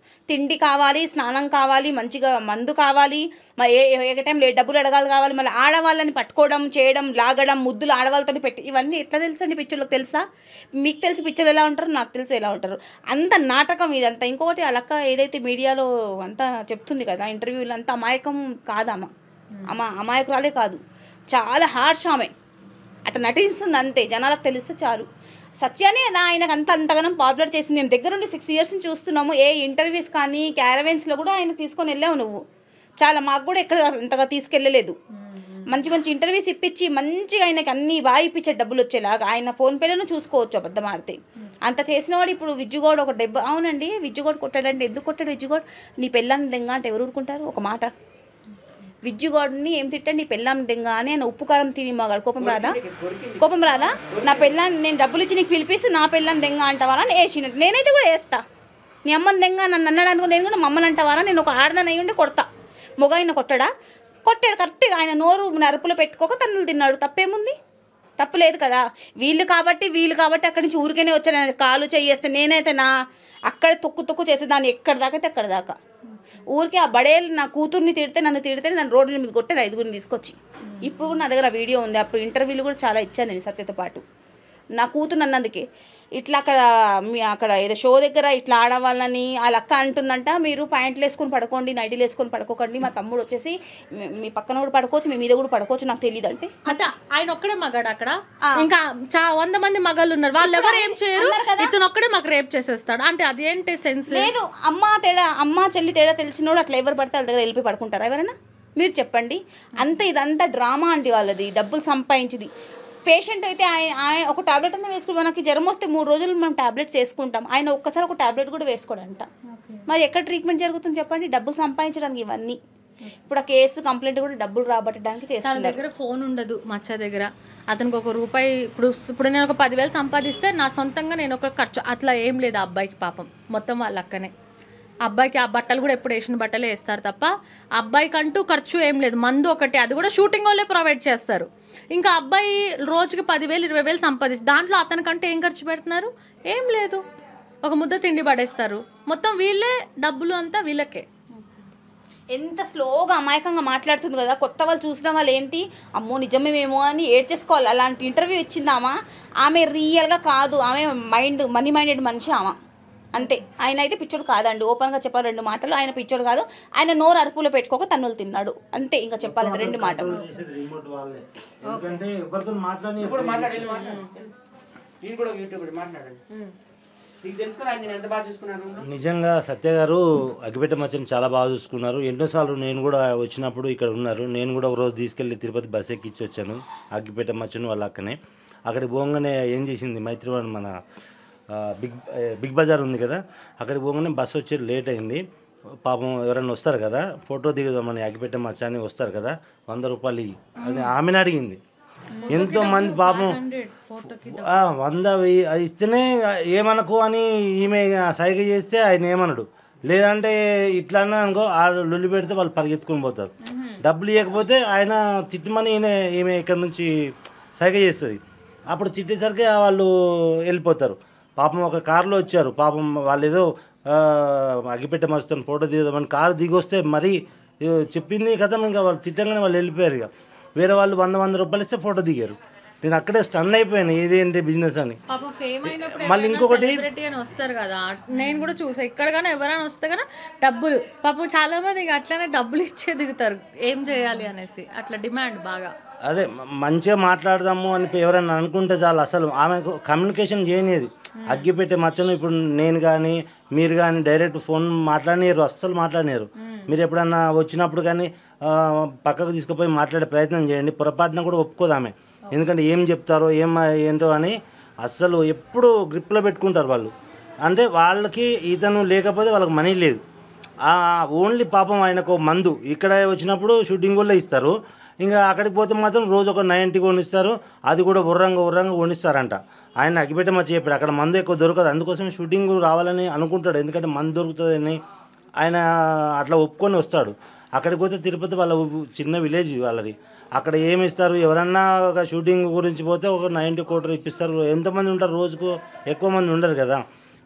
తిండి కావాలి, స్నానం కావాలి, మంచిగా మందు కావాలి, ఏ టైం డబ్బులు అడగాలి కావాలి, మళ్ళీ ఆడవాళ్ళని పట్టుకోవడం చేయడం, లాగడం, ముద్దులు ఆడవాళ్ళతో పెట్టి, ఇవన్నీ ఎట్లా తెలుసండి పిచ్చోళ్ళకి? తెలుసా? మీకు తెలిసి పిచ్చోళ్ళు ఎలా ఉంటారు, నాకు తెలిసి ఎలా ఉంటారు. అంత నాటకం ఇదంతా. ఇంకొకటి అలక్క ఏదైతే మీడియాలో అంతా చెప్తుంది కదా ఇంటర్వ్యూలు, అంతా అమాయకం కాదమ్మ, అమాయకురాలే కాదు, చాలా హార్ష్ ఆమె, అట్లా నటిస్తుంది అంతే, జనాలకు తెలిస్తే చాలు. సత్యానే కదా ఆయనకు అంతగానో పాపులర్ చేసింది. మేము దగ్గరుండి 6 years నుంచి చూస్తున్నాము. ఏ ఇంటర్వ్యూస్ కానీ క్యారవెన్స్లో కూడా ఆయన తీసుకొని వెళ్ళావు నువ్వు, చాలా. మాకు కూడా ఎక్కడ అంతగా తీసుకెళ్ళలేదు. మంచి మంచి ఇంటర్వ్యూస్ ఇప్పించి మంచిగా ఆయనకి అన్నీ బాగా ఇప్పించే డబ్బులు వచ్చేలాగా ఆయన ఫోన్పేలను చూసుకోవచ్చు అబద్ధం ఆడితే. అంత చేసినవాడు ఇప్పుడు విజ్జుగౌడ్ ఒక అవునండి, విజ్జుగౌడ్ కొట్టాడంటే ఎందుకు కొట్టాడు విజ్జుగౌడ్? నీ పెళ్ళాన్ని దెంగ అంటే ఎవరు ఊరుకుంటారు? ఒక మాట, విజ్జుగౌడ్ని ఏం తిట్టండి, నీ పెళ్ళాన్ని దెంగ అని ఆయన ఉప్పు కారం తిని మాగాడు. కోపం రాదా? నా పెళ్ళాన్ని నేను డబ్బులు ఇచ్చి నీకు పిలిపిస్తే నా పెళ్ళాన్ని దెంగ అంటావారా అని వేసినట్టు. నేనైతే కూడా వేస్తా. నీ అమ్మని దెంగ నన్ను అన్నాడు అనుకో, నేను కూడా మా అమ్మని అంటావారా? నేను ఒక ఆడదాన్ని అయ్యి ఉండి కొడతా. మొగైన కొట్టాడు కరెక్ట్గా. ఆయన నోరు నరుపులో పెట్టుకోక తన్నులు తిన్నాడు, తప్పేముంది? తప్పు లేదు కదా. వీళ్ళు కాబట్టి అక్కడి నుంచి ఊరికేనే వచ్చాను, కాలు చేయేస్తే నేనైతే అక్కడ తొక్కు చేసేదాన్ని, ఎక్కడి దాకా అయితే అక్కడి దాకా. ఊరికే ఆ బడేలు నా కూతుర్ని నన్ను తిడితే నన్ను రోడ్ల మీద కొట్టాను 5గురిని తీసుకొచ్చి. ఇప్పుడు కూడా నా దగ్గర వీడియో ఉంది. అప్పుడు ఇంటర్వ్యూలు కూడా చాలా ఇచ్చాను నేను సత్యతో పాటు. నా కూతురు అన్నందుకే. ఇట్లా అక్కడ ఏదో షో దగ్గర ఇట్లా ఆడవాళ్ళని వాళ్ళ అక్క అంటుందంట, మీరు ప్యాంట్లు వేసుకొని పడుకోండి, నైటీలు వేసుకొని పడుకోకండి, మా తమ్ముడు వచ్చేసి మీ పక్కన కూడా పడుకోవచ్చు, మీ మీద కూడా పడుకోవచ్చు, నాకు తెలియదు అంటే ఆయన ఒక్కడే మగాడు అక్కడ, ఇంకా 100 మంది మగాళ్ళు ఉన్నారు, వాళ్ళు ఎవరు ఏం చేయరు, ఇతను ఒక్కడే మాకు రేప్ చేసేస్తాడు అంటే అదేంటి సెన్స్ లేదు. అమ్మ చెల్లి తేడా తెలిసినోడు అట్లా ఎవరు పడితే వాళ్ళ దగ్గర వెళ్ళిపోయి పడుకుంటారా ఎవరైనా? మీరు చెప్పండి. ఇదంతా డ్రామా అండి వాళ్ళది, డబ్బులు సంపాదించింది. పేషెంట్ అయితే ఆయన ఒక టాబ్లెట్ అన్న వేసుకుంటాం, మనకి జ్వరం వస్తే 3 రోజులు మనం టాబ్లెట్స్ వేసుకుంటాం, ఆయన ఒక్కసారి ఒక టాబ్లెట్ కూడా వేసుకోడంట. మరి ఎక్కడ ట్రీట్మెంట్ జరుగుతుంది చెప్పండి? డబ్బులు సంపాదించడానికి ఇవన్నీ. ఇప్పుడు ఆ కేసు కంప్లైంట్ కూడా డబ్బులు రాబట్టడానికి చేస్తాను. దగ్గర ఫోన్ ఉండదు మచ్చ దగ్గర, అతనికి ₹1 ఇప్పుడు నేను ఒక 10,000 సంపాదిస్తే నా సొంతంగా నేను ఒక ఖర్చు అట్లా ఏం లేదు ఆ అబ్బాయికి. పాపం మొత్తం వాళ్ళ అక్కనే. అబ్బాయికి ఆ బట్టలు కూడా ఎప్పుడు వేసిన బట్టలే వేస్తారు తప్ప అబ్బాయికి అంటూ ఖర్చు ఏం లేదు. మందు ఒకటి, అది కూడా షూటింగ్ వాళ్ళే ప్రొవైడ్ చేస్తారు. ఇంకా అబ్బాయి రోజుకి 10,000 20,000 సంపాదిస్తారు, దాంట్లో అతనికంటే ఏం ఖర్చు పెడుతున్నారు? ఏం లేదు, ఒక ముద్ద తిండి పడేస్తారు. మొత్తం వీళ్ళే, డబ్బులు అంతా వీళ్ళకే. ఎంత స్లోగా అమాయకంగా మాట్లాడుతుంది కదా, కొత్త వాళ్ళు చూసిన వాళ్ళు ఏంటి అమ్మో నిజమేమో అని ఏడ్చేసుకోవాలి. అలాంటి ఇంటర్వ్యూ ఇచ్చిందామా? ఆమె రియల్గా కాదు, ఆమె మనీ మైండెడ్ మనిషి ఆమె, అంతే. ఆయన అయితే పిచ్చోడు కాదండి, ఓపెన్గా చెప్పాలి 2 మాటలు. ఆయన పిచ్చోడు కాదు, ఆయన నోరు అరుపులో పెట్టుకోక తన్నులు తిన్నాడు, అంతే. ఇంకా చెప్పాలంటే 2 మాటలు. నిజంగా సత్య గారు అగ్గిపెట్టె మచ్చని చాలా బాగా చూసుకున్నారు. ఎన్నోసార్లు నేను కూడా వచ్చినప్పుడు ఇక్కడ ఉన్నారు. నేను కూడా ఒకరోజు తీసుకెళ్ళి తిరుపతి బస్ ఎక్కించి వచ్చాను అగ్గిపెట్టె మచ్చను వాళ్ళ అక్కనే. అక్కడికి పోగానే ఏం చేసింది, మైత్రివన్ మన బిగ్ బజార్ ఉంది కదా, అక్కడికి పోగానే బస్సు వచ్చి లేట్ అయింది. పాపం ఎవరైనా వస్తారు కదా ఫోటో దిగుదామని, అగ్గిపెట్టె మచ్చ అని వస్తారు కదా, ₹100 అని ఆమెను అడిగింది. ఎంతోమంది పాపం 100 ఇస్తేనే ఏమనకు అని ఈమె సైగ చేస్తే ఆయన ఏమనడు, లేదంటే ఇట్లా అనుకో ఆ లొల్లి పెడితే వాళ్ళు పరిగెత్తుకొని పోతారు. డబ్బులు ఇవ్వకపోతే ఆయన తిట్టమని ఈమె ఇక్కడ నుంచి సైగ చేస్తుంది. అప్పుడు తిట్టేసరికి వాళ్ళు వెళ్ళిపోతారు. పాపం ఒక కారులో వచ్చారు, పాపం వాళ్ళు ఏదో అగ్గిపెట్టె మస్తుని ఫోటో దిగుదామని కారు దిగి వస్తే మరీ చెప్పింది కదా, ఇంకా వాళ్ళు తిట్టంగానే వాళ్ళు వెళ్ళిపోయారు. ఇక వేరే వాళ్ళు ₹100 ఇస్తే ఫోటో దిగారు. నేను అక్కడే స్టన్ అయిపోయాను, ఇదేంటి బిజినెస్ అని. మళ్ళీ ఇంకొకటి వస్తారు కదా, నేను కూడా చూసా ఇక్కడ కానీ ఎవరైనా వస్తే కానీ డబ్బులు, పాపం చాలా మంది అట్లనే డబ్బులు ఇచ్చే దిగుతారు, ఏం చేయాలి అనేసి అట్లా డిమాండ్ బాగా. అదే మంచిగా మాట్లాడదాము అని ఎవరైనా అనుకుంటే చాలు, అసలు ఆమెకు కమ్యూనికేషన్ చేయనిది. అగ్గిపెట్టే మచ్చను ఇప్పుడు నేను కానీ మీరు కానీ డైరెక్ట్ ఫోన్ మాట్లాడలేరు, అస్సలు మాట్లాడలేరు. మీరు ఎప్పుడన్నా వచ్చినప్పుడు కానీ పక్కకు తీసుకుపోయి మాట్లాడే ప్రయత్నం చేయండి, పొరపాటున కూడా ఒప్పుకోదు ఆమె. ఎందుకంటే ఏం చెప్తారో ఏంటో అని అస్సలు ఎప్పుడు గ్రిప్లో పెట్టుకుంటారు వాళ్ళు. అంటే వాళ్ళకి ఇతను లేకపోతే వాళ్ళకి మనీ లేదు. ఓన్లీ పాపం ఆయనకు మందు ఇక్కడ వచ్చినప్పుడు షూటింగ్ కూడా ఇస్తారు, ఇంకా అక్కడికి పోతే మాత్రం రోజు ఒక 90 కొనిస్తారు, అది కూడా ఉర్రంగా కొనిస్తారంట. ఆయన అగ్గిపెట్టె మచ్చ చెప్పాడు అక్కడ మందు ఎక్కువ దొరకదు, అందుకోసం షూటింగ్ రావాలని అనుకుంటాడు, ఎందుకంటే మందు దొరుకుతుందని ఆయన అట్లా ఒప్పుకొని వస్తాడు. అక్కడికి పోతే తిరుపతి వాళ్ళ చిన్న విలేజ్ వాళ్ళది, అక్కడ ఏమి ఇస్తారు, ఎవరన్నా ఒక షూటింగ్ గురించి పోతే ఒక 90 కోట్లు ఇప్పిస్తారు. ఎంతమంది ఉంటారు రోజుకు, ఎక్కువ మంది ఉండరు కదా.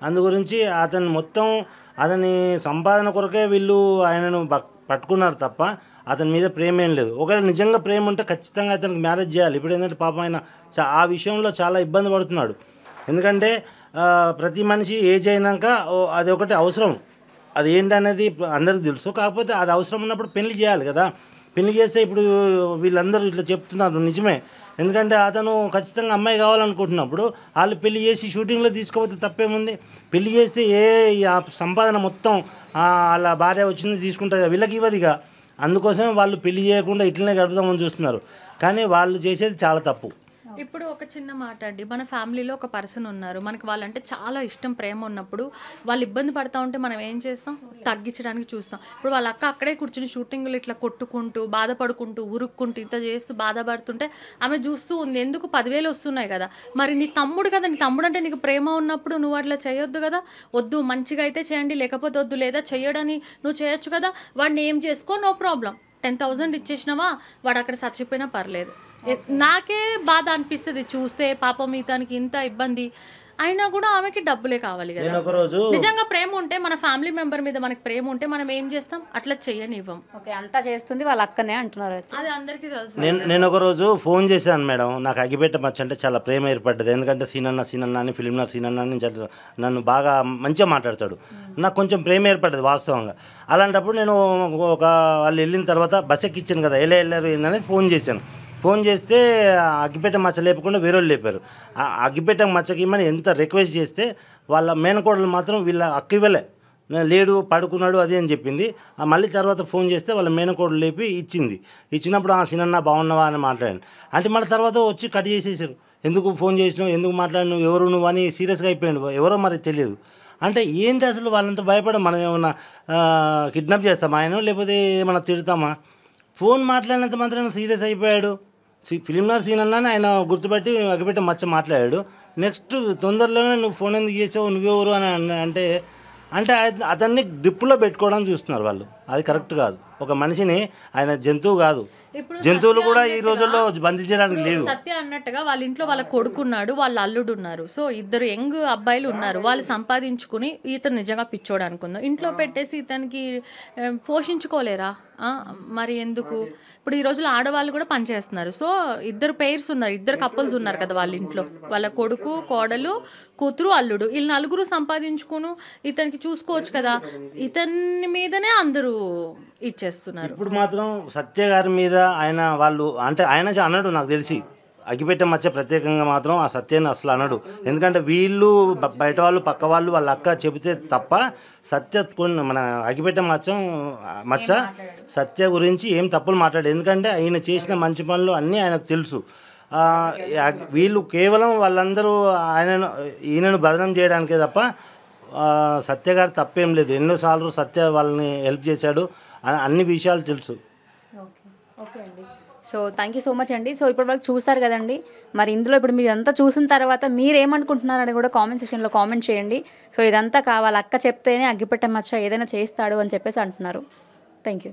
అందు గురించి అతని సంపాదన కొరకే వీళ్ళు ఆయనను పట్టుకున్నారు తప్ప అతని మీద ప్రేమ ఏం లేదు. ఒకవేళ నిజంగా ప్రేమ ఉంటే ఖచ్చితంగా అతనికి మ్యారేజ్ చేయాలి. ఇప్పుడు ఏంటంటే పాపం ఆయన ఆ విషయంలో చాలా ఇబ్బంది పడుతున్నాడు. ఎందుకంటే ప్రతి మనిషి ఏజ్ అయినాక అది ఒకటి అవసరం, అది ఏంటనేది అందరికీ తెలుసు. కాకపోతే అది అవసరం ఉన్నప్పుడు పెళ్లి చేయాలి కదా. పెళ్లి చేస్తే ఇప్పుడు వీళ్ళందరూ ఇట్లా చెప్తున్నారు నిజమే, ఎందుకంటే అతను ఖచ్చితంగా అమ్మాయి కావాలనుకుంటున్నప్పుడు వాళ్ళు పెళ్లి చేసి షూటింగ్లో తీసుకోకపోతే తప్పేముంది. పెళ్లి చేస్తే సంపాదన మొత్తం వాళ్ళ భార్య వచ్చింది తీసుకుంటుంది, వీళ్ళకి ఇవ్వదిగా. అందుకోసమే వాళ్ళు పెళ్లి చేయకుండా ఇట్లనే గడుపుదామని చూస్తున్నారు, కానీ వాళ్ళు చేసేది చాలా తప్పు. ఇప్పుడు ఒక చిన్న మాట అండి, మన ఫ్యామిలీలో ఒక పర్సన్ ఉన్నారు, మనకి వాళ్ళంటే చాలా ఇష్టం, ప్రేమ ఉన్నప్పుడు వాళ్ళు ఇబ్బంది పడతా ఉంటే మనం ఏం చేస్తాం, తగ్గించడానికి చూస్తాం. ఇప్పుడు వాళ్ళ అక్క అక్కడే కూర్చుని షూటింగ్లు ఇట్లా కొట్టుకుంటూ బాధపడుకుంటూ ఉరుక్కుంటూ ఇంత చేస్తూ బాధపడుతుంటే ఆమె చూస్తూ ఉంది. ఎందుకు 10,000 వస్తున్నాయి కదా, మరి నీ తమ్ముడు కదా, నీ తమ్ముడు అంటే నీకు ప్రేమ ఉన్నప్పుడు నువ్వు అట్లా చేయొద్దు కదా. వద్దు మంచిగా అయితే చేయండి, లేకపోతే వద్దు, లేదా చెయ్యడని నువ్వు చేయొచ్చు కదా. వాడిని ఏం చేసుకో, నో ప్రాబ్లం. 10,000 ఇచ్చేసినావా, వాడు అక్కడ చచ్చిపోయినా పర్లేదు. నాకే బాధ అనిపిస్తుంది చూస్తే, పాపం ఇతనికి ఇంత ఇబ్బంది అయినా కూడా ఆమెకి డబ్బులే కావాలి కదా. నిజంగా ప్రేమ ఉంటే, మన ఫ్యామిలీ మెంబర్ మీద మనకి ప్రేమ ఉంటే మనం ఏం చేస్తాం, అట్లా చెయ్యనివ్వం. ఓకే, అంతా చేస్తుంది వాళ్ళ అక్కనే అంటున్నారు. అది అందరికీ తెలుసు. నేను ఒక రోజు ఫోన్ చేశాను మేడం, నాకు అగ్గిపెట్ట మచ్చ అంటే చాలా ప్రేమ ఏర్పడ్డది. ఎందుకంటే సీనన్న అని ఫిలింనర్ సీనన్న అని నన్ను బాగా మంచిగా మాట్లాడతాడు, నాకు కొంచెం ప్రేమ ఏర్పడ్డది వాస్తవంగా. అలాంటప్పుడు నేను వాళ్ళు వెళ్ళిన తర్వాత బస్ ఎక్కిచ్చాను కదా, ఎలా వెళ్ళారు ఏందని ఫోన్ చేశాను. ఫోన్ చేస్తే అగ్గిపెట్ట మచ్చ లేపకుండా వేరే వాళ్ళు లేపారు. ఆ అగ్గిపెట్ట మచ్చకి ఇమ్మని ఎంత రిక్వెస్ట్ చేస్తే వాళ్ళ మేనకోడలు మాత్రం వీళ్ళ అక్క ఇవ్వలే, లేడు పడుకున్నాడు అది అని చెప్పింది. మళ్ళీ తర్వాత ఫోన్ చేస్తే వాళ్ళ మేనకోడలు లేపి ఇచ్చింది. ఇచ్చినప్పుడు సీనన్న బాగున్నావా అని మాట్లాడాను. అంటే మళ్ళీ తర్వాత వచ్చి కట్ చేసేసారు. ఎందుకు ఫోన్ చేసినావు, ఎందుకు మాట్లాడినావు, ఎవరు నువ్వు అని సీరియస్గా అయిపోయాడు. ఎవరో మరి తెలియదు. అంటే ఏంటి అసలు వాళ్ళంతా భయపడ, మనం ఏమన్నా కిడ్నాప్ చేస్తామా ఆయన, లేకపోతే ఏమన్నా తిడతామా? ఫోన్ మాట్లాడినంత మాత్రం సీరియస్ అయిపోయాడు. ఫిలింనర్ సీనన్న ఆయన గుర్తుపట్టి అగ్గిపెట్ట మచ్చ మాట్లాడాడు. నెక్స్ట్ తొందరలోనే నువ్వు ఫోన్ ఎందుకు చేసావు, నువ్వెవరు అని అంటే అతన్ని గ్రిప్పులో పెట్టుకోవడం చూస్తున్నారు వాళ్ళు. అది కరెక్ట్ కాదు. ఒక మనిషిని, ఆయన జంతువు కాదు, జంతువులు కూడా ఈ రోజుల్లో బంధించడానికి లేదు. సత్య అన్నట్టుగా వాళ్ళ ఇంట్లో వాళ్ళ కొడుకున్నాడు, వాళ్ళ అల్లుడు ఉన్నారు. సో ఇద్దరు యంగ్ అబ్బాయిలు ఉన్నారు. వాళ్ళు సంపాదించుకుని ఇతను నిజంగా పిచ్చోడు అనుకుందాం, ఇంట్లో పెట్టేసి ఇతనికి పోషించుకోలేరా? మరి ఎందుకు? ఇప్పుడు ఈ రోజుల్లో ఆడవాళ్ళు కూడా పనిచేస్తున్నారు. సో ఇద్దరు పేర్స్ ఉన్నారు, ఇద్దరు కపుల్స్ ఉన్నారు కదా వాళ్ళ ఇంట్లో. వాళ్ళ కొడుకు, కోడలు, కూతురు, అల్లుడు, వీళ్ళు నలుగురు సంపాదించుకుని ఇతనికి చూసుకోవచ్చు కదా. ఇతని మీదనే అందరూ ఇచ్చేస్తున్నారు. ఇప్పుడు మాత్రం సత్య గారి మీద వాళ్ళు అంటే ఆయన అన్నాడు, నాకు తెలిసి అగ్గిపెట్ట మచ్చ ప్రత్యేకంగా మాత్రం ఆ సత్యాన్ని అసలు అన్నాడు. ఎందుకంటే వీళ్ళు బయట వాళ్ళు పక్క వాళ్ళు వాళ్ళ అక్క చెబితే తప్ప సత్య మన అగ్గిపెట్ట మచ్చ సత్య గురించి ఏం తప్పులు మాట్లాడు. ఎందుకంటే ఆయన చేసిన మంచి పనులు అన్నీ ఆయనకు తెలుసు. వీళ్ళు కేవలం వాళ్ళందరూ ఈయనను బదనం చేయడానికే తప్ప సత్య గారు తప్పేం లేదు. ఎన్నోసార్లు సత్య వాళ్ళని హెల్ప్ చేశాడు, అన్ని విషయాలు తెలుసు. ఓకే అండి. So thank you so much అండి. సో ఇప్పటి వరకు చూస్తారు కదండి, మరి ఇందులో ఇప్పుడు మీరు అంతా చూసిన తర్వాత మీరు ఏమనుకుంటున్నారని కూడా కామెంట్ సెక్షన్లో కామెంట్ చేయండి. సో ఇదంతా కావాలి, అక్క చెప్తేనే అగ్గిపెట్ట మచ్చ ఏదైనా చేస్తాడు అని చెప్పేసి అంటున్నారు. Thank you.